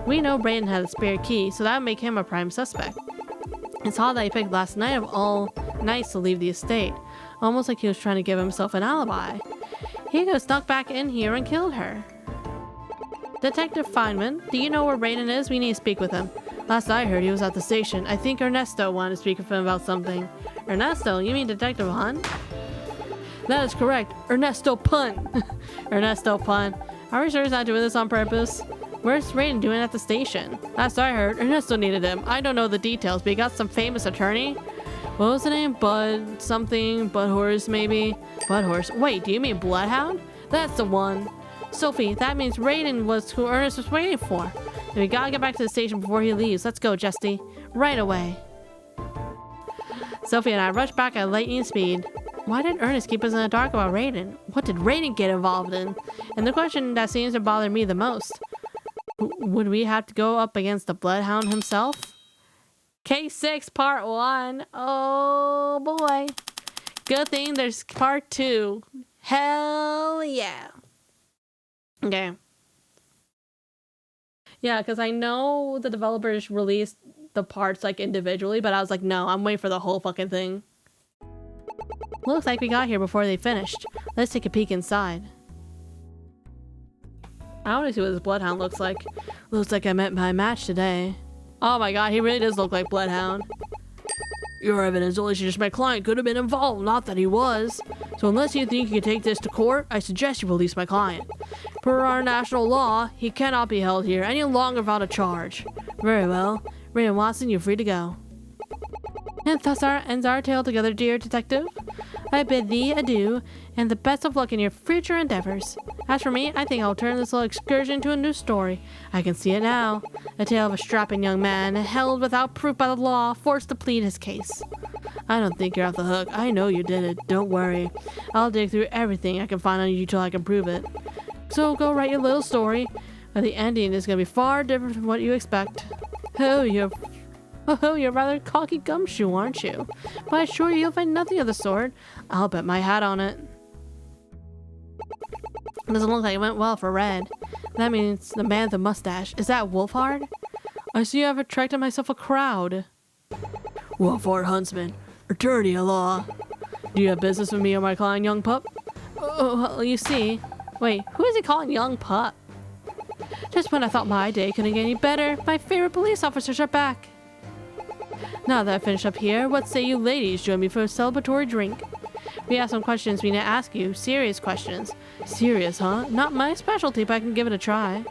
We know Brayden had a spare key, so that would make him a prime suspect. It's odd that he picked last night of all nights to leave the estate. Almost like he was trying to give himself an alibi. He could have snuck back in here and killed her. Detective Feynman, do you know where Brayden is? We need to speak with him. Last I heard, he was at the station. I think Ernesto wanted to speak with him about something. Ernesto? You mean Detective Hunt? That is correct. Ernesto Pun. Ernesto Pun. Are we sure he's not doing this on purpose? Where's Brayden doing at the station? Last I heard, Ernesto needed him. I don't know the details, but he got some famous attorney. What was the name? Bud something? Bud Horse, maybe? Bud Horse. Wait, do you mean Bloodhound? That's the one. Sophie, that means Brayden was who Ernest was waiting for. And we gotta get back to the station before he leaves. Let's go, Jesty. Right away. Sophie and I rushed back at lightning speed. Why did Ernest keep us in the dark about Brayden? What did Brayden get involved in? And the question that seems to bother me the most. Would we have to go up against the Bloodhound himself? Case 6 Part 1. Oh boy. Good thing there's Part 2. Hell yeah. Okay. Yeah, because I know the developers released the parts like individually, but I was like, no, I'm waiting for the whole fucking thing. Looks like we got here before they finished. Let's take a peek inside. I want to see what this Bloodhound looks like. Looks like I met my match today. Oh my god, he really does look like Bloodhound. Your evidence only suggests my client could have been involved, not that he was. So unless you think you can take this to court, I suggest you release my client. Per our national law, he cannot be held here any longer without a charge. Very well. Brayden Watson, you're free to go. And thus ends our tale together, dear detective. I bid thee adieu, and the best of luck in your future endeavors. As for me, I think I'll turn this little excursion into a new story. I can see it now. A tale of a strapping young man, held without proof by the law, forced to plead his case. I don't think you're off the hook. I know you did it. Don't worry. I'll dig through everything I can find on you till I can prove it. So go write your little story, but the ending is going to be far different from what you expect. Oh, you're rather cocky gumshoe, aren't you? But I assure you, you'll find nothing of the sort. I'll bet my hat on it. Doesn't look like it went well for Red. That means the man with the mustache. Is that Wolfhard? I see I've attracted myself a crowd. Wolfhard Huntsman, attorney at law. Do you have business with me or my client, young pup? Oh, well, you see. Wait, who is he calling young pup? Just when I thought my day couldn't get any better, my favorite police officers are back. Now that I finish up here, what say you ladies join me for a celebratory drink? We have some questions we need to ask you. Serious questions. Serious, huh? Not my specialty, but I can give it a try.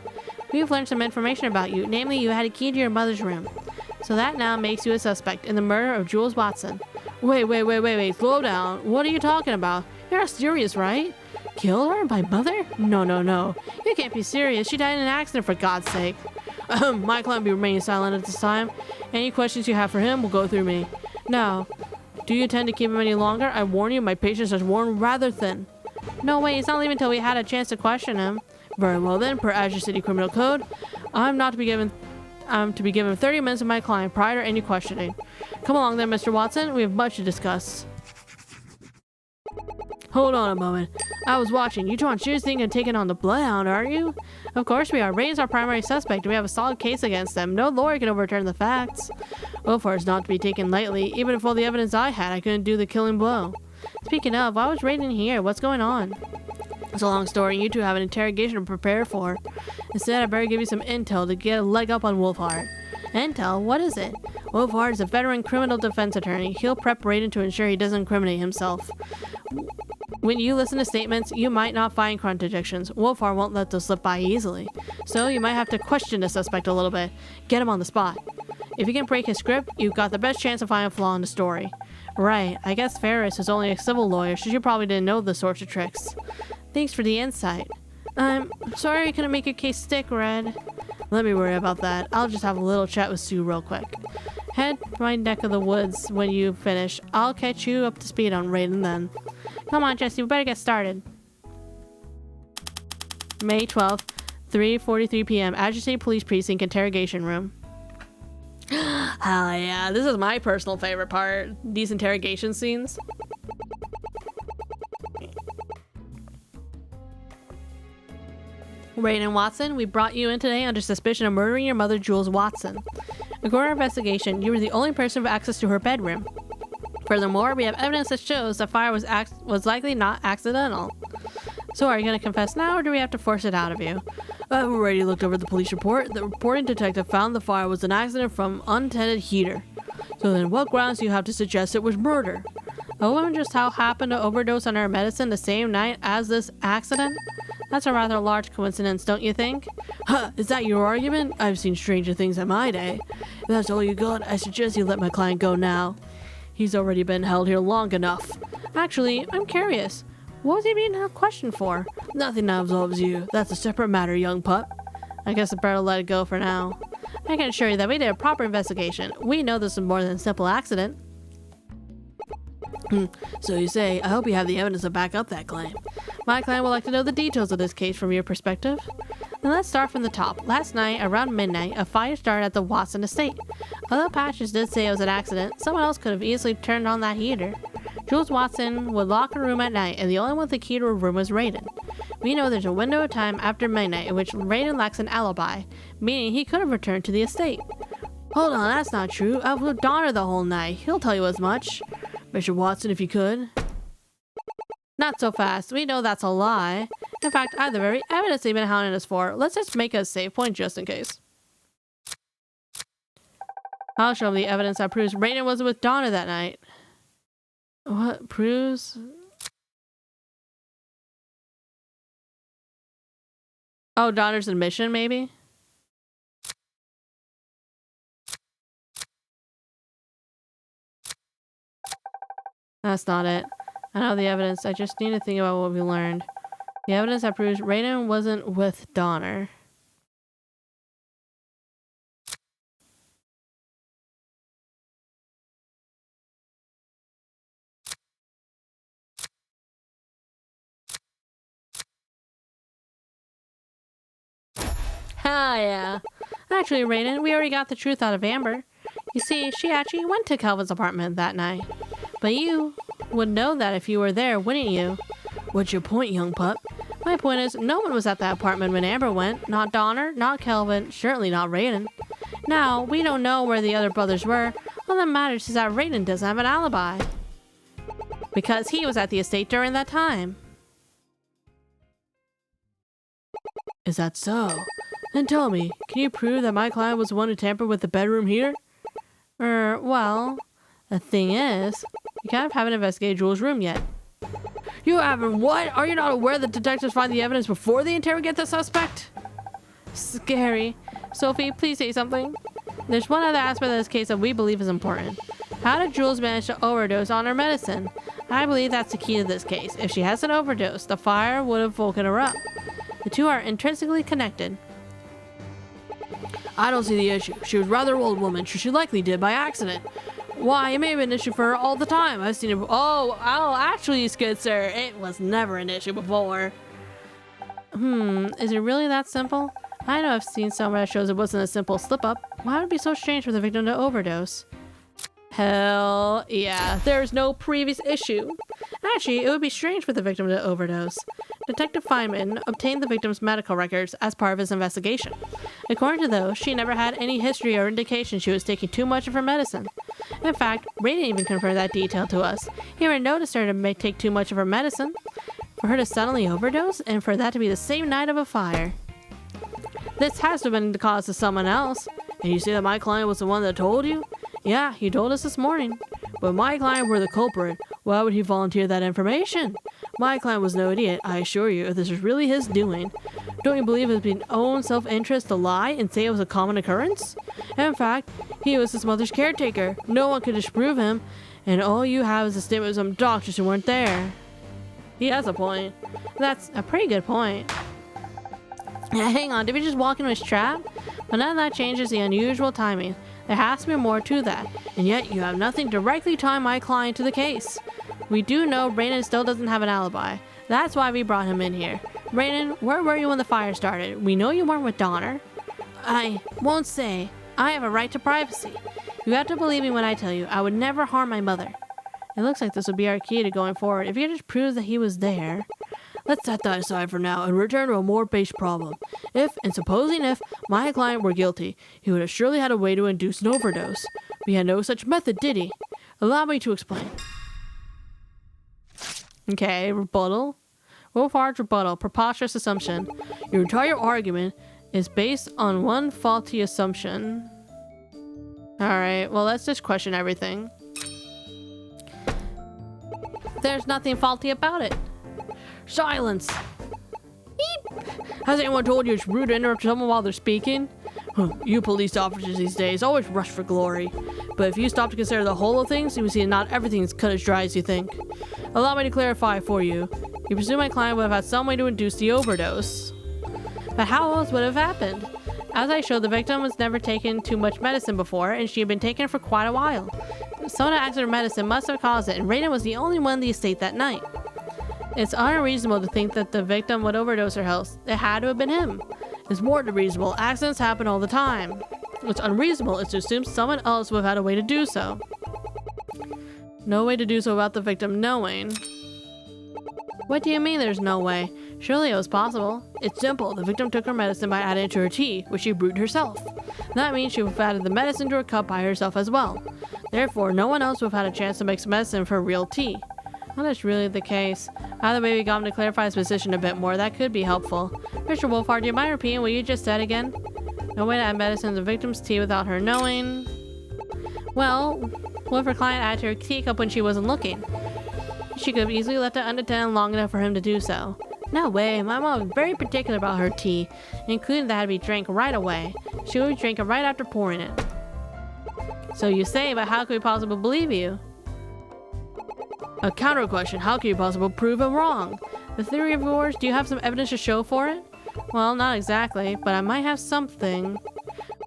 We've learned some information about you. Namely, you had a key to your mother's room. So that now makes you a suspect in the murder of Jules Watson. Wait. Slow down. What are you talking about? You're not serious, right? Killed her? My mother? No. You can't be serious. She died in an accident, for God's sake. My client will be remaining silent at this time. Any questions you have for him will go through me. Now, do you intend to keep him any longer? I warn you, my patience is worn rather thin. No, wait, it's not leaving until we had a chance to question him. Very well then, per Azure City Criminal Code, I'm to be given 30 minutes of my client prior to any questioning. Come along then, Mr. Watson. We have much to discuss. Hold on a moment. I was watching. You two on serious thinking of taking on the Bloodhound, aren't you? Of course we are. Ray's our primary suspect, and we have a solid case against them. No lawyer can overturn the facts. Wolfhard is not to be taken lightly. Even if all the evidence I had, I couldn't do the killing blow. Speaking of, why was Brayden here? What's going on? It's a long story, and you two have an interrogation to prepare for. Instead, I better give you some intel to get a leg up on Wolfhard. Intel? What is it? Wolfhard is a veteran criminal defense attorney. He'll prep Brayden to ensure he doesn't incriminate himself. When you listen to statements, you might not find contradictions. Wolfhard won't let those slip by easily. So you might have to question the suspect a little bit. Get him on the spot. If you can break his script, you've got the best chance of finding a flaw in the story. Right, I guess Ferris is only a civil lawyer, so you probably didn't know the sorts of tricks. Thanks for the insight. I'm sorry I couldn't make your case stick, Red. Let me worry about that. I'll just have a little chat with Sue real quick. Head to my neck of the woods when you finish. I'll catch you up to speed on Raiden then. Come on, Jesse, we better get started. May 12th, 3:43 p.m. Agitated Police Precinct Interrogation Room. Hell yeah, this is my personal favorite part. These interrogation scenes. Raiden Watson, we brought you in today under suspicion of murdering your mother, Jules Watson. According to our investigation, you were the only person with access to her bedroom. Furthermore, we have evidence that shows the fire was likely not accidental. So are you going to confess now, or do we have to force it out of you? I've already looked over the police report. The reporting detective found the fire was an accident from untended heater. So then what grounds do you have to suggest it was murder? A woman just happened to overdose on her medicine the same night as this accident? That's a rather large coincidence, don't you think? Huh, is that your argument? I've seen stranger things in my day. If that's all you got, I suggest you let my client go now. He's already been held here long enough. Actually, I'm curious. What was he being questioned for? Nothing that absolves you. That's a separate matter, young pup. I guess I better let it go for now. I can assure you that we did a proper investigation. We know this is more than a simple accident. So you say, I hope you have the evidence to back up that claim. My client would like to know the details of this case from your perspective. Now let's start from the top. Last night, around midnight, a fire started at the Watson estate. Although Patches did say it was an accident, someone else could have easily turned on that heater. Jules Watson would lock her room at night, and the only one with the key to her room was Raiden. We know there's a window of time after midnight in which Raiden lacks an alibi, meaning he could have returned to the estate. Hold on, that's not true. I've with Donner the whole night. He'll tell you as much. Mr. Watson, if you could. Not so fast. We know that's a lie. In fact, I have the very evidence they've been hounding us for. Let's just make a save point just in case. I'll show them the evidence that proves Raiden wasn't with Donner that night. What proves? Oh, Donner's admission, maybe? That's not it. I know the evidence. I just need to think about what we learned. The evidence that proves Raiden wasn't with Donner. Hell yeah. Actually, Raiden, we already got the truth out of Amber. You see, she actually went to Kelvin's apartment that night. But you would know that if you were there, wouldn't you? What's your point, young pup? My point is, no one was at that apartment when Amber went. Not Donner, not Kelvin, certainly not Raiden. Now, we don't know where the other brothers were. All that matters is that Raiden doesn't have an alibi. Because he was at the estate during that time. Is that so? Then tell me, can you prove that my client was the one who tampered with the bedroom heater? Well, the thing is, you kind of haven't investigated Jules' room yet. You haven't what? Are you not aware that detectives find the evidence before they interrogate the suspect? Scary. Sophie, please say something. There's one other aspect of this case that we believe is important. How did Jules manage to overdose on her medicine? I believe that's the key to this case. If she hasn't overdosed, the fire would have woken her up. The two are intrinsically connected. I don't see the issue. She was a rather old woman, so she likely did by accident. Why, it may have been an issue for her all the time. I've seen it. Oh, actually, good sir, it was never an issue before. Is it really that simple? I know I've seen somewhere that shows it wasn't a simple slip-up. Why would it be so strange for the victim to overdose? Hell yeah, there's no previous issue. Actually, it would be strange for the victim to overdose. Detective Feynman obtained the victim's medical records as part of his investigation. According to those, she never had any history or indication she was taking too much of her medicine. In fact, Ray didn't even confirm that detail to us. He never noticed her to take too much of her medicine. For her to suddenly overdose, and for that to be the same night of a fire. This has to have been the cause of someone else. And you say that my client was the one that told you? Yeah, he told us this morning. But if my client were the culprit, why would he volunteer that information? My client was no idiot, I assure you, if this was really his doing. Don't you believe it was his own self-interest to lie and say it was a common occurrence? In fact, he was his mother's caretaker. No one could disprove him. And all you have is a statement of some doctors who weren't there. He has a point. That's a pretty good point. Hang on, did we just walk into his trap? But none of that changes the unusual timing. There has to be more to that, and yet you have nothing directly tying my client to the case. We do know Brandon still doesn't have an alibi. That's why we brought him in here. Brandon, where were you when the fire started? We know you weren't with Donner. I won't say. I have a right to privacy. You have to believe me when I tell you, I would never harm my mother. It looks like this would be our key to going forward. If you could just prove that he was there. Let's set that aside for now and return to a more base problem. If, and supposing if, my client were guilty, he would have surely had a way to induce an overdose. We had no such method, did he? Allow me to explain. Okay, rebuttal. Wolfhard's rebuttal, preposterous assumption. Your entire argument is based on one faulty assumption. Alright, well let's just question everything. There's nothing faulty about it. Silence! Beep. Has anyone told you it's rude to interrupt someone while they're speaking? You police officers these days always rush for glory. But if you stop to consider the whole of things, you will see that not everything is cut as dry as you think. Allow me to clarify for you. You presume my client would have had some way to induce the overdose. But how else would it have happened? As I showed, the victim was never taken too much medicine before, and she had been taken for quite a while. Soda accident medicine must have caused it, and Raiden was the only one in the estate that night. It's unreasonable to think that the victim would overdose her health. It had to have been him. It's more than reasonable. Accidents happen all the time. What's unreasonable is to assume someone else would have had a way to do so. No way to do so without the victim knowing. What do you mean there's no way? Surely it was possible. It's simple. The victim took her medicine by adding it to her tea, which she brewed herself. That means she would have added the medicine to her cup by herself as well. Therefore, no one else would have had a chance to mix medicine for real tea. Well, that's really the case. Either way, we got him to clarify his position a bit more. That could be helpful. Mr. Wolfhard, do you mind repeating what you just said again? No way to add medicine to the victim's tea without her knowing. Well, what if her client added to her teacup when she wasn't looking? She could have easily left it unattended long enough for him to do so. No way, my mom was very particular about her tea, including that it had to be drank right away. She would drink it right after pouring it. So you say, but how could we possibly believe you? A counter question, how can you possibly prove him wrong? The theory of yours, do you have some evidence to show for it? Well, not exactly, but I might have something.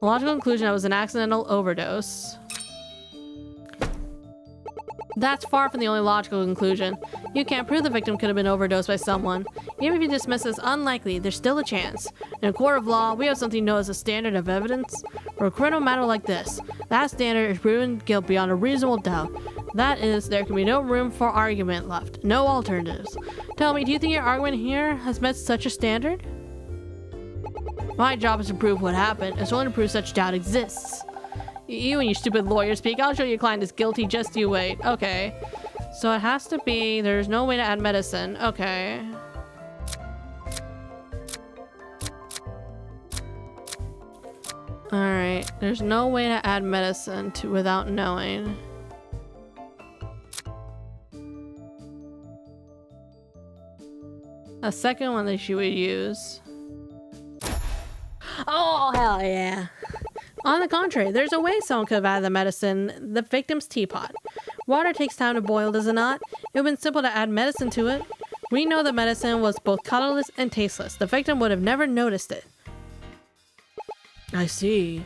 A logical conclusion that it was an accidental overdose. That's far from the only logical conclusion. You can't prove the victim could have been overdosed by someone. Even if you dismiss it as unlikely, there's still a chance. In a court of law, we have something known as a standard of evidence. For a criminal matter like this, that standard is proven guilt beyond a reasonable doubt. That is, there can be no room for argument left. No alternatives. Tell me, do you think your argument here has met such a standard? My job is to prove what happened. It's only to prove such doubt exists. You and your stupid lawyer speak. I'll show your client is guilty. Just you wait. Okay. So it has to be, there's no way to add medicine. Okay. Alright. There's no way to add medicine to without knowing. A second one that she would use. Oh, hell yeah. On the contrary, there's a way someone could have added the medicine, the victim's teapot. Water takes time to boil, does it not? It would have been simple to add medicine to it. We know the medicine was both colorless and tasteless. The victim would have never noticed it. I see.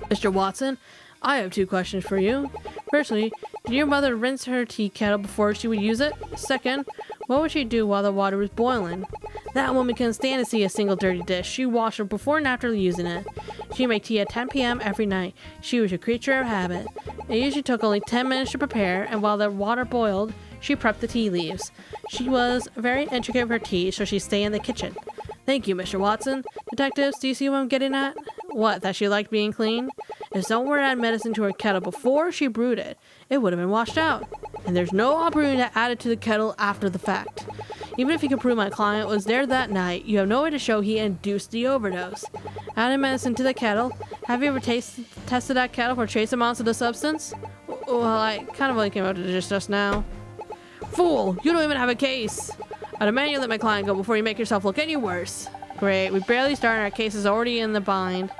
Mr. Watson, I have 2 questions for you. Firstly, did your mother rinse her tea kettle before she would use it? Second, what would she do while the water was boiling? That woman couldn't stand to see a single dirty dish. She washed it before and after using it. She made tea at 10 p.m. every night. She was a creature of habit. It usually took only 10 minutes to prepare, and while the water boiled, she prepped the tea leaves. She was very intricate with her tea, so she'd stay in the kitchen. Thank you, Mr. Watson. Detectives, do you see what I'm getting at? What, that she liked being clean? If someone were to add medicine to her kettle before she brewed it, it would have been washed out. And there's no opportunity to add it to the kettle after the fact. Even if you can prove my client was there that night, you have no way to show he induced the overdose. Adding medicine to the kettle, have you ever tested that kettle for trace amounts of the substance? Well, I kind of only came up to this just now. Fool, you don't even have a case. I demand you let my client go before you make yourself look any worse. Great, we barely started, our case is already in the bind.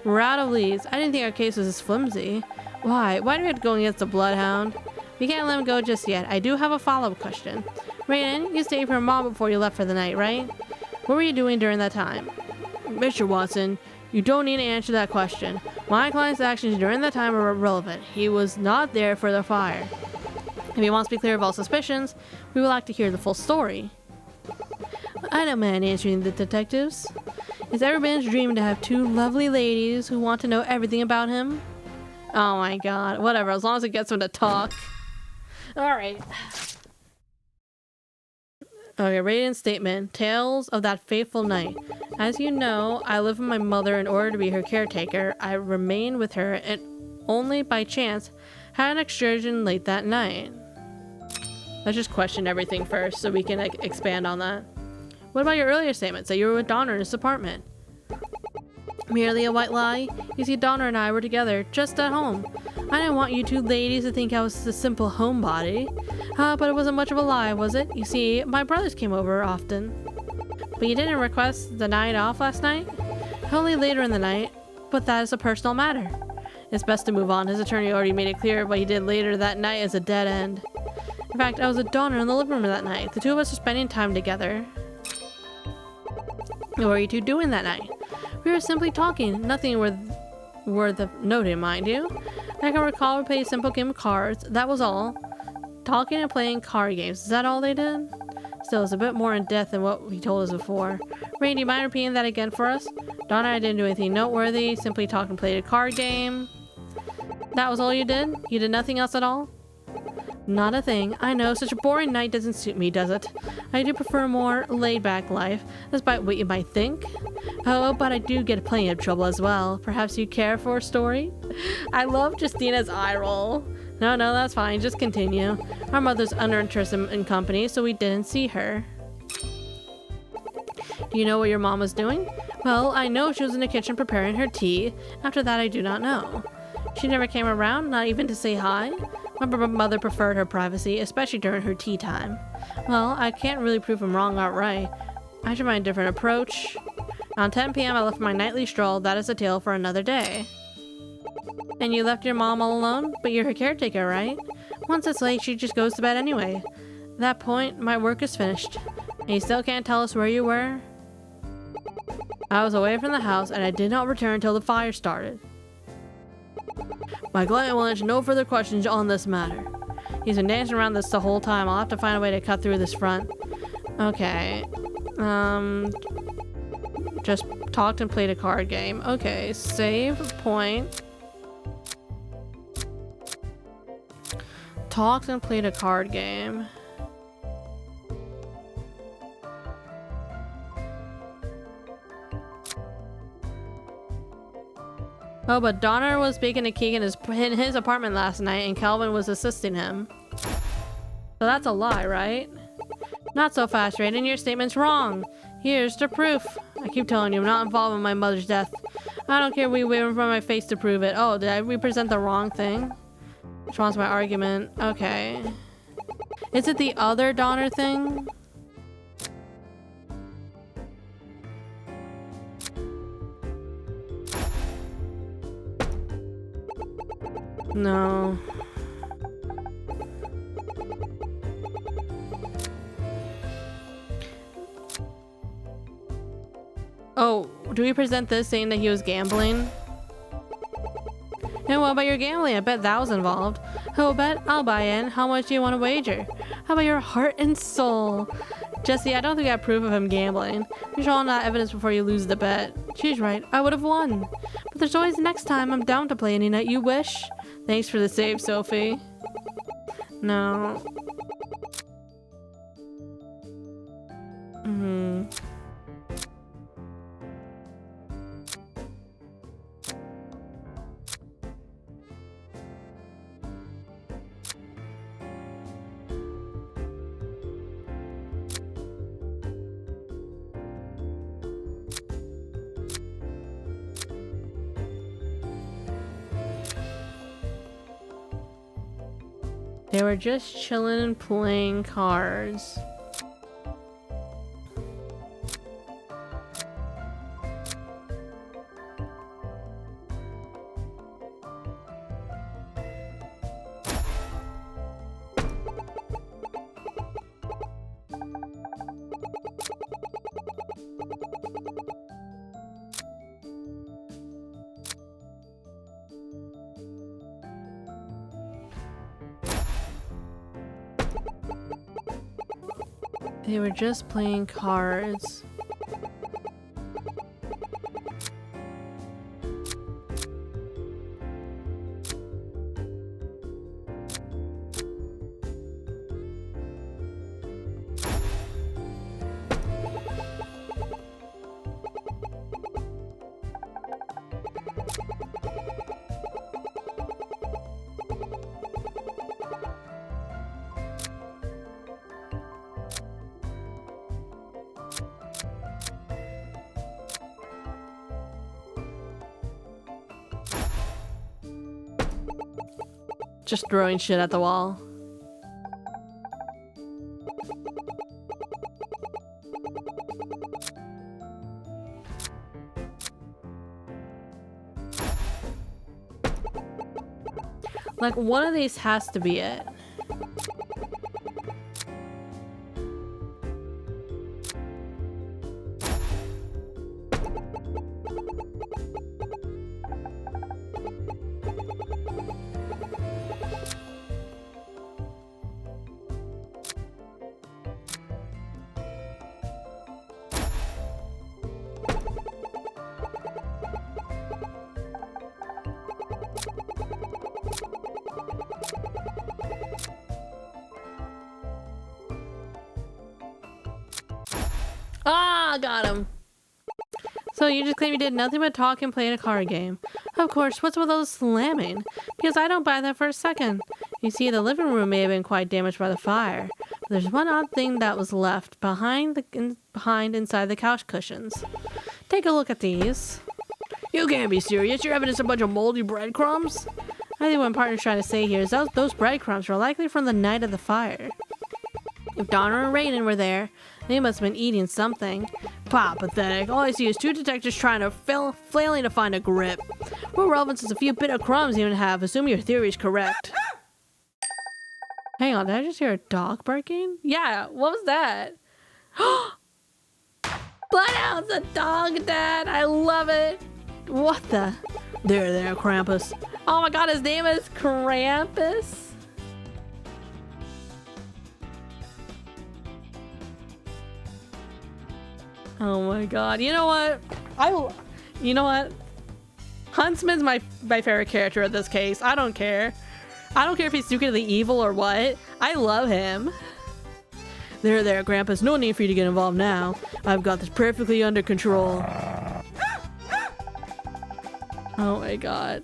We're out of leads. I didn't think our case was this flimsy. Why? Why do we have to go against the bloodhound? We can't let him go just yet. I do have a follow-up question. Raiden, you stayed with your mom before you left for the night, right? What were you doing during that time? Mr. Watson, you don't need to answer that question. My client's actions during that time are irrelevant. He was not there for the fire. If he wants to be clear of all suspicions, we would like to hear the full story. I don't mind answering the detectives. It's everyone's dream to have two lovely ladies who want to know everything about him. Oh my god, whatever, as long as it gets them to talk. Alright. Okay, rating statement. Tales of that fateful night. As you know, I live with my mother in order to be her caretaker. I remained with her and only by chance had an excursion late that night. Let's just question everything first so we can expand on that. What about your earlier statements that you were with Donner in his apartment? Merely a white lie? You see, Donner and I were together, just at home. I didn't want you two ladies to think I was a simple homebody. But it wasn't much of a lie, was it? You see, my brothers came over often. But you didn't request the night off last night? Only later in the night, but that is a personal matter. It's best to move on. His attorney already made it clear what he did later that night is a dead end. In fact, I was with Donner in the living room that night. The two of us were spending time together. What were you two doing that night? We were simply talking. Nothing worth of noting, mind you. I can recall we played a simple game of cards. That was all. Talking and playing card games. Is that all they did? Still, it's a bit more in depth than what he told us before. Rain, do you mind repeating that again for us? Donna, I didn't do anything noteworthy. Simply talked and played a card game. That was all you did? You did nothing else at all? Not a thing. I know, such a boring night doesn't suit me, does it? I do prefer a more laid-back life, despite what you might think. Oh, but I do get plenty of trouble as well. Perhaps you care for a story? I love Justina's eye roll. No, that's fine. Just continue. Our mother's uninterested in company, so we didn't see her. Do you know what your mom was doing? Well, I know she was in the kitchen preparing her tea. After that, I do not know. She never came around, not even to say hi. My mother preferred her privacy, especially during her tea time. Well, I can't really prove him wrong outright. I should find a different approach. Around 10 p.m. I left my nightly stroll. That is a tale for another day. And you left your mom all alone? But you're her caretaker, right? Once it's late, she just goes to bed anyway. At that point, my work is finished. And you still can't tell us where you were? I was away from the house, and I did not return until the fire started. My client will answer no further questions on this matter. He's been dancing around this the whole time. I'll have to find a way to cut through this front. Okay. Just talked and played a card game. Okay, save point. Talked and played a card game. Oh, but Donner was baking a cake in his apartment last night and Calvin was assisting him. So that's a lie, right? Not so fast, Raiden. Your statement's wrong. Here's the proof. I keep telling you, I'm not involved in my mother's death. I don't care we wave in front of my face to prove it. Oh, did I represent the wrong thing? Which one's my argument? Okay. Is it the other Donner thing? No. Oh, do we present this saying that he was gambling? And what about your gambling? I bet that was involved. Oh, bet I'll buy in. How much do you want to wager? How about your heart and soul? Jesse, I don't think I have proof of him gambling. You should all not evidence before you lose the bet. She's right. I would have won. But there's always next time. I'm down to play any night you wish. Thanks for the save, Sophie. No. They were just chilling and playing cards. They were just playing cards. Just throwing shit at the wall. Like, one of these has to be it. Ah, got him. So you just claim you did nothing but talk and play a card game. Of course, what's with all the slamming? Because I don't buy that for a second. You see, the living room may have been quite damaged by the fire, but there's one odd thing that was left behind inside the couch cushions. Take a look at these. You can't be serious. You're evidence a bunch of moldy breadcrumbs? I think what my partner's trying to say here is that those breadcrumbs were likely from the night of the fire. If Donna and Raiden were there, they must have been eating something. Pah, pathetic. All I see is two detectives trying to flailing to find a grip. What relevance does a few bit of crumbs even have, assuming your theory is correct? Hang on, did I just hear a dog barking? Yeah, what was that? Bloodhound's a dog, Dad! I love it! What the? There, Krampus. Oh my god, his name is Krampus? Oh my god. You know what? You know what? Huntsman's my favorite character in this case. I don't care. I don't care if he's secretly evil or what. I love him. There, Krampus. No need for you to get involved now. I've got this perfectly under control. Oh my god.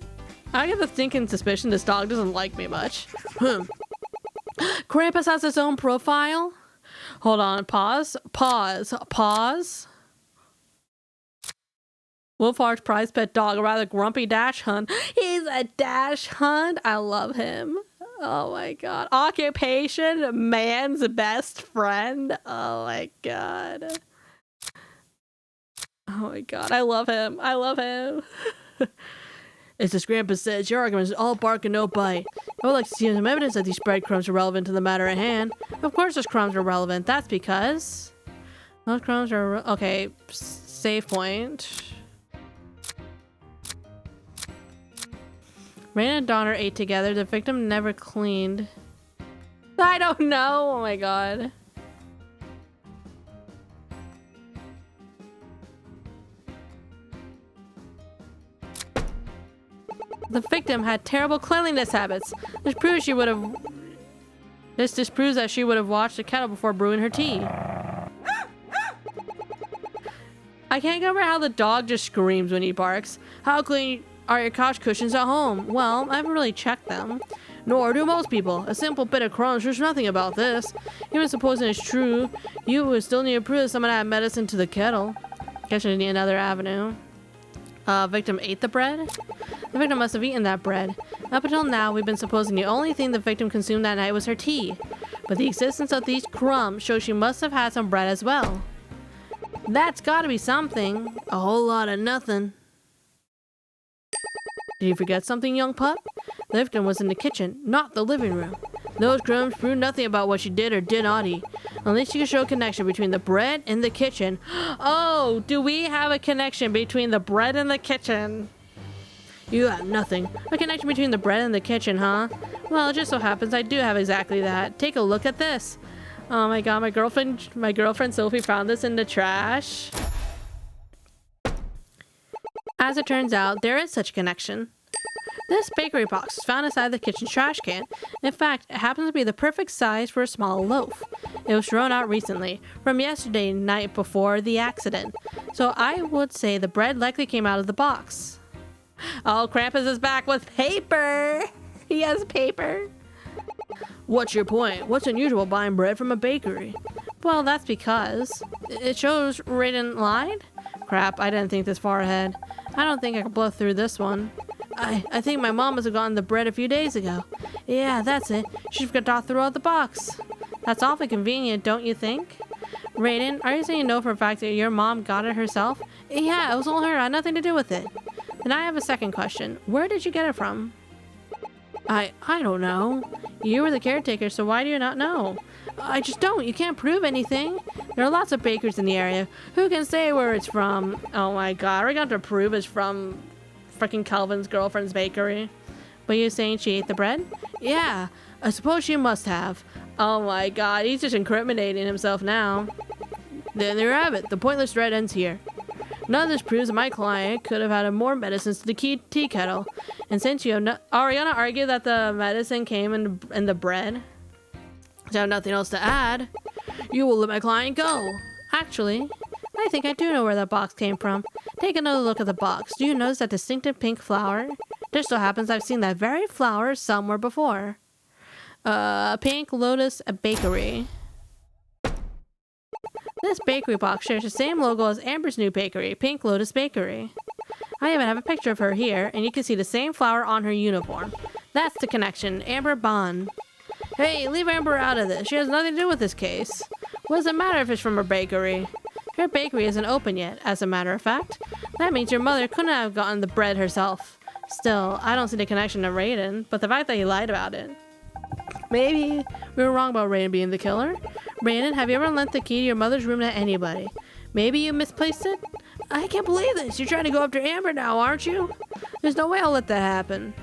I get the thinking suspicion this dog doesn't like me much. Krampus has his own profile? Hold on. Pause. Wolfhard's prize pet dog, a rather grumpy dash hunt. He's a dash hunt? I love him. Oh my god. Occupation, man's best friend. Oh my god. Oh my god. I love him. As this Grandpa says, your argument is all bark and no bite. I would like to see some evidence that these breadcrumbs are relevant to the matter at hand. Of course those crumbs are relevant. That's because those crumbs are... Okay, save point. Rain and Donner ate together. The victim never cleaned. I don't know. Oh my god. The victim had terrible cleanliness habits. This proves that she would have washed the kettle before brewing her tea. I can't get over how the dog just screams when he barks. How clean are your couch cushions at home? Well, I haven't really checked them. Nor do most people. A simple bit of crumbs proves nothing about this. Even supposing it's true, you would still need to prove that someone added medicine to the kettle. Guess I need another avenue. Victim ate the bread? The victim must have eaten that bread. Up until now, we've been supposing the only thing the victim consumed that night was her tea. But the existence of these crumbs shows she must have had some bread as well. That's gotta be something. A whole lot of nothing. Did you forget something, young pup? The victim was in the kitchen, not the living room. Those crumbs prove nothing about what she did or did not eat. Unless you can show a connection between the bread and the kitchen. Oh, do we have a connection between the bread and the kitchen? You have nothing. A connection between the bread and the kitchen, huh? Well, it just so happens I do have exactly that. Take a look at this. Oh my god, my girlfriend Sophie found this in the trash. As it turns out, there is such a connection. This bakery box was found inside the kitchen trash can. In fact, it happens to be the perfect size for a small loaf. It was thrown out recently, from yesterday night before the accident. So I would say the bread likely came out of the box. Oh, Krampus is back with paper! He has paper! What's your point? What's unusual buying bread from a bakery? Well, that's because it shows Raiden lied? Crap, I didn't think this far ahead. I don't think I can blow through this one. I think my mom must have gotten the bread a few days ago. Yeah, that's it. She forgot to throw out the box. That's awfully convenient, don't you think? Raiden, are you saying you know for a fact that your mom got it herself? Yeah, it was all her. I had nothing to do with it. Then I have a second question. Where did you get it from? I don't know. You were the caretaker, so why do you not know? I just don't. You can't prove anything. There are lots of bakers in the area. Who can say where it's from? Oh my god, we're going to prove it's from freaking Calvin's girlfriend's bakery. But you're saying she ate the bread? Yeah, I suppose she must have. Oh my god, he's just incriminating himself now. Then there you have it. The pointless thread ends here. None of this proves that my client could have added more medicines to the tea kettle. And since you have are we gonna argue that the medicine came in the bread? So I have nothing else to add. You will let my client go. Actually, I think I do know where that box came from. Take another look at the box. Do you notice that distinctive pink flower? Just so happens I've seen that very flower somewhere before. Pink Lotus Bakery. This bakery box shares the same logo as Amber's new bakery, Pink Lotus Bakery. I even have a picture of her here, and you can see the same flower on her uniform. That's the connection, Amber Bond. Hey, leave Amber out of this. She has nothing to do with this case. What does it matter if it's from her bakery? Her bakery isn't open yet, as a matter of fact. That means your mother couldn't have gotten the bread herself. Still, I don't see the connection to Raiden, but the fact that he lied about it. Maybe we were wrong about Raiden being the killer. Raiden, have you ever lent the key to your mother's room to anybody? Maybe you misplaced it? I can't believe this. You're trying to go after Amber now, aren't you? There's no way I'll let that happen.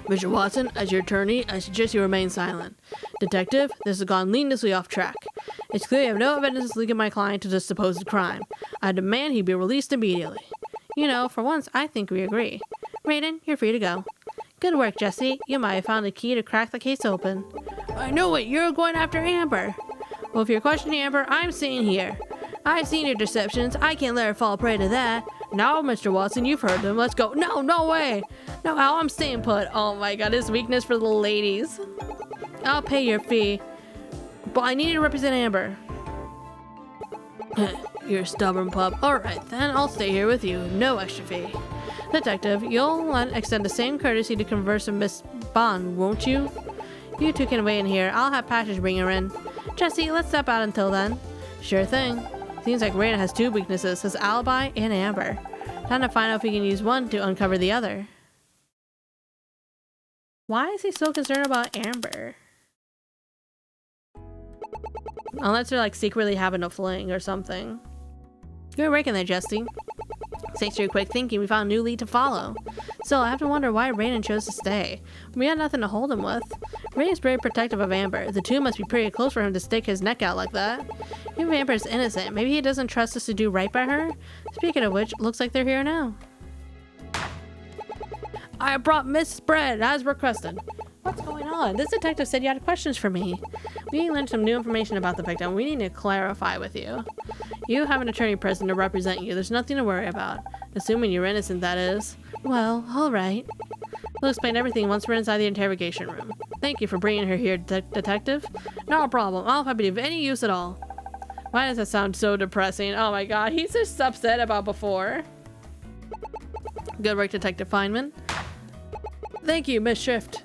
Mr. Watson, as your attorney, I suggest you remain silent. Detective, this has gone needlessly off track. It's clear you have no evidence linking my client to this supposed crime. I demand he be released immediately. You know, for once, I think we agree. Raiden, you're free to go. Good work, Jesse. You might have found a key to crack the case open. I know it. You're going after Amber. Well, if you're questioning Amber, I'm staying here. I've seen your deceptions. I can't let her fall prey to that. Now, Mr. Watson, you've heard them. Let's go. No, no way. No, Al, I'm staying put. Oh my god, his weakness for the ladies. I'll pay your fee. But I need you to represent Amber. You're a stubborn pup. Alright, then I'll stay here with you. No extra fee. Detective, you'll extend the same courtesy to converse with Miss Bond, won't you? You two can wait in here. I'll have Patches bring her in. Jesse, let's step out until then. Sure thing. Seems like Raiden has two weaknesses, his alibi and Amber. Time to find out if we can use one to uncover the other. Why is he so concerned about Amber? Unless they're like secretly having a fling or something. Good work in there, Jesse. Thanks to your quick thinking, we found a new lead to follow. Still, I have to wonder why Raiden chose to stay. We had nothing to hold him with. Raiden's very protective of Amber. The two must be pretty close for him to stick his neck out like that. Even Amber is innocent. Maybe he doesn't trust us to do right by her? Speaking of which, looks like they're here now. I brought Miss Bread, as requested. What's going on? This detective said you had questions for me. We learned some new information about the victim. We need to clarify with you. You have an attorney present to represent you. There's nothing to worry about. Assuming you're innocent, that is. Well, alright. We'll explain everything once we're inside the interrogation room. Thank you for bringing her here, detective. No problem. I'll be of any use at all. Why does that sound so depressing? Oh my god, he's just upset about before. Good work, Detective Feynman. Thank you, Miss Shift.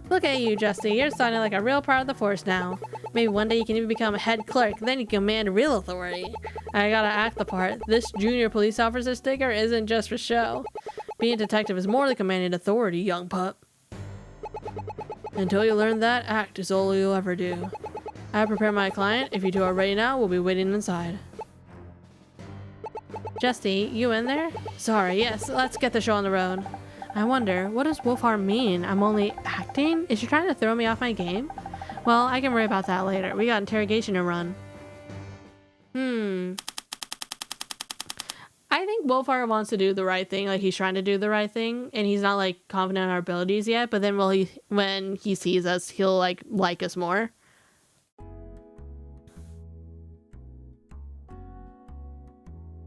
Look at you, Jesse. You're sounding like a real part of the force now. Maybe one day you can even become a head clerk, then you can command real authority. I gotta act the part. This junior police officer sticker isn't just for show. Being a detective is more than commanding authority, young pup. Until you learn that, act is all you'll ever do. I prepare my client. If you two are ready now, we'll be waiting inside. Jesse, you in there? Sorry, yes, let's get the show on the road. I wonder, what does Wolfhard mean? I'm only acting? Is she trying to throw me off my game? Well, I can worry about that later. We got interrogation to run. I think Wolfhard wants to do the right thing, like he's trying to do the right thing, and he's not like confident in our abilities yet, but then when he sees us, he'll like us more.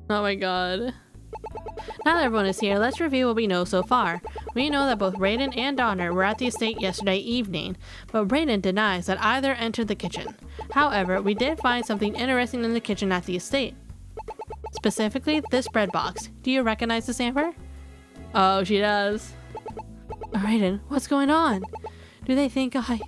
Oh my god. Now that everyone is here, let's review what we know so far. We know that both Raiden and Donner were at the estate yesterday evening, but Raiden denies that either entered the kitchen. However, we did find something interesting in the kitchen at the estate. Specifically, this bread box. Do you recognize this, Amber? Oh, she does. Raiden, what's going on? Do they think I...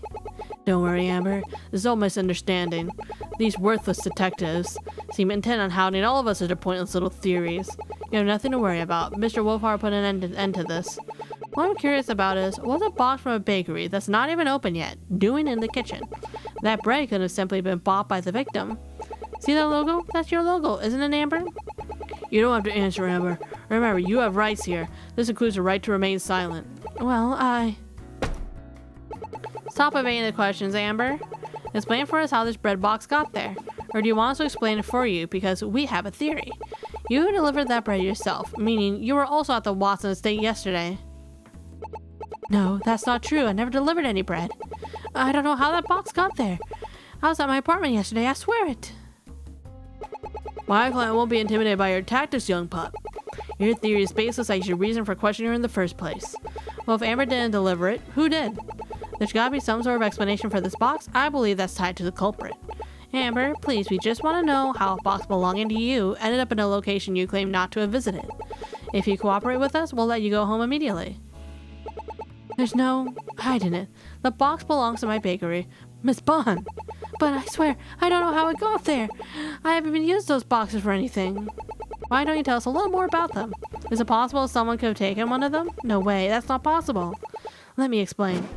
Don't worry, Amber. This is all misunderstanding. These worthless detectives seem intent on hounding all of us with their pointless little theories. You have nothing to worry about. Mr. Wolfhard put an end to this. What I'm curious about is, what's a box from a bakery that's not even open yet doing in the kitchen? That bread could have simply been bought by the victim. See that logo? That's your logo, isn't it, Amber? You don't have to answer, Amber. Remember, you have rights here. This includes the right to remain silent. Well, Stop evading the questions, Amber. Explain for us how this bread box got there. Or do you want us to explain it for you? Because we have a theory. You delivered that bread yourself, meaning you were also at the Watson estate yesterday. No, that's not true. I never delivered any bread. I don't know how that box got there. I was at my apartment yesterday, I swear it. My client won't be intimidated by your tactics, young pup. Your theory is baseless as your reason for questioning her in the first place. Well, if Amber didn't deliver it, who did? There's gotta be some sort of explanation for this box. I believe that's tied to the culprit. Amber, please, we just want to know how a box belonging to you ended up in a location you claim not to have visited. If you cooperate with us, we'll let you go home immediately. There's no hiding it. The box belongs to my bakery, Miss Bond. But I swear, I don't know how it got there. I haven't even used those boxes for anything. Why don't you tell us a little more about them? Is it possible someone could have taken one of them? No way, that's not possible. Let me explain.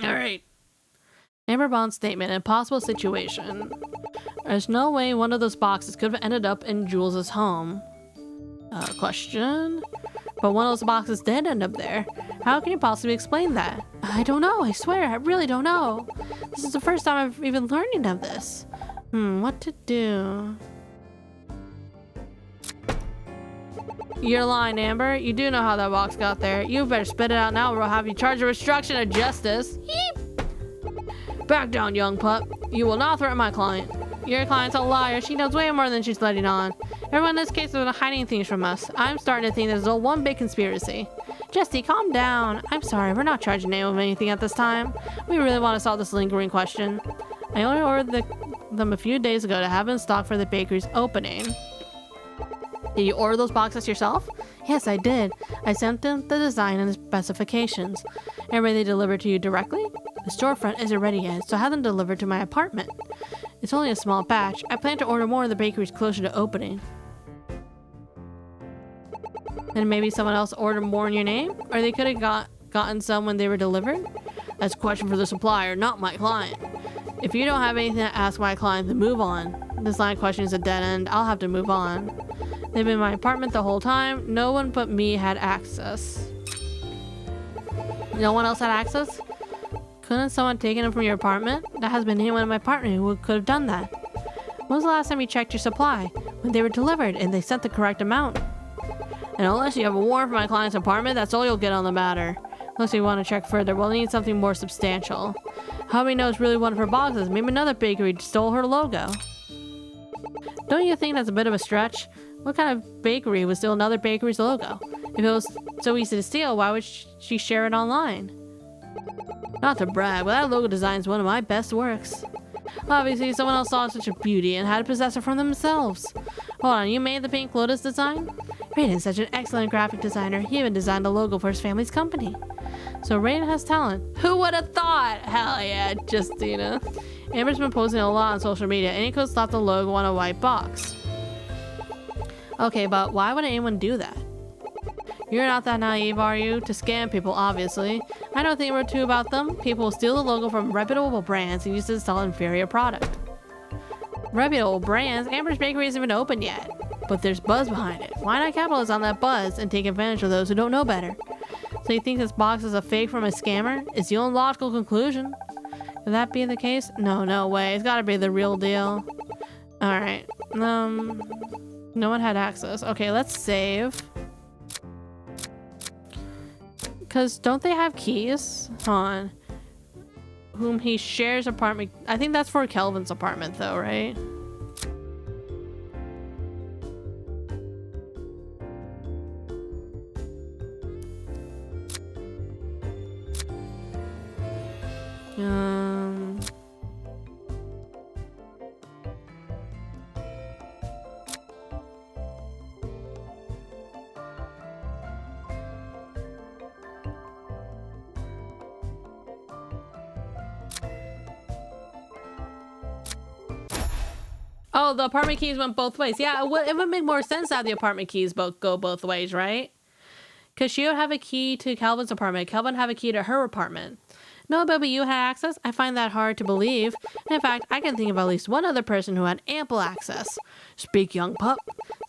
Alright. Amber Bond's statement, impossible situation. There's no way one of those boxes could have ended up in Jules' home. Question? But one of those boxes did end up there. How can you possibly explain that? I don't know, I swear, I really don't know. This is the first time I've even learning of this. What to do? You're lying, Amber. You do know how that box got there. You better spit it out now or we'll have you charged with obstruction of justice. Yeep. Back down, young pup. You will not threaten my client. Your client's a liar. She knows way more than she's letting on. Everyone in this case has been hiding things from us. I'm starting to think this is all one big conspiracy. Jesse, calm down. I'm sorry, we're not charging anyone with anything at this time. We really want to solve this lingering question. I only ordered them a few days ago to have in stock for the bakery's opening. Did you order those boxes yourself? Yes, I did. I sent them the design and the specifications. And were they delivered to you directly? The storefront isn't ready yet, so I have them delivered to my apartment. It's only a small batch. I plan to order more of the bakeries closer to opening. And maybe someone else ordered more in your name? Or they could have gotten some when they were delivered? That's a question for the supplier, not my client. If you don't have anything to ask my client, then move on. This line of question is a dead end. I'll have to move on. They've been in my apartment the whole time. No one but me had access. No one else had access? Couldn't someone take them from your apartment? That has been anyone in my apartment who could have done that. When was the last time you checked your supply? When they were delivered and they sent the correct amount. And unless you have a warrant for my client's apartment, that's all you'll get on the matter. Unless you want to check further, we'll need something more substantial. How many knows really one of her boxes? Maybe another bakery stole her logo. Don't you think that's a bit of a stretch? What kind of bakery would steal another bakery's logo? If it was so easy to steal, why would she share it online? Not to brag, but that logo design is one of my best works. Obviously, someone else saw such a beauty and had to possess it from themselves. Hold on, you made the Pink Lotus design? Raiden's such an excellent graphic designer. He even designed a logo for his family's company. So Raiden has talent. Who would have thought? Hell yeah, Justina. Amber's been posting a lot on social media, and he could slap the logo on a white box. Okay, but why would anyone do that? You're not that naive, are you? To scam people, obviously. I don't think we're too about them. People will steal the logo from reputable brands and use it to sell an inferior product. Reputable brands? Amber's Bakery isn't even open yet. But there's buzz behind it. Why not capitalize on that buzz and take advantage of those who don't know better? So you think this box is a fake from a scammer? It's the only logical conclusion. Could that be the case? No way. It's gotta be the real deal. Alright. No one had access. Okay, let's save. Because don't they have keys? Hold on. Whom he shares apartment. I think that's for Kelvin's apartment though, right? Oh, the apartment keys went both ways. Yeah, it would make more sense to have the apartment keys go both ways, right? Because she would have a key to Calvin's apartment. Calvin would have a key to her apartment. No, but you had access? I find that hard to believe. In fact, I can think of at least one other person who had ample access. Speak, young pup.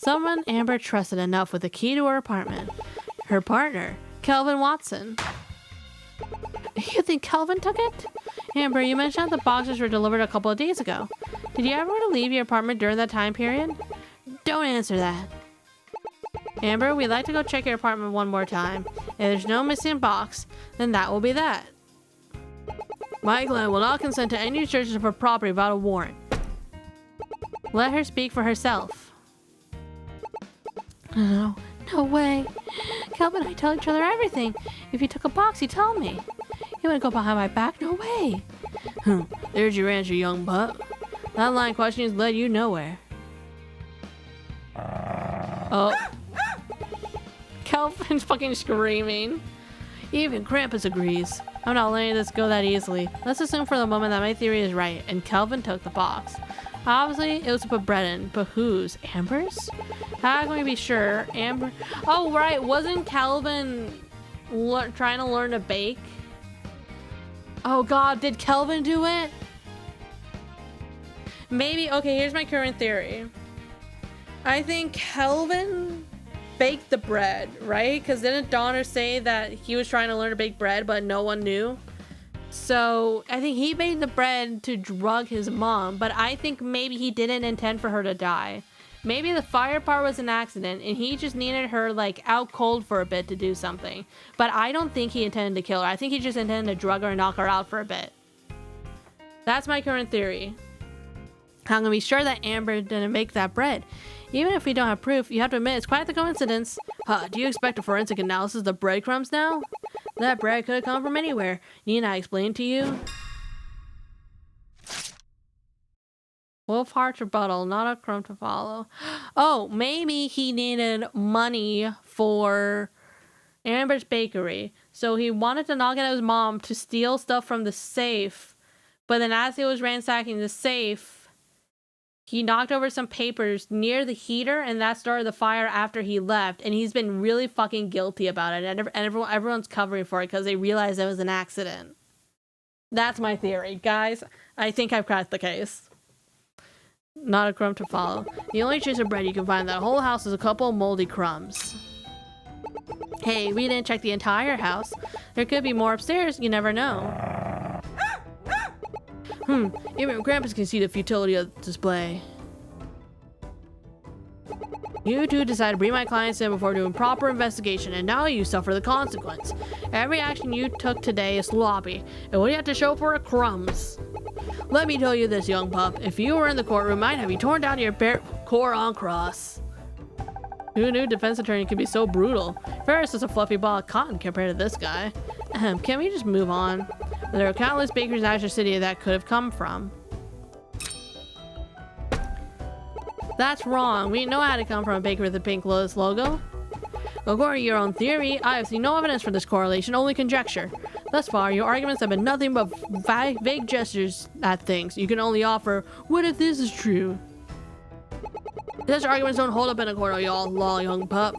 Someone Amber trusted enough with a key to her apartment. Her partner, Kelvin Watson. You think Kelvin took it? Amber, you mentioned that the boxes were delivered a couple of days ago. Did you ever leave your apartment during that time period? Don't answer that. Amber, we'd like to go check your apartment one more time. If there's no missing box, then that will be that. My Glenn will not consent to any searches of her property without a warrant. Let her speak for herself. No way. Kelvin and I tell each other everything. If you took a box, you tell me. You wouldn't go behind my back? No way. There's your answer, young pup. That line of questioning led you nowhere. Oh. Kelvin's fucking screaming. Even Krampus agrees. I'm not letting this go that easily. Let's assume for the moment that my theory is right, and Kelvin took the box. Obviously, it was to put bread in, but whose? Amber's? How am I going to be sure? Amber? Oh, right. Wasn't Kelvin trying to learn to bake? Oh, God. Did Kelvin do it? Maybe. Okay, here's my current theory. I think Kelvin baked the bread, right? Because didn't Donner say that he was trying to learn to bake bread, but no one knew? So I think he baked the bread to drug his mom, but I think maybe he didn't intend for her to die. Maybe the fire part was an accident and he just needed her like out cold for a bit to do something. But I don't think he intended to kill her. I think he just intended to drug her and knock her out for a bit. That's my current theory. I'm gonna be sure that Amber didn't make that bread. Even if we don't have proof, you have to admit it's quite the coincidence. Do you expect a forensic analysis of the breadcrumbs now? That bread could have come from anywhere. Need I explain to you? Wolfheart's rebuttal, not a crumb to follow. Oh, maybe he needed money for Amber's bakery. So he wanted to knock out his mom to steal stuff from the safe. But then as he was ransacking the safe, he knocked over some papers near the heater, and that started the fire after he left. And he's been really fucking guilty about it. And everyone's covering for it because they realized it was an accident. That's my theory. Guys, I think I've cracked the case. Not a crumb to follow. The only trace of bread you can find in that whole house is a couple moldy crumbs. Hey, we didn't check the entire house. There could be more upstairs. You never know. Even Krampus can see the futility of the display. You two decided to bring my clients in before doing proper investigation, and now you suffer the consequence. Every action you took today is sloppy, and what do you have to show for it? Crumbs. Let me tell you this, young pup. If you were in the courtroom, I'd have you torn down your bare core on cross. Who knew defense attorney could be so brutal? Ferris is a fluffy ball of cotton compared to this guy. Can we just move on? There are countless bakeries in Azure City that could have come from. That's wrong. We know how to come from a bakery with a pink Lotus logo. According to your own theory, I have seen no evidence for this correlation, only conjecture. Thus far, your arguments have been nothing but vague gestures at things. You can only offer, what if this is true? Such arguments don't hold up in a court, y'all, lol, young pup.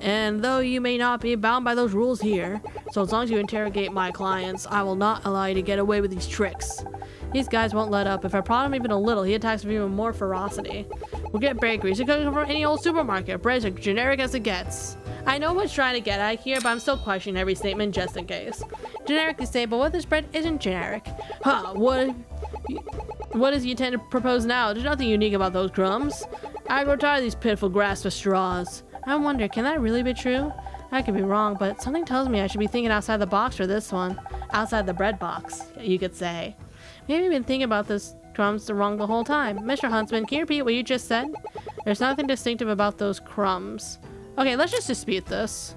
And though you may not be bound by those rules here, so as long as you interrogate my clients, I will not allow you to get away with these tricks. These guys won't let up. If I prod him even a little, he attacks with even more ferocity. We'll get bakeries. It could come from any old supermarket. Bread's as generic as it gets. I know what's trying to get at here, but I'm still questioning every statement just in case. Generically say, but what this bread isn't generic. Huh, what does he intend to propose now? There's nothing unique about those crumbs. I grow tired of these pitiful grasp of straws. I wonder, can that really be true? I could be wrong, but something tells me I should be thinking outside the box for this one. Outside the bread box, you could say. Maybe I've been thinking about this crumbs wrong the whole time. Mr. Huntsman, can you repeat what you just said? There's nothing distinctive about those crumbs. Okay, let's just dispute this.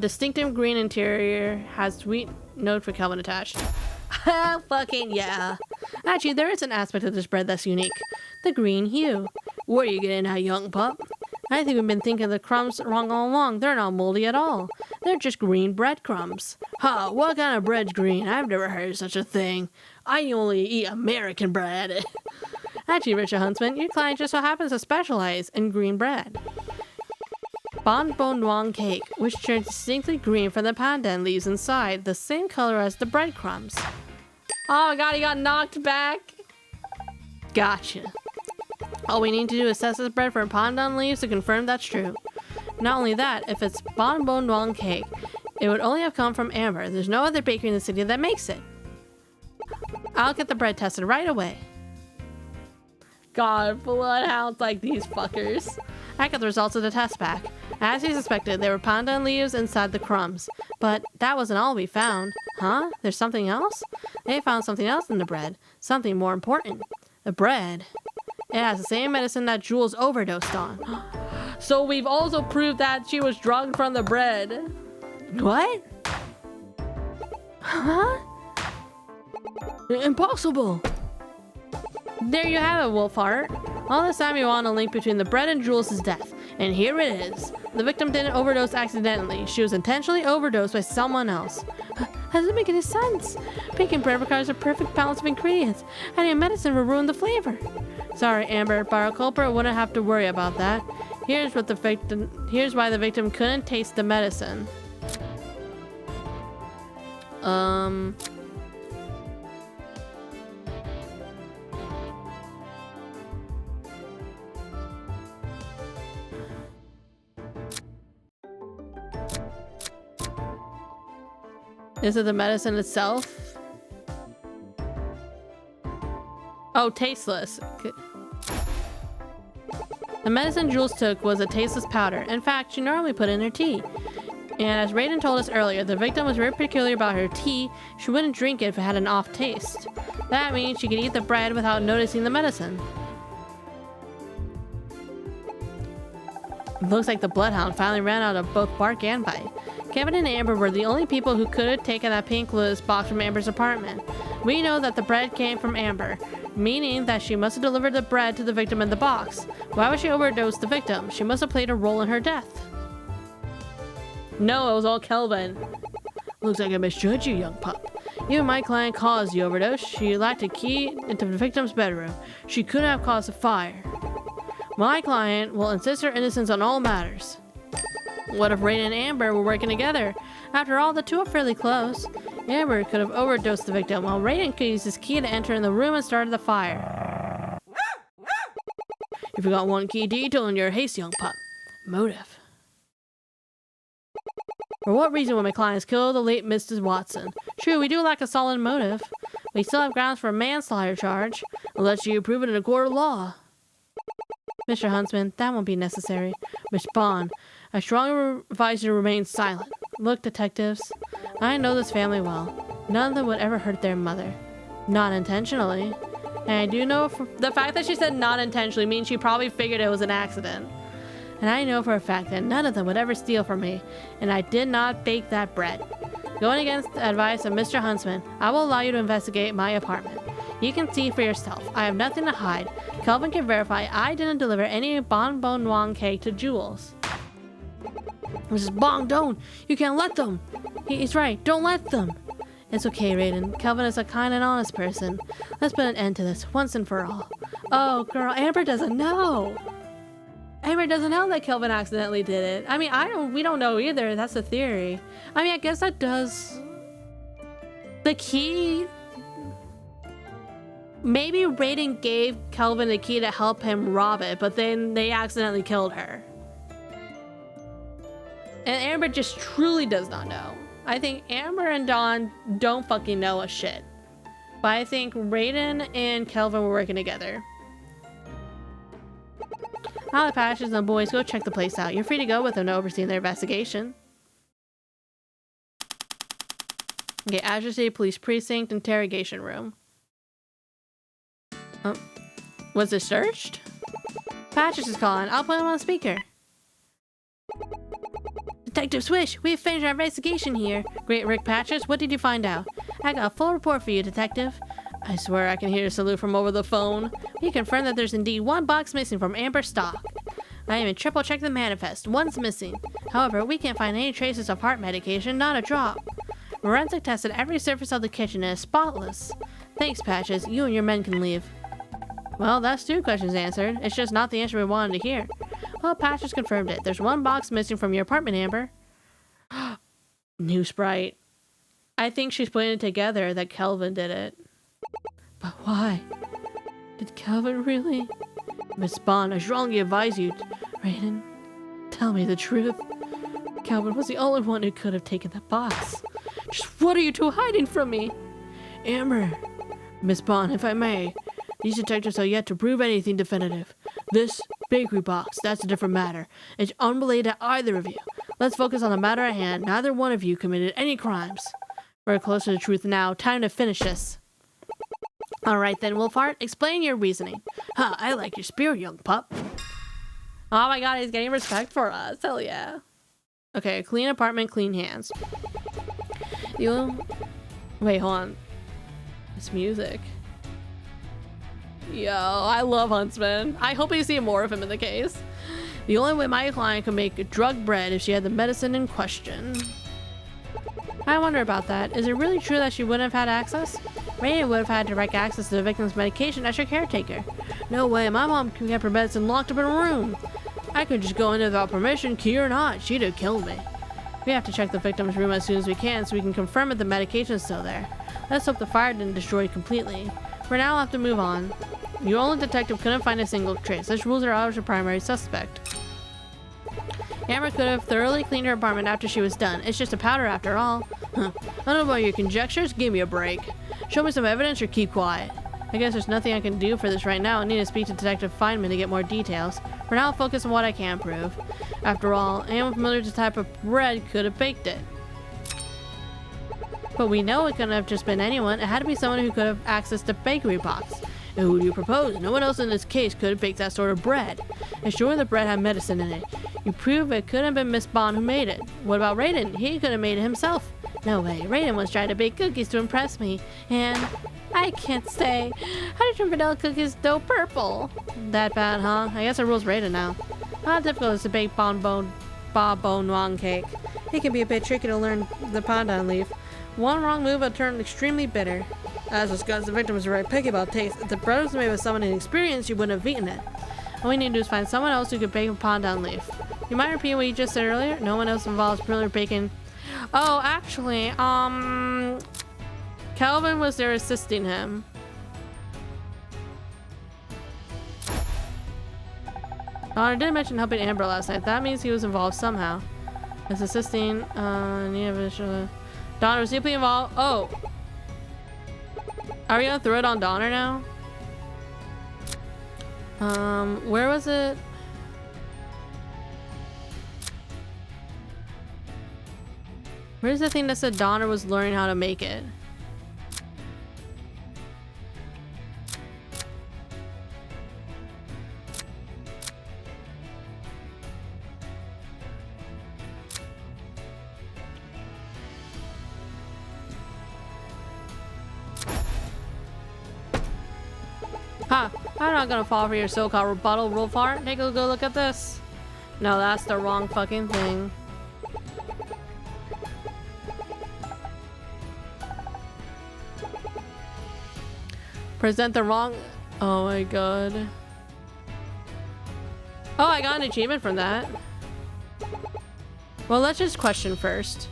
Distinctive green interior has sweet note for Kelvin attached. Fucking yeah. Actually, there is an aspect of this bread that's unique. The green hue. Where are you getting at, young pup? I think we've been thinking the crumbs wrong all along. They're not moldy at all. They're just green breadcrumbs. Huh, what kind of bread's green? I've never heard of such a thing. I only eat American bread. Actually, Mr. Huntsman, your client just so happens to specialize in green bread. Bonbon noir cake, which turns distinctly green from the pandan leaves inside, the same color as the breadcrumbs. Oh god, he got knocked back. Gotcha. All we need to do is test this bread for pandan leaves to confirm that's true. Not only that, if it's bonbon noir cake, it would only have come from Amber. There's no other bakery in the city that makes it. I'll get the bread tested right away. God, bloodhounds like these fuckers. I got the results of the test back. As we suspected, there were pandan leaves inside the crumbs. But that wasn't all we found. Huh? There's something else? They found something else in the bread. Something more important. The bread. It has the same medicine that Jules overdosed on. So we've also proved that she was drugged from the bread. What? Huh? Impossible. There you have it, Wolfheart. All this time you want a link between the bread and Jules' death. And here it is. The victim didn't overdose accidentally. She was intentionally overdosed by someone else. That doesn't make any sense. Baking bread requires a perfect balance of ingredients. Any medicine would ruin the flavor. Sorry, Amber, but our culprit wouldn't have to worry about that. Here's why the victim couldn't taste the medicine. Is it the medicine itself? Oh, tasteless. Okay. The medicine Jules took was a tasteless powder. In fact, she normally put it in her tea. And as Raiden told us earlier, the victim was very peculiar about her tea. She wouldn't drink it if it had an off taste. That means she could eat the bread without noticing the medicine. It looks like the bloodhound finally ran out of both bark and bite. Kevin and Amber were the only people who could have taken that pink lotus box from Amber's apartment. We know that the bread came from Amber, meaning that she must have delivered the bread to the victim in the box. Why would she overdose the victim? She must have played a role in her death. No, it was all Kelvin. Looks like I misjudged you, young pup. Even my client caused the overdose. She lacked a key into the victim's bedroom. She couldn't have caused a fire. My client will insist her innocence on all matters. What if Raiden and Amber were working together? After all, the two are fairly close. Amber could have overdosed the victim, while Raiden could use his key to enter in the room and start the fire. You forgot one key detail in your haste, young pup. Motive. For what reason would my clients kill the late Mrs. Watson? True, we do lack a solid motive. We still have grounds for a manslaughter charge, unless you prove it in a court of law. Mr. Huntsman, that won't be necessary. Miss Bond, I strongly advise you to remain silent. Look, detectives, I know this family well. None of them would ever hurt their mother. Not intentionally. And I do know the fact that she said not intentionally means she probably figured it was an accident. And I know for a fact that none of them would ever steal from me, and I did not bake that bread. Going against the advice of Mr. Huntsman, I will allow you to investigate my apartment. You can see for yourself. I have nothing to hide. Kelvin can verify I didn't deliver any bonbon noir cake to Jules. Mrs. Bong, don't! You can't let them! He's right, don't let them! It's okay, Raiden. Kelvin is a kind and honest person. Let's put an end to this, once and for all. Oh, girl, Amber doesn't know! Amber doesn't know that Kelvin accidentally did it. I mean, we don't know either, that's the theory. I mean, I guess that does... The key... Maybe Raiden gave Kelvin the key to help him rob it, but then they accidentally killed her. And Amber just truly does not know. I think Amber and Dawn don't fucking know a shit. But I think Raiden and Kelvin were working together. All the Patches and the boys, go check the place out. You're free to go with them to oversee their investigation. Okay, Azure City Police Precinct, interrogation room. Oh, was it searched? Patches is calling. I'll put him on speaker. Detective Swish, we've finished our investigation here. Great Rick Patches, what did you find out? I got a full report for you, Detective. I swear I can hear a salute from over the phone. We confirm that there's indeed one box missing from Amber's stock. I even triple-checked the manifest. One's missing. However, we can't find any traces of heart medication, not a drop. Forensic tested every surface of the kitchen and is spotless. Thanks, Patches. You and your men can leave. Well, that's 2 questions answered. It's just not the answer we wanted to hear. Well, Patches confirmed it. There's one box missing from your apartment, Amber. New Sprite. I think she's putting it together that Kelvin did it. But why? Did Kelvin really? Miss Bond, I strongly advise you, Raiden. Tell me the truth. Kelvin was the only one who could have taken that box. Just what are you two hiding from me? Amber. Miss Bond, if I may, these detectives are yet to prove anything definitive. This bakery box, that's a different matter. It's unrelated to either of you. Let's focus on the matter at hand. Neither one of you committed any crimes. We're close to the truth now. Time to finish this. Alright then, Wolfheart, explain your reasoning. Huh, I like your spirit, young pup. Oh my god, he's getting respect for us. Hell yeah. Okay, clean apartment, clean hands. Wait, hold on. It's music. Yo, I love Huntsman. I hope we see more of him in the case. The only way my client could make drug bread if she had the medicine in question. I wonder about that. Is it really true that she wouldn't have had access? Raiden would have had direct access to the victim's medication as her caretaker. No way, my mom kept her medicine locked up in a room. I could just go in without permission, key or not. She'd have killed me. We have to check the victim's room as soon as we can so we can confirm if the medication's still there. Let's hope the fire didn't destroy it completely. For now, I'll have to move on. Your only detective couldn't find a single trace. This rules her out as a primary suspect. Amber could have thoroughly cleaned her apartment after she was done. It's just a powder after all. Huh. I don't know about your conjectures. Give me a break. Show me some evidence or keep quiet. I guess there's nothing I can do for this right now. I need to speak to Detective Feynman to get more details. For now, I'll focus on what I can prove. After all, I am familiar with the type of bread could have baked it. But we know it couldn't have just been anyone. It had to be someone who could have accessed the bakery box. And who do you propose? No one else in this case could have baked that sort of bread. And sure, the bread had medicine in it. You prove it couldn't have been Miss Bond who made it. What about Raiden? He could have made it himself. No way. Raiden was trying to bake cookies to impress me. And I can't say. How did your vanilla cookies dough purple? That bad, huh? I guess it rules Raiden now. How difficult is it to bake bonbon wrong cake? It can be a bit tricky to learn the pandan leaf. One wrong move will turn extremely bitter. As discussed, the victim was very picky about taste. If the bread was made with someone inexperienced, you wouldn't have eaten it. All we need to do is find someone else who could bake a pandan leaf. You might repeat what you just said earlier? No one else involves Perjury bacon. Oh, actually, Kelvin was there assisting him. Donna did mention helping Amber last night. That means he was involved somehow. As assisting, Donna was deeply involved. Oh. Are we gonna throw it on Donner now? Where was it? Where's the thing that said Donner was learning how to make it? Ha! I'm not gonna fall for your so-called rebuttal, Wolfheart. Take a good look at this. No, that's the wrong fucking thing. Present the wrong... Oh my god. Oh, I got an achievement from that. Well, let's just question first.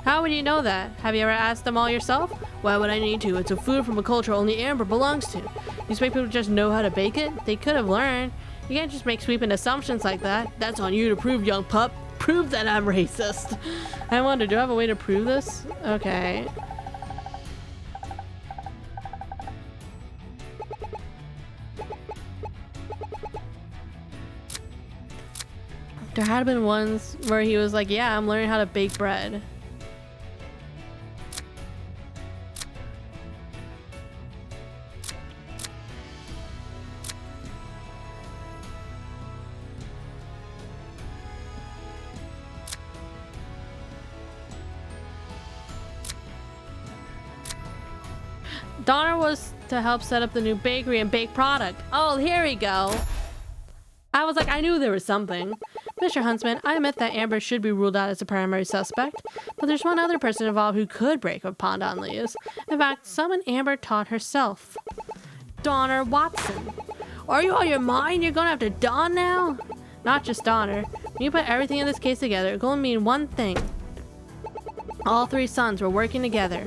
How would you know that? Have you ever asked them all yourself? Why would I need to? It's a food from a culture only Amber belongs to. You expect people to just know how to bake it? They could have learned. You can't just make sweeping assumptions like that. That's on you to prove, young pup. Prove that I'm racist. I wonder, do I have a way to prove this? Okay. There had been ones where he was like, yeah, I'm learning how to bake bread. Donner was to help set up the new bakery and bake product. Oh, here we go. I was like, I knew there was something. Mr. Huntsman, I admit that Amber should be ruled out as a primary suspect, but there's one other person involved who could break what Pondon leaves. In fact, someone Amber taught herself. Donner Watson. Are you out your mind? You're gonna have to Don now? Not just Donner. When you put everything in this case together, it's gonna mean one thing. All three sons were working together.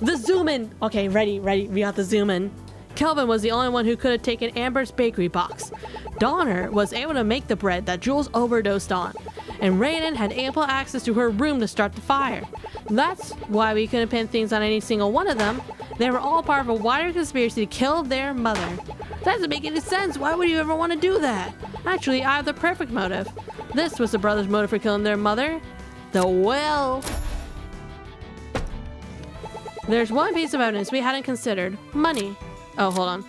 The zoom in! Okay, ready. We got the zoom in. Kelvin was the only one who could have taken Amber's bakery box. Donner was able to make the bread that Jules overdosed on. And Raiden had ample access to her room to start the fire. That's why we couldn't pin things on any single one of them. They were all part of a wider conspiracy to kill their mother. That doesn't make any sense. Why would you ever want to do that? Actually, I have the perfect motive. This was the brothers' motive for killing their mother. The will. There's one piece of evidence we hadn't considered. Money. Oh, hold on.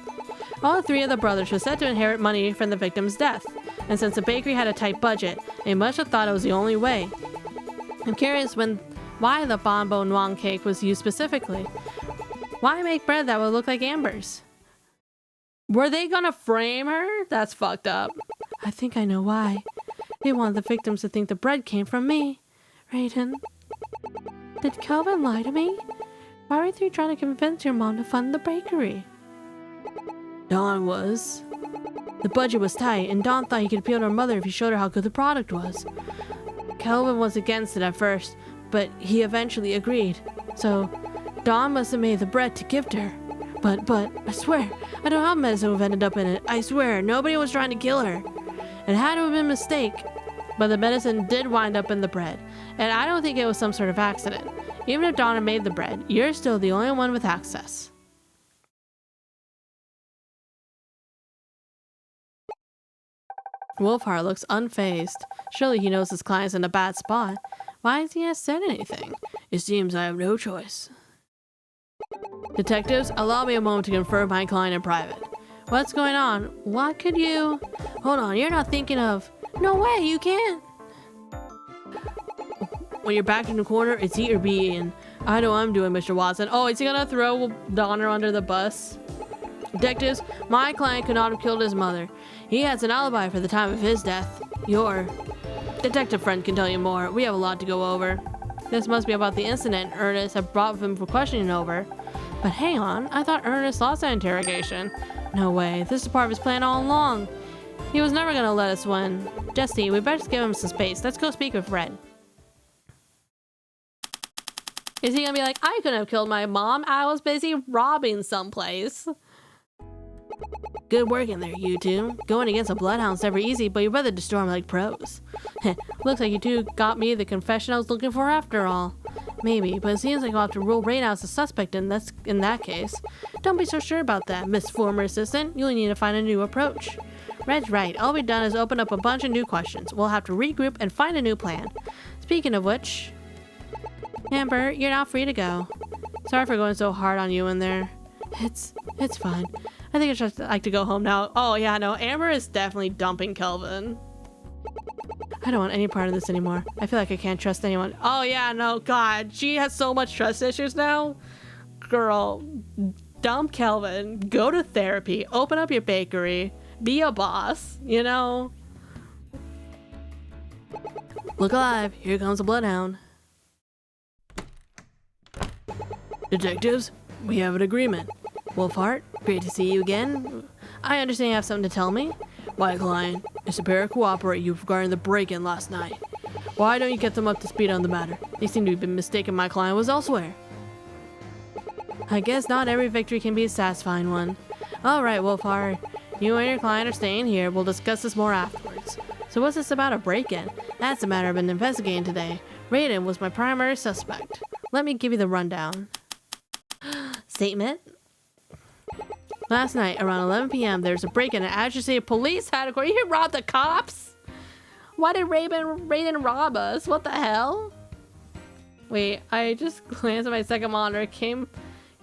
All three of the brothers were said to inherit money from the victim's death. And since the bakery had a tight budget, they must have thought it was the only way. I'm curious why the bonbon noir cake was used specifically. Why make bread that would look like Amber's? Were they gonna frame her? That's fucked up. I think I know why. They wanted the victims to think the bread came from me. Raiden. Did Kelvin lie to me? Why were you trying to convince your mom to fund the bakery? Dawn was. The budget was tight, and Dawn thought he could appeal to her mother if he showed her how good the product was. Kelvin was against it at first, but he eventually agreed. So, Dawn must have made the bread to give to her. But, I swear, I don't have medicine would have ended up in it. I swear, nobody was trying to kill her. It had to have been a mistake. But the medicine did wind up in the bread, and I don't think it was some sort of accident. Even if Donna made the bread, you're still the only one with access. Wolfheart looks unfazed. Surely he knows his client's in a bad spot. Why has he not said anything? It seems I have no choice. Detectives, allow me a moment to confer with my client in private. What's going on? What could you... Hold on, you're not thinking of... No way, you can't! When you're backed in the corner, it's eat or be eaten. I know what I'm doing, Mr. Watson. Oh, is he gonna throw Donner under the bus? Detectives, my client could not have killed his mother. He has an alibi for the time of his death. Your detective friend can tell you more. We have a lot to go over. This must be about the incident Ernest had brought him for questioning over. But hang on, I thought Ernest lost that interrogation. No way, this is part of his plan all along. He was never gonna let us win. Jesse, we better just give him some space. Let's go speak with Red. Is he gonna be like, I couldn't have killed my mom. I was busy robbing someplace. Good work in there, you two. Going against a bloodhound's never easy, but you weathered the storm like pros. Looks like you two got me the confession I was looking for after all. Maybe, but it seems like I'll have to rule Rain out as a suspect in that case. Don't be so sure about that, Miss Former Assistant. You'll need to find a new approach. Red's right. All we've done is open up a bunch of new questions. We'll have to regroup and find a new plan. Speaking of which... Amber, you're now free to go. Sorry for going so hard on you in there. It's fine. I think I'd just like to go home now. Oh yeah, no, Amber is definitely dumping Kelvin. I don't want any part of this anymore. I feel like I can't trust anyone. Oh yeah, no, God, she has so much trust issues now. Girl, dump Kelvin, go to therapy, open up your bakery, be a boss, you know? Look alive, here comes a bloodhound. Detectives, we have an agreement. Wolfheart, great to see you again. I understand you have something to tell me. My client is to cooperate you regarding the break-in last night. Why don't you get them up to speed on the matter? They seem to have been mistaken my client was elsewhere. I guess not every victory can be a satisfying one. Alright, Wolfhard. You and your client are staying here. We'll discuss this more afterwards. So what's this about a break-in? That's the matter I've been investigating today. Raiden was my primary suspect. Let me give you the rundown. Statement? Last night, around 11 p.m., there was a break-in at Azure City Police Headquarters. You robbed the cops? Why did Raiden rob us? What the hell? Wait, I just glanced at my second monitor.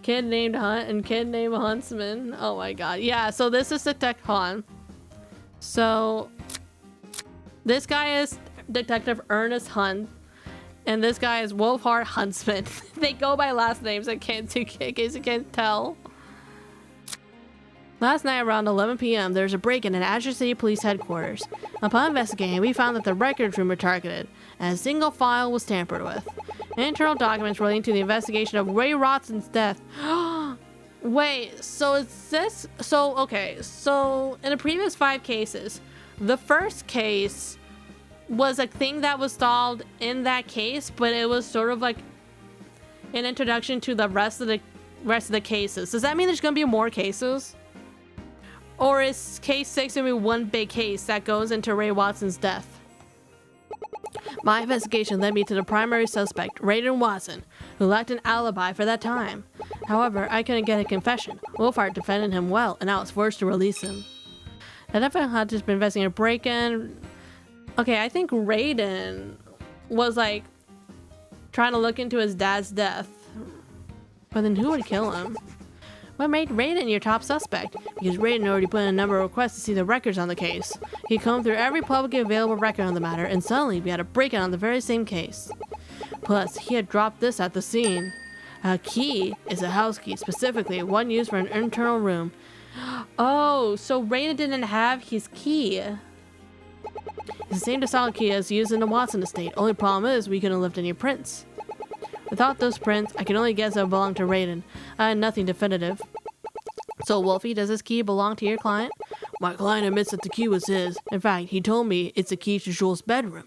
Kid named Hunt and kid named Huntsman. Oh my god. Yeah, so this is Detective Hunt. So, this guy is Detective Ernest Hunt. And this guy is Wolfhard Huntsman. They go by last names, in case you can't tell. Last night around 11 p.m., there was a break-in at Azure City Police Headquarters. Upon investigating, we found that the records room were targeted, and a single file was tampered with. Internal documents relating to the investigation of Ray Watson's death. Wait, so is this... So, okay, so in the previous 5 cases, the first case was a thing that was solved in that case, but it was sort of like an introduction to the rest of the cases. Does that mean there's gonna be more cases? Or is case 6 gonna be one big case that goes into Ray Watson's death? My investigation led me to the primary suspect, Raiden Watson, who lacked an alibi for that time. However, I couldn't get a confession. Wolfhard defended him well, and I was forced to release him. The Detective Hunt has been investigating a break-in. Okay, I think Raiden was like trying to look into his dad's death. But then who would kill him? What made Raiden your top suspect? Because Raiden already put in a number of requests to see the records on the case. He combed through every publicly available record on the matter, and suddenly we had a break-in on the very same case. Plus, he had dropped this at the scene. A key is a house key, specifically one used for an internal room. Oh, so Raiden didn't have his key. It's the same solid key as used in the Watson estate. Only problem is we couldn't lift any prints. Without those prints, I can only guess it belonged to Raiden. I had nothing definitive. So, Wolfie, does this key belong to your client? My client admits that the key was his. In fact, he told me it's the key to Jules' bedroom.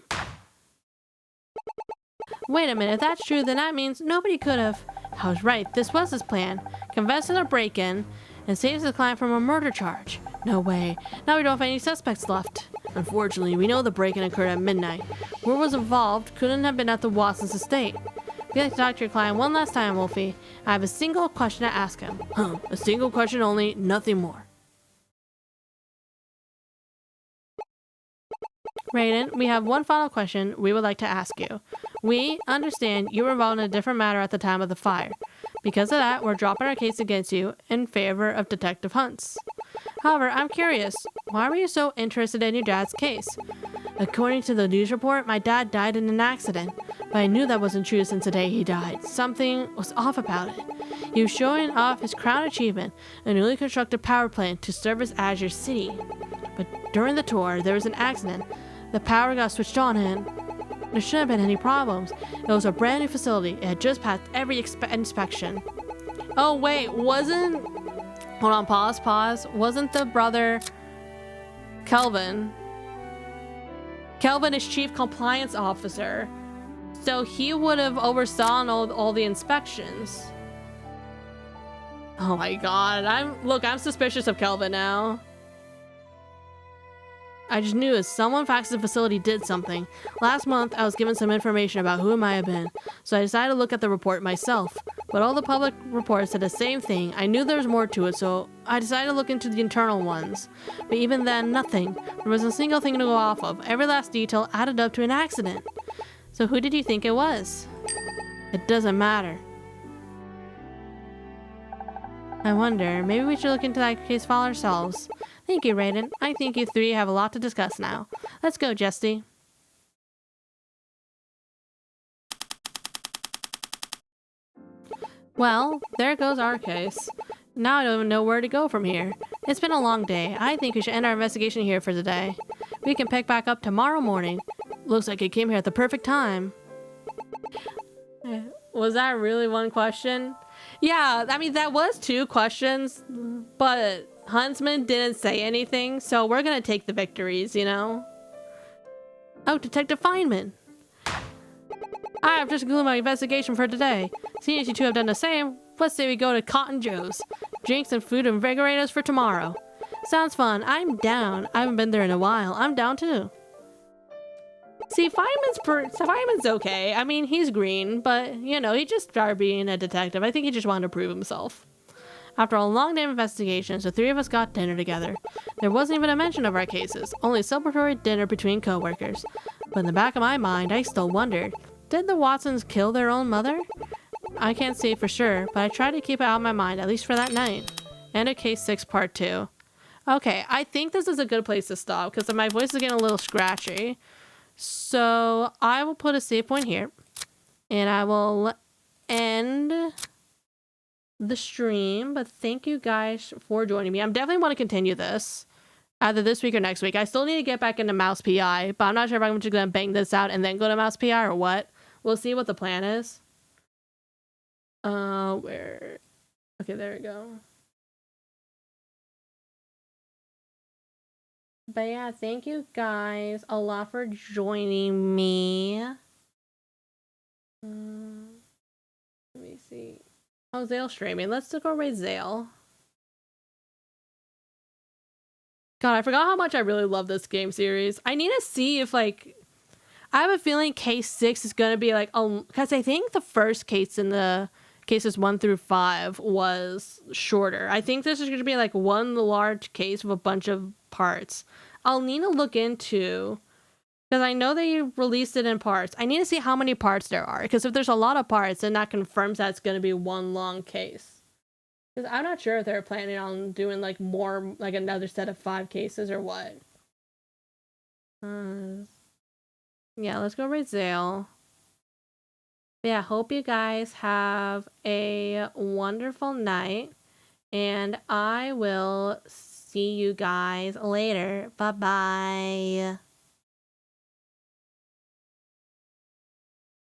Wait a minute, if that's true, then that means nobody could have. I was right, this was his plan. Confess to the break-in and saves his client from a murder charge. No way. Now we don't have any suspects left. Unfortunately, we know the break-in occurred at midnight. Whoever was involved couldn't have been at the Watson's estate. If you'd like to talk to your client one last time, Wolfie, I have a single question to ask him. A single question only, nothing more. Raiden, we have one final question we would like to ask you. We understand you were involved in a different matter at the time of the fire. Because of that, we're dropping our case against you in favor of Detective Hunt's. However, I'm curious, why were you so interested in your dad's case? According to the news report, my dad died in an accident, but I knew that wasn't true since the day he died. Something was off about it. He was showing off his crown achievement, a newly constructed power plant to service Azure City. But during the tour, there was an accident. The power got switched on and there shouldn't have been any problems. It was a brand new facility. It had just passed every inspection. Oh wait, wasn't... Hold on, pause. Wasn't the brother Kelvin? Kelvin is Chief Compliance Officer. So he would have oversaw all the inspections. Oh my god, I'm suspicious of Kelvin now. I just knew someone faxed the facility did something. Last month, I was given some information about who it might have been, so I decided to look at the report myself. But all the public reports said the same thing. I knew there was more to it, so I decided to look into the internal ones. But even then, nothing. There wasn't a single thing to go off of. Every last detail added up to an accident. So who did you think it was? It doesn't matter. I wonder, maybe we should look into that case file ourselves. Thank you, Raiden. I think you three have a lot to discuss now. Let's go, Jesty. Well, there goes our case. Now I don't even know where to go from here. It's been a long day. I think we should end our investigation here for today. We can pick back up tomorrow morning. Looks like it came here at the perfect time. Was that really one question? Yeah, I mean, that was 2 questions, but Huntsman didn't say anything, so we're gonna take the victories, you know? Oh, Detective Feynman! I have just concluded my investigation for today. Seeing as you two have done the same, Let's say we go to Cotton Joe's. Drinks and food invigorate us for tomorrow. Sounds fun. I'm down. I haven't been there in a while. I'm down too. See, Fireman's okay. I mean, he's green, but, you know, he just started being a detective. I think he just wanted to prove himself. After a long day of investigations, the three of us got dinner together. There wasn't even a mention of our cases, only a celebratory dinner between co-workers. But in the back of my mind, I still wondered, did the Watsons kill their own mother? I can't say for sure, but I tried to keep it out of my mind, at least for that night. End of case 6, part 2. Okay, I think this is a good place to stop, because my voice is getting a little scratchy. So I will put a save point here, and I will end the stream. But thank you guys for joining me. I'm definitely want to continue this either this week or next week. I still need to get back into Mouse PI, but I'm not sure if I'm just gonna bang this out and then go to Mouse PI or what. We'll see what the plan is. Where? Okay, there we go. But yeah, thank you guys a lot for joining me. Let me see. Oh, Zale streaming. Let's go raid Zale. God, I forgot how much I really love this game series. I need to see if, like, I have a feeling case 6 is going to be, like, because I think the first case in the cases 1 through 5 was shorter. I think this is going to be, like, one large case with a bunch of parts. I'll need to look into, because I know they released it in parts. I need to see how many parts there are, because if there's a lot of parts, then that confirms that it's going to be one long case. Because I'm not sure if they're planning on doing, like, more, like, another set of 5 cases or what. Yeah, let's go raid Zale. Yeah, hope you guys have a wonderful night, and I will see you guys later. Bye-bye.